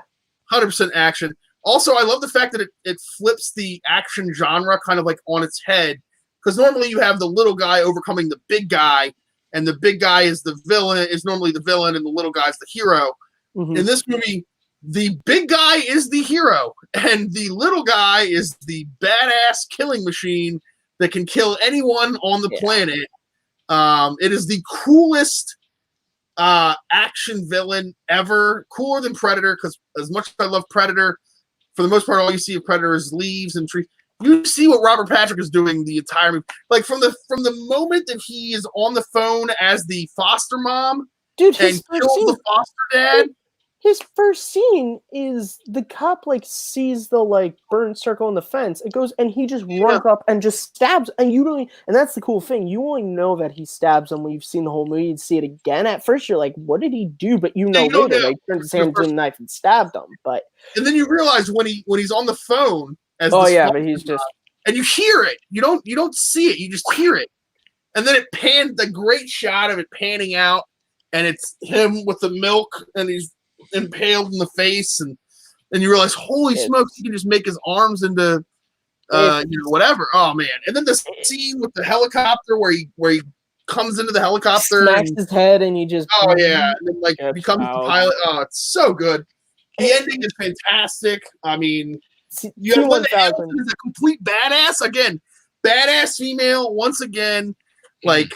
100% action. Also, I love the fact that it flips the action genre kind of like on its head, because normally you have the little guy overcoming the big guy, and the big guy is normally the villain, and the little guy is the hero. Mm-hmm. In this movie, the big guy is the hero, and the little guy is the badass killing machine that can kill anyone on the planet. It is the coolest action villain ever. Cooler than Predator, because as much as I love Predator, for the most part, all you see of Predator is leaves and trees. You see what Robert Patrick is doing the entire movie. Like from the moment that he is on the phone as the foster mom Dude, and kills the foster dad. His first scene is the cop like sees the like burnt circle in the fence. It goes and he just runs up and just stabs. And you don't. And that's the cool thing. You only know that he stabs him when you've seen the whole movie. You see it again. At first, you're like, "What did he do?" But you know later, like turns his hand to the knife and stabbed him. But and then you realize when he's on the phone. As but he's just and you hear it. You don't see it. You just hear it. And then it panned the great shot of it panning out, and it's him with the milk, and he's impaled in the face, and you realize, holy smokes, he can just make his arms into whatever. Oh man! And then the scene with the helicopter where he comes into the helicopter, smacks his head, and he just and then like becomes the pilot. Oh, it's so good. The ending is fantastic. I mean. You have Linda Hamilton is a complete badass again, badass female once again. Like,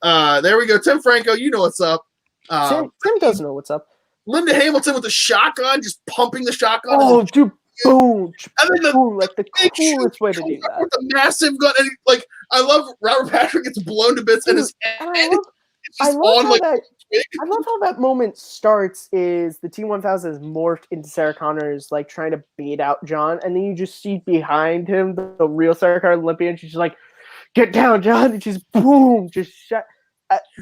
there we go. Tim Franco, you know what's up. Tim doesn't know what's up. Linda Hamilton with the shotgun, just pumping the shotgun. Oh, dude, boom! And then like the coolest way to do that. With a massive gun, and like I love Robert Patrick gets blown to bits, and his head. I love how that moment starts is the T-1000 is morphed into Sarah Connors like trying to bait out John, and then you just see behind him the real Sarah Connor Olympian. She's just like, "Get down, John!" And she's boom, just shut.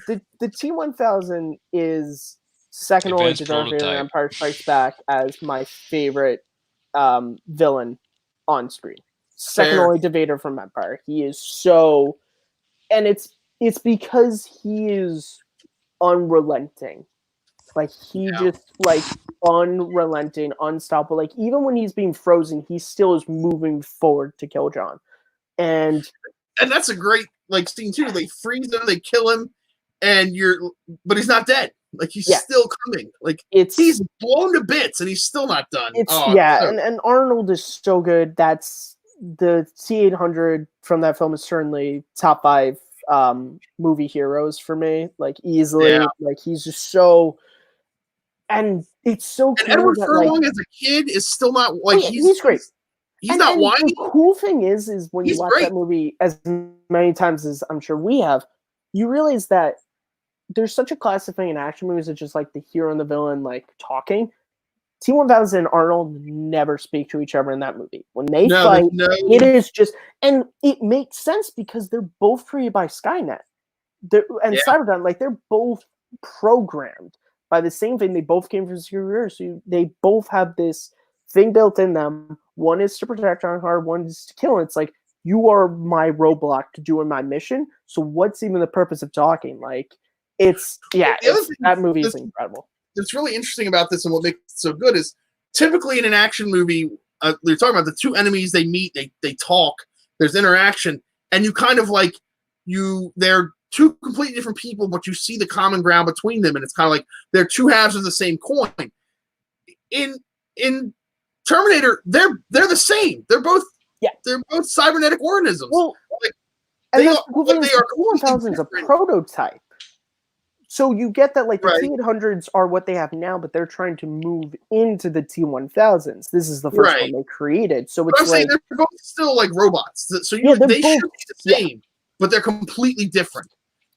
The T-1000 is second only to Darth Vader in Empire Strikes Back as my favorite villain on screen. Second only to Vader from Empire. He is so, and it's because he is unrelenting. Like he just like unrelenting, unstoppable. Like even when he's being frozen, he still is moving forward to kill John. And that's a great like scene too. They freeze him, they kill him, but he's not dead. Like he's still coming. Like he's blown to bits and he's still not done. And Arnold is so good. That's the T-800 from that film is certainly top 5 movie heroes for me, like easily. Like he's just so, and it's so cool. And Edward that, Furlong as a kid is still not like he's great. He's not whiny. The cool thing is when you watch that movie as many times as I'm sure we have, you realize that there's such a classic thing in action movies. It's just like the hero and the villain like talking. T-1000 and Arnold never speak to each other in that movie. When they fight, it is just, and it makes sense because they're both created by Skynet. Cyberdyne, like they're both programmed by the same thing. They both came from Superior, so they both have this thing built in them. One is to protect John Connor, one is to kill. And it's like, you are my roadblock to doing my mission. So what's even the purpose of talking? Like, that movie is incredible. That's really interesting about this and what makes it so good is typically in an action movie, they're talking about the two enemies they meet, they talk, there's interaction, and you kind of like they're two completely different people, but you see the common ground between them, and it's kind of like they're two halves of the same coin. In Terminator, they're the same. They're both cybernetic organisms. Well, like, they are T-1000 is a prototype. So you get that, like, the T-800s are what they have now, but they're trying to move into the T-1000s. This is the first one they created. So it's saying they're both still like robots. So they should be the same, but they're completely different.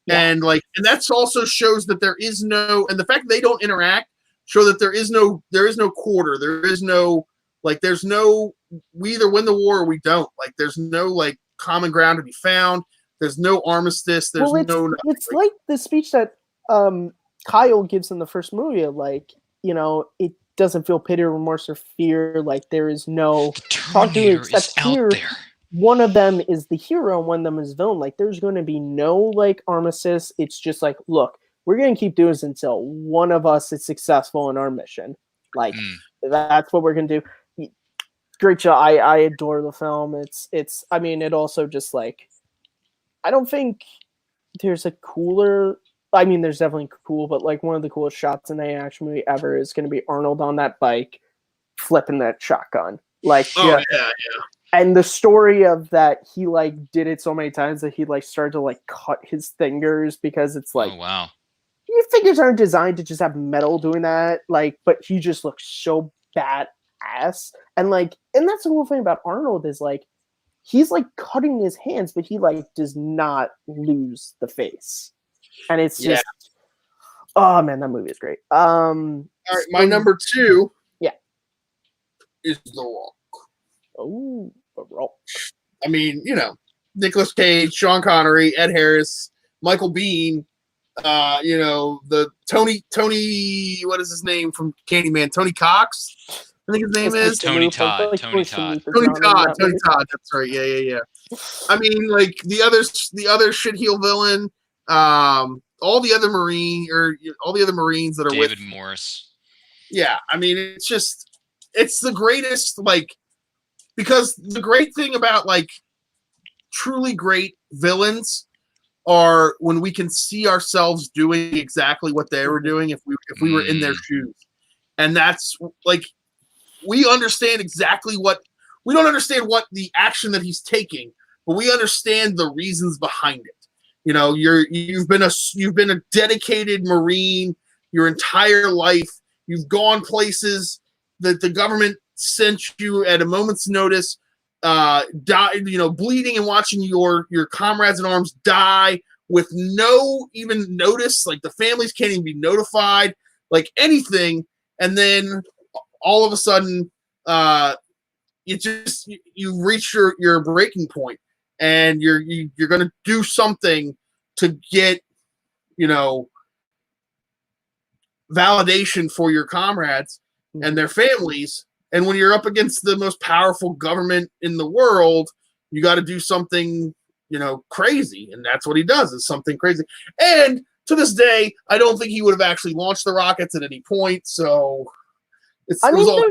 Yeah. And that also shows that there is no, and the fact that they don't interact show that there is no quarter. There is no, we either win the war or we don't. Like, there's no common ground to be found. There's no armistice. There's it's like the speech that Kyle gives in the first movie, it doesn't feel pity, remorse, or fear. Like, there is no Terminator is out there. One of them is the hero, and one of them is villain. Like, there's going to be no armistice. It's just look, we're going to keep doing this until one of us is successful in our mission. That's what we're going to do. Great job. I adore the film. It also just I don't think there's a cooler. I mean, there's definitely cool, but one of the coolest shots in any action movie ever is going to be Arnold on that bike, flipping that shotgun. And the story of that, he did it so many times that he started to cut his fingers because it's oh wow, figures aren't designed to just have metal doing that. Like, but he just looks so badass, and that's the whole thing about Arnold is like he's like cutting his hands, but he like does not lose the face, and it's just oh man, that movie is great. All right, my number 2, is The Rock. Oh, The Rock. I mean, Nicolas Cage, Sean Connery, Ed Harris, Michael Biehn, the Tony, what is his name from Candyman? Tony Cox, I think his name is. Tony Todd. Tony Todd. Tony Todd. That's right. Yeah. I mean, like the other shitheel villain, all the other Marines that are David Morris. Yeah, I mean, it's the greatest, like, because the great thing about like truly great villains are when we can see ourselves doing exactly what they were doing if we were in their shoes. And that's like we understand exactly we don't understand what the action that he's taking, but we understand the reasons behind it. You've been a dedicated Marine your entire life. You've gone places that the government sent you at a moment's notice, bleeding and watching your comrades in arms die with no even notice. Like the families can't even be notified, like anything. And then all of a sudden, you reach your breaking point, and you're going to do something to get, validation for your comrades and their families. And when you're up against the most powerful government in the world, you got to do something, crazy. And that's what he does, is something crazy. And to this day, I don't think he would have actually launched the rockets at any point. So it was all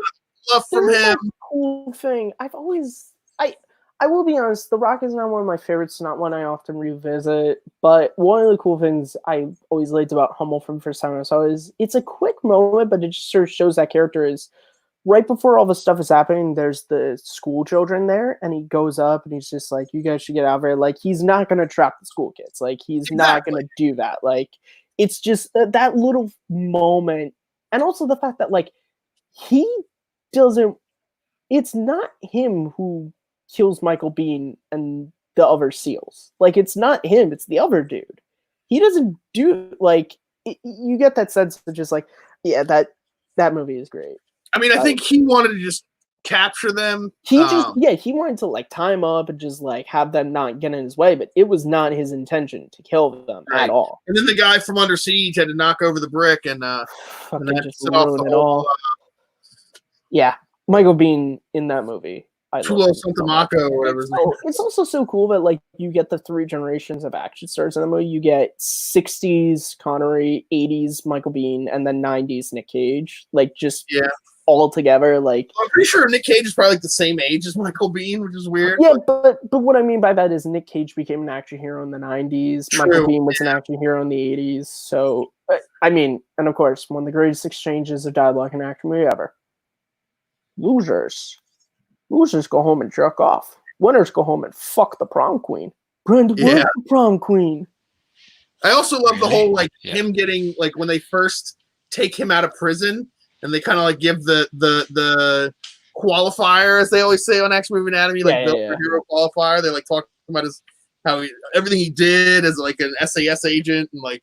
love from him. Cool thing. I will be honest, The Rock is not one of my favorites, not one I often revisit, but one of the cool things I always liked about Hummel from the first time I saw is it's a quick moment, but it just sort of shows that character is right before all this stuff is happening, there's the school children there, and he goes up and he's just like, you guys should get out of here. Like, he's not going to trap the school kids. Like, he's not going to do that. Like, it's just that little moment. And also the fact that, like, he doesn't, it's not him who kills Michael Biehn and the other SEALs. Like, it's not him, it's the other dude. He doesn't do, like, you get that sense of just like, yeah, that movie is great. I mean, I think he wanted to just capture them. He wanted to like tie them up and just like have them not get in his way, but it was not his intention to kill them at all. And then the guy from Under Siege had to knock over the brick and just ruin it all. Yeah, Michael Biehn in that movie. Chulo Santamaco or whatever. It's also so cool that like you get the 3 generations of action stars in the movie. You get 60s Connery, 80s Michael Biehn, and then 90s Nick Cage. Like just all together. Like I'm pretty sure Nick Cage is probably like the same age as Michael Biehn, which is weird. Yeah, but what I mean by that is Nick Cage became an action hero in the 90s. True, Michael Biehn was an action hero in the 80s. So I mean, and of course, one of the greatest exchanges of dialogue in an action movie ever. Losers go home and jerk off. Winners go home and fuck the prom queen. Brenda, where's the prom queen? I also love the whole him getting like when they first take him out of prison and they kind of like give the qualifier, as they always say on Action Movie Anatomy, like the hero qualifier. They like talk about everything he did as like an SAS agent and like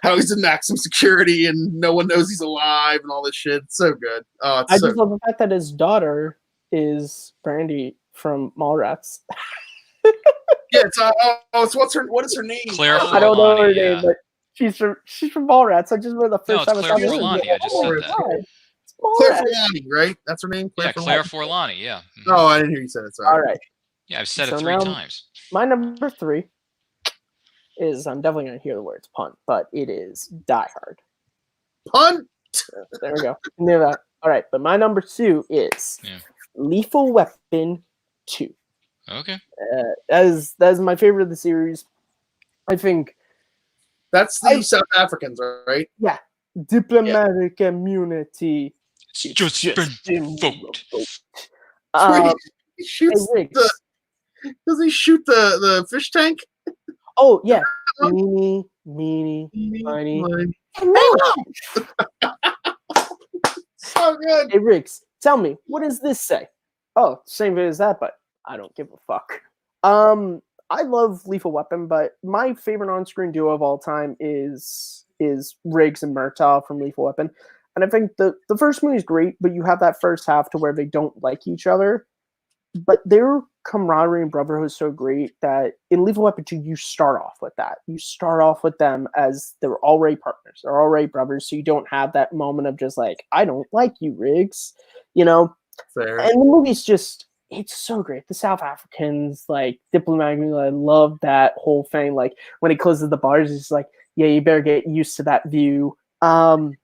how he's in maximum security and no one knows he's alive and all this shit. It's so good. I just love the fact that his daughter is Brandy from Mallrats. It's what is her name? Claire Forlani, I don't know her name, but she's from Mallrats. I just remember the first time I saw Claire Forlani. I just said that. Claire Forlani, right? That's her name? Claire Forlani, yeah. Mm-hmm. Oh, I didn't hear you say it. Sorry. All right. Yeah, I've said it 3 times. My number 3 is, I'm definitely going to hear the words punt, but it is Die Hard. Punt? There we go. I knew that. All right, but my number 2 is Lethal Weapon 2. Okay. That is my favorite of the series. I think that's the South Africans, right? Yeah. Diplomatic immunity. It's just been revoked. He shoots does he shoot the fish tank? Oh yeah, meanie, miny. So good. Hey Riggs, tell me, what does this say? Oh, same as that, but I don't give a fuck. I love Lethal Weapon, but my favorite on-screen duo of all time is Riggs and Murtaugh from Lethal Weapon. And I think the first movie is great, but you have that first half to where they don't like each other. But their camaraderie and brotherhood is so great that in Lethal Weapon 2, you start off with that. You start off with them as they're already partners. They're already brothers, so you don't have that moment of just like, I don't like you, Riggs. You know? Fair. And the movie's just, it's so great. The South Africans, like, diplomatically, I love that whole thing. Like, when he closes the bars, he's like, yeah, you better get used to that view. And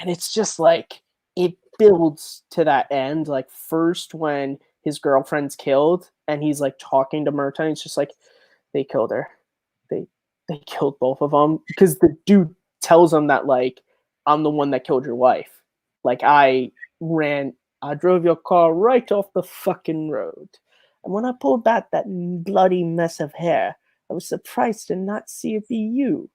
it's just like, it builds to that end. Like, first when his girlfriend's killed and he's like talking to Murtaugh, it's just like, they killed her. They killed both of them. Because the dude tells him that, like, I'm the one that killed your wife. Like, I drove your car right off the fucking road. And when I pulled back that bloody mess of hair, I was surprised to not see it be you.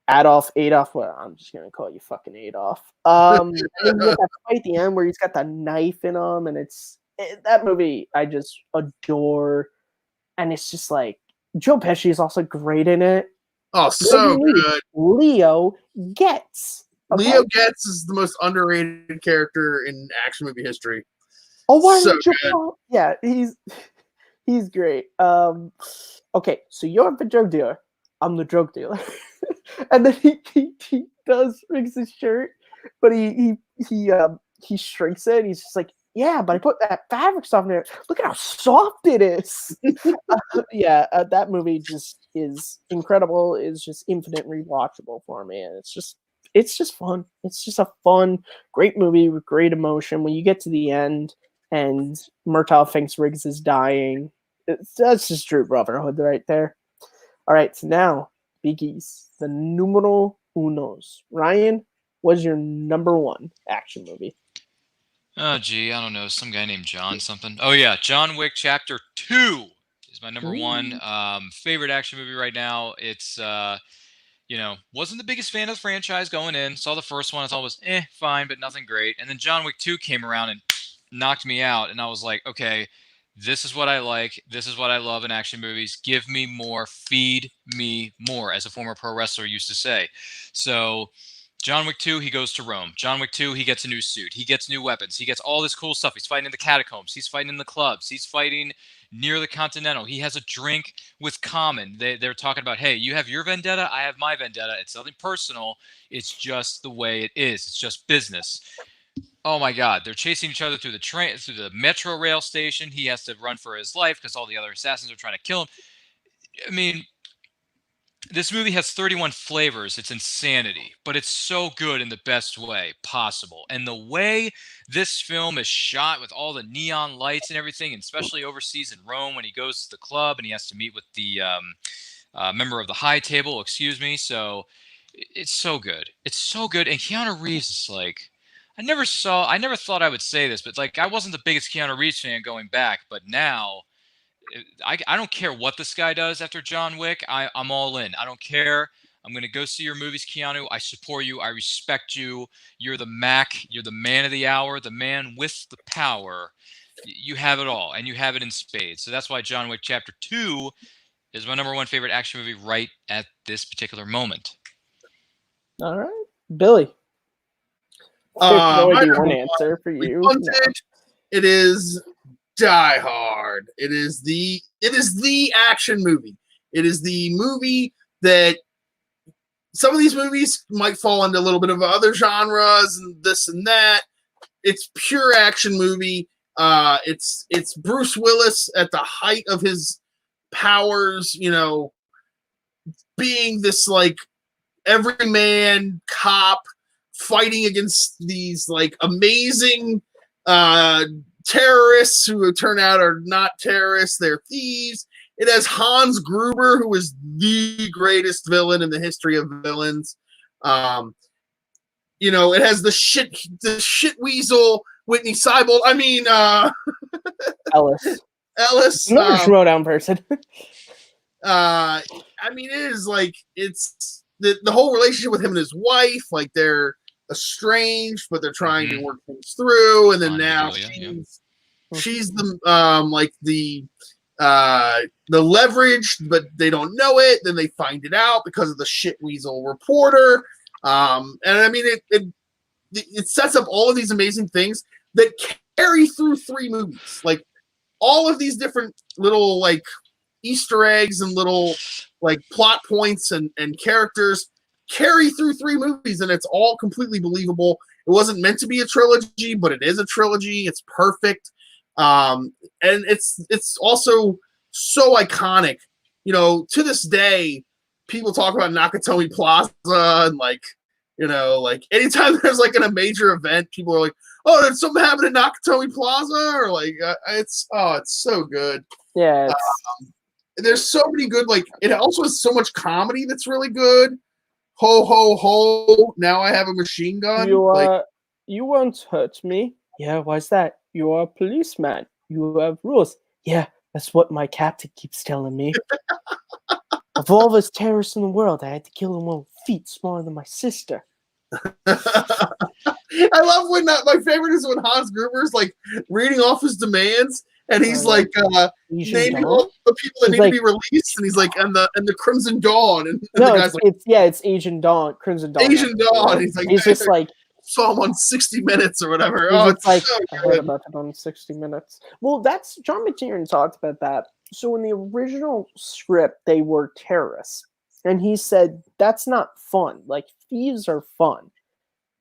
Adolf, well, I'm just going to call you fucking Adolf. And then you get that fight at the end where he's got that knife in him, and that movie I just adore. And it's just like, Joe Pesci is also great in it. Oh, so good. Leo Getz. Okay? Leo Getz is the most underrated character in action movie history. Oh, why so good. Yeah, he's great. Okay, so you're the drug dealer. I'm the drug dealer. And then he does Riggs his shirt, but he shrinks it. And he's just like, yeah, but I put that fabric stuff in there. Look at how soft it is. That movie just is incredible. It's just infinite rewatchable for me, and it's just fun. It's just a fun, great movie with great emotion. When you get to the end and Murtaugh thinks Riggs is dying, that's just true brotherhood right there. All right, so now, biggies, the numero unos. Ryan, what's your number one action movie? Oh, gee, I don't know. Some guy named John something. Oh, yeah. John Wick Chapter 2 is my number one favorite action movie right now. It's, wasn't the biggest fan of the franchise going in. Saw the first one. I thought it was fine, but nothing great. And then John Wick 2 came around and knocked me out. And I was like, okay, this is what I like. This is what I love in action movies. Give me more. Feed me more, as a former pro wrestler used to say. So John Wick 2, he goes to Rome. John Wick 2, he gets a new suit. He gets new weapons. He gets all this cool stuff. He's fighting in the catacombs. He's fighting in the clubs. He's fighting near the Continental. He has a drink with Common. They're talking about, hey, you have your vendetta, I have my vendetta. It's nothing personal. It's just the way it is. It's just business. Oh my God, they're chasing each other through the metro rail station. He has to run for his life because all the other assassins are trying to kill him. I mean, this movie has 31 flavors. It's insanity, but it's so good in the best way possible. And the way this film is shot with all the neon lights and everything, and especially overseas in Rome when he goes to the club and he has to meet with the member of the high table, So it's so good. It's so good. And Keanu Reeves is like, I never thought I would say this, but like, I wasn't the biggest Keanu Reeves fan going back, but now I don't care what this guy does after John Wick. I'm all in. I don't care. I'm going to go see your movies, Keanu. I support you. I respect you. You're the Mac. You're the man of the hour, the man with the power. You have it all, and you have it in spades. So that's why John Wick Chapter 2 is my number one favorite action movie right at this particular moment. All right. Billy. My one number answer for you. It is Die Hard. It is the action movie. It is the movie that some of these movies might fall into a little bit of other genres and this and that. It's pure action movie. It's Bruce Willis at the height of his powers, being this like everyman cop fighting against these like amazing terrorists who turn out are not terrorists, they're thieves. It has Hans Gruber, who is the greatest villain in the history of villains. It has the shit weasel Whitney Seibold. I mean, Ellis. Ellis. Another Schmoedown person. I mean, it is like it's the whole relationship with him and his wife. Like they're estranged, but they're trying to work things through. And then On now Julia, she's the like the leverage, but they don't know it. Then they find it out because of the shit weasel reporter. And I mean, it sets up all of these amazing things that carry through 3 movies. Like all of these different little like Easter eggs and little like plot points and characters carry through 3 movies, and it's all completely believable. It wasn't meant to be a trilogy, but it is a trilogy. It's perfect. And it's also so iconic. You know, to this day, people talk about Nakatomi Plaza and like, you know, like anytime there's like a major event, people are like, "Oh, did something happen at Nakatomi Plaza?" Or like, it's so good. Yeah, There's so many good. Like, it also has so much comedy that's really good. Ho ho ho! Now I have a machine gun. you won't hurt me. Yeah, why's that? You are a policeman. You have rules. Yeah, that's what my captain keeps telling me. Of all those terrorists in the world, I had to kill him with feet smaller than my sister. I love when my favorite is when Hans Gruber's like reading off his demands, and he's like naming all the people that need to be released, and he's like, and the Crimson Dawn, and no, the guy's it's Agent Dawn, Crimson Dawn. Agent Dawn. He's just like, saw him on 60 Minutes or whatever. It's like, so I heard about it on 60 Minutes. Well, that's John McTiernan talked about that. So in the original script, they were terrorists. And he said, that's not fun. Like, thieves are fun.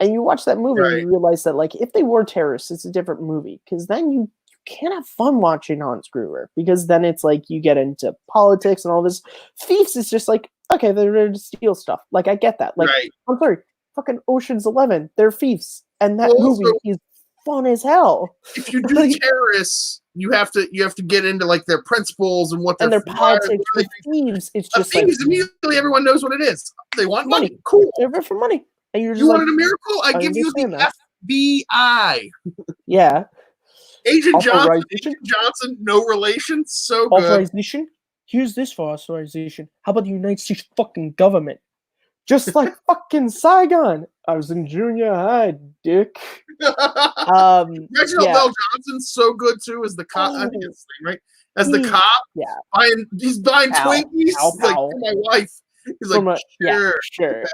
And you watch that movie and you realize that, like, if they were terrorists, it's a different movie. Because then you can't have fun watching Hans Gruber. Because then it's like you get into politics and all this. Thieves is just like, okay, they're there to steal stuff. Like, I get that. Like, I'm sorry, fucking Ocean's 11, they're thieves. And that movie is fun as hell. If you do terrorists, you have to get into like their principles and what their politics. With thieves, it's just thieves, like immediately everyone knows what it is. They want money. Cool. They're there for money. And you're just you like, wanted a miracle? I give you the FBI. Yeah. Agent Johnson, no relation. So good. Authorization? Here's this for authorization. How about the United States fucking government? Just like fucking Saigon. I was in junior high, dick. Reginald Bell Johnson's so good too as the cop. I think it's right as the cop. Yeah, he's buying Twinkies. He's like, for my wife. He's like, sure.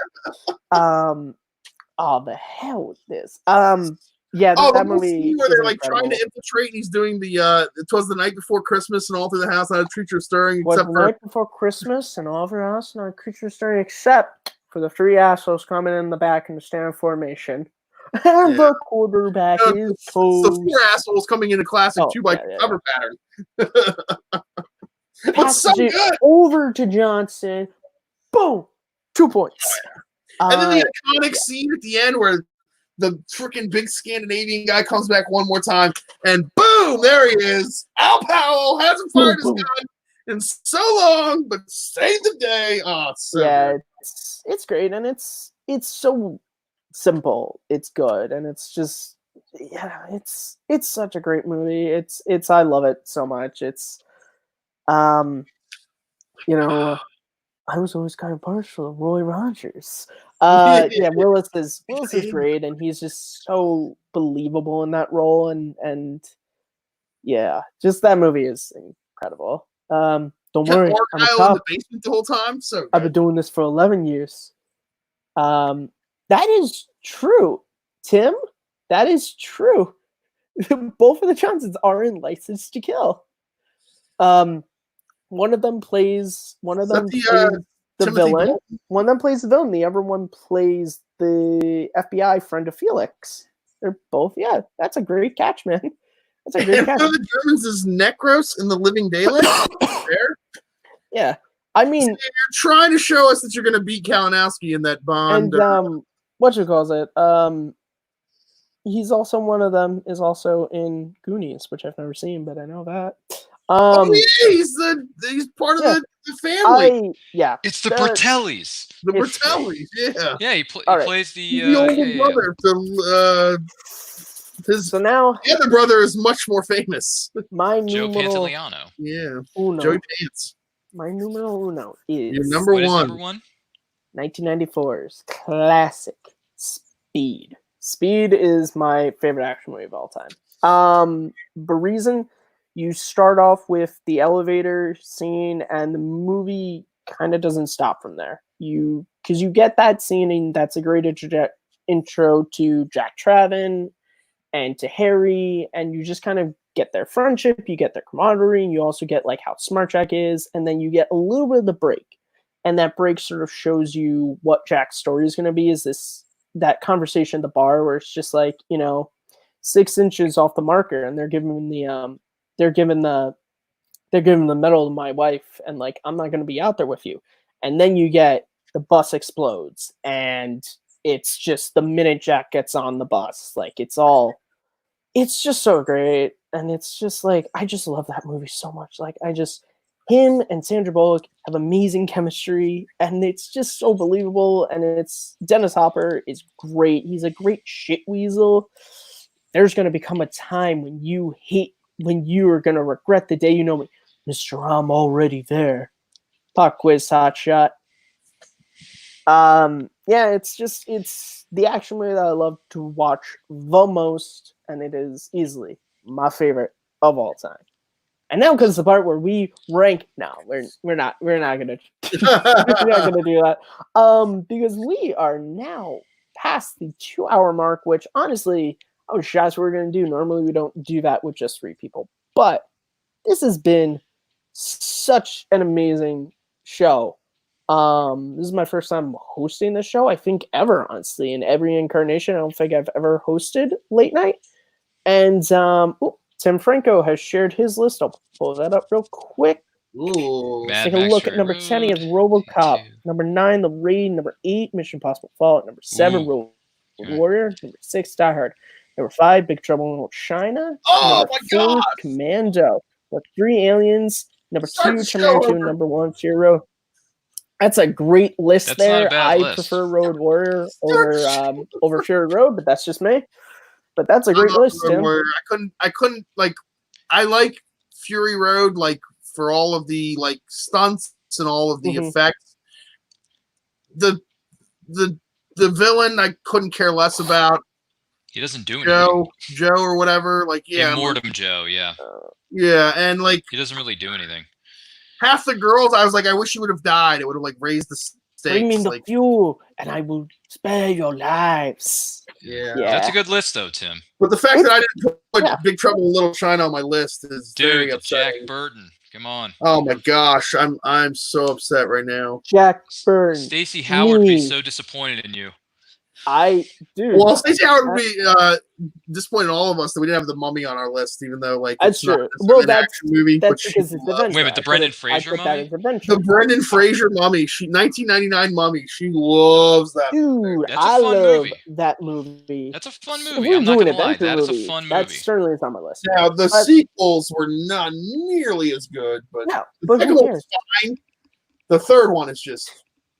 The hell with this. That movie where they're like trying to infiltrate, and he's doing the "'Twas the Night Before Christmas" and all through the house, not a creature stirring, except for night before Christmas and all through the house, not a creature stirring, except for the 3 assholes coming in the back in the stand formation. And the quarterback is posed. The 4 assholes coming in a classic 2x2 cover pattern. It's so good. Over to Johnson. Boom. 2 points. And then the iconic scene at the end where the freaking big Scandinavian guy comes back one more time, and boom, there he is. Al Powell hasn't fired his gun in so long, but saved the day. Oh, it's so good. It's great, and it's so simple. It's good, and it's just it's such a great movie. It's I love it so much. It's I was always kind of partial to Roy Rogers. Willis is great, and he's just so believable in that role, and just that movie is incredible. Don't worry, I'm a cop. In the basement the whole time. So I've been doing this for 11 years. That is true, Tim. That is true. Both of the Johnsons are in License to Kill. One of them plays the villain. Gold? One of them plays the villain. The other one plays the FBI friend of Felix. They're both, that's a great catch, man. That's a great catch. One of the Germans is Necros in The Living Daylight. Yeah. I mean, you're trying to show us that you're going to beat Kalinowski in that Bond. And he's also one of them is also in Goonies, which I've never seen, but I know that. He's part of the family. It's the Bertellis. The Bertellis, yeah. He plays the older brother. The other brother is much more famous. My Joe Pantoliano. Yeah, Uno. Joey Pants. my numero uno is Your number What is one. number one? 1994's classic Speed. Speed is my favorite action movie of all time. The reason you start off with the elevator scene and the movie kind of doesn't stop from there. Because you get that scene and that's a great intro to Jack Traven and to Harry, and you just kind of get their friendship, you get their camaraderie, and you also get like how smart Jack is, and then you get a little bit of the break. And that break sort of shows you what Jack's story is going to be. Is that conversation at the bar where it's just like, 6 inches off the marker, and they're giving the medal to my wife, and like, I'm not going to be out there with you. And then you get the bus explodes, and it's just the minute Jack gets on the bus, like it's just so great. And it's just like, I just love that movie so much. Like, him and Sandra Bullock have amazing chemistry, and it's just so believable. And it's Dennis Hopper is great. He's a great shit weasel. There's going to become a time when you are going to regret the day you know me. Mr. I'm already there. Pop quiz hot shot. Yeah, it's the action movie that I love to watch the most, and it is easily my favorite of all time. And now comes the part where we rank. No, we're not gonna do that. Because we are now past the 2-hour mark, which honestly, I was shocked we were gonna do. Normally we don't do that with just 3 people. But this has been such an amazing show. This is my first time hosting the show, I think, ever, honestly, in every incarnation. I don't think I've ever hosted late night. And Tim Franco has shared his list. I'll pull that up real quick. Ooh. Let's take a look at number 10. He has RoboCop. Number 9, The Raid. Number 8, Mission Impossible Fallout. Number 7, Road Warrior. Number 6, Die Hard. Number 5, Big Trouble in Little China. Oh number my 4, God! Commando. Number 3, Aliens. Number 2, Start the Terminator show 2. over. Number 1, Fury Road. That's a great list. That's not a there. bad I list. prefer Road Warrior over Fury Road, but that's just me. But that's a great I love list, Road Tim. Warrior. I couldn't like. I like Fury Road, like for all of the like stunts and all of the effects. The villain I couldn't care less about. He doesn't do anything. Joe or whatever. Like Immortum Joe, yeah. Yeah, and like He doesn't really do anything. half the girls, I was like, I wish he would have died. It would have like raised the stakes. Bring me the like, fuel, and I will spare your lives. yeah. That's a good list, though, Tim. But the fact that I didn't put Yeah. Big Trouble in Little China on my list is very Dude, upsetting. Jack Burton. Come on. Oh my gosh, I'm so upset right now. Jack Byrne. Stacey Howard would be me. so disappointed in you. Dude. Well, Stacey Howard would be disappointed in all of us that we didn't have The Mummy on our list, even though like That's it's not true. necessarily Well, an that's- action movie. That's but she because it's loves- adventure. Wait a minute, the I Brendan put Fraser that Mummy? as adventure. The Brendan Fraser Mummy, 1999 Mummy. She loves that. Dude, That's a I fun love movie. that movie. That's a fun If movie. we're I'm not doing going to lie. adventure That is a movies, fun That movie. certainly is on my list. Now the But- sequels were not nearly as good, but No, the but second who one was cares? fine. The third one is just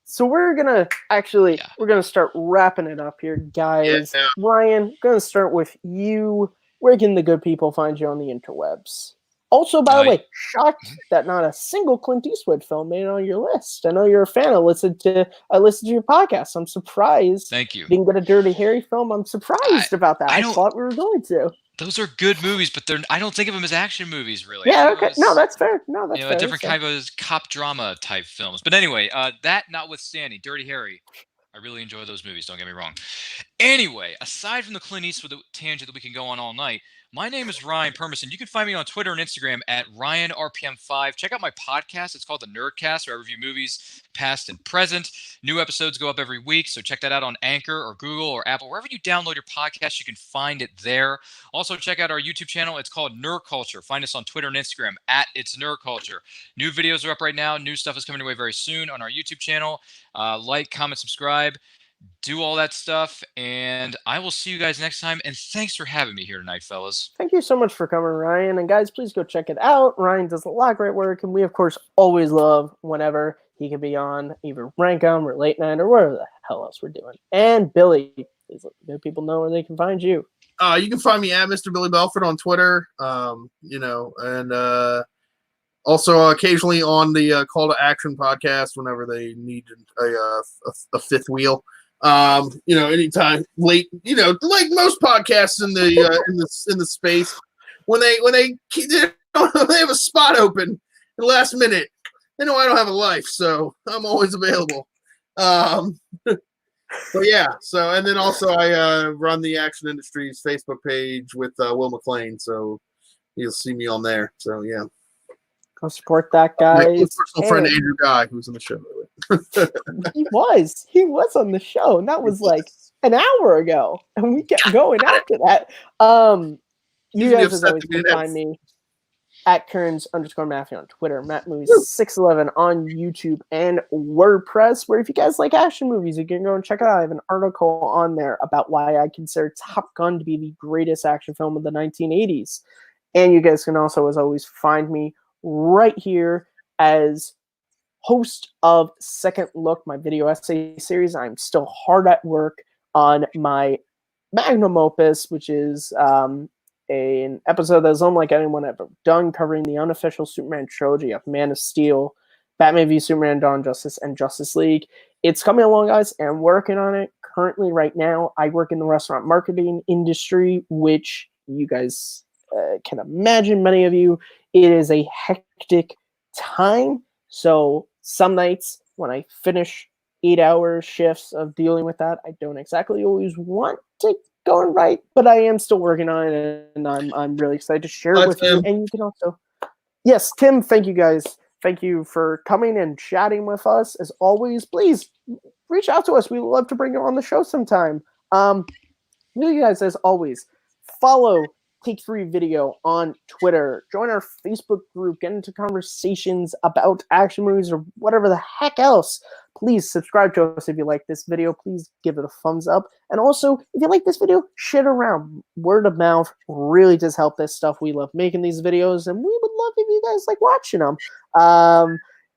So we're gonna start wrapping it up here, guys. Yeah. Ryan, gonna start with you. Where can the good people find you on the interwebs? Also, by the way, shocked that not a single Clint Eastwood film made it on your list. I know you're a fan. I listened to your podcast. I'm surprised. Thank you. Didn't get a Dirty Harry film. I'm surprised about that. I thought we were going to. Those are good movies, but I don't think of them as action movies, really. Yeah, I think of okay. them No, as, that's fair. No, that's fair. a different kind of cop drama type films. But anyway, that notwithstanding, Dirty Harry, I really enjoy those movies. Don't get me wrong. Anyway, aside from the Clint Eastwood tangent that we can go on all night, my name is Ryan Permerson. You can find me on Twitter and Instagram at RyanRPM5. Check out my podcast. It's called The Nerdcast, where I review movies past and present. New episodes go up every week, so check that out on Anchor or Google or Apple. Wherever you download your podcast, you can find it there. Also, check out our YouTube channel. It's called Nerd Culture. Find us on Twitter and Instagram at It's Nerd Culture. New videos are up right now. New stuff is coming your way very soon on our YouTube channel. Like, comment, subscribe. Do all that stuff, and I will see you guys next time. And thanks for having me here tonight, fellas. Thank you so much for coming, Ryan. And guys, please go check it out. Ryan does a lot of great work, and we, of course, always love whenever he can be on either Rankum or Late Night or whatever the hell else we're doing. And Billy, please let the people know where they can find you. you can find me at Mr. Billy Belford on Twitter. Also, occasionally on the Call to Action podcast whenever they need a fifth wheel. Anytime late, like most podcasts in the space, when they have a spot open at the last minute, they know I don't have a life, so I'm always available. But yeah, so and then also I run the Action Industries Facebook page with Will McLean, so you'll see me on there. So yeah, go support that guy. My personal friend Andrew Guy, who's on the show. He was on the show, and that was like an hour ago, and we kept going after that. You guys as always can find me at Kearns_Matthew on Twitter, MattMovies611 on YouTube and WordPress, where if you guys like action movies, you can go and check it out. I have an article on there about why I consider Top Gun to be the greatest action film of the 1980s. And you guys can also, as always, find me right here as host of Second Look, my video essay series. I'm still hard at work on my magnum opus, which is an episode that's unlike anyone ever done, covering the unofficial Superman trilogy of Man of Steel, Batman v Superman, Dawn of Justice, and Justice League. It's coming along, guys, and I'm working on it currently right now. I work in the restaurant marketing industry, which you guys can imagine, many of you. It is a hectic time. So some nights when I finish 8-hour shifts of dealing with that, I don't exactly always want to go and write, but I am still working on it, and I'm really excited to share it with you. And you can also, yes, Tim, thank you guys. Thank you for coming and chatting with us. As always, please reach out to us. We would love to bring you on the show sometime. You guys, as always, follow Take 3 Video on Twitter. Join our Facebook group. Get into conversations about action movies or whatever the heck else. Please subscribe to us if you like this video. Please give it a thumbs up. And also, if you like this video, share it around. Word of mouth really does help this stuff. We love making these videos, and we would love if you guys like watching them.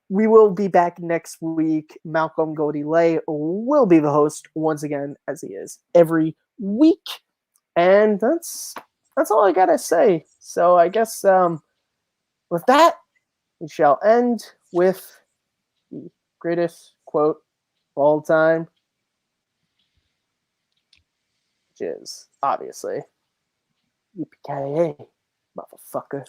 We will be back next week. Malcolm Godilay will be the host once again, as he is every week. And that's all I gotta say. So I guess with that, we shall end with the greatest quote of all time, which is obviously "Yippee-ki-yay, motherfucker."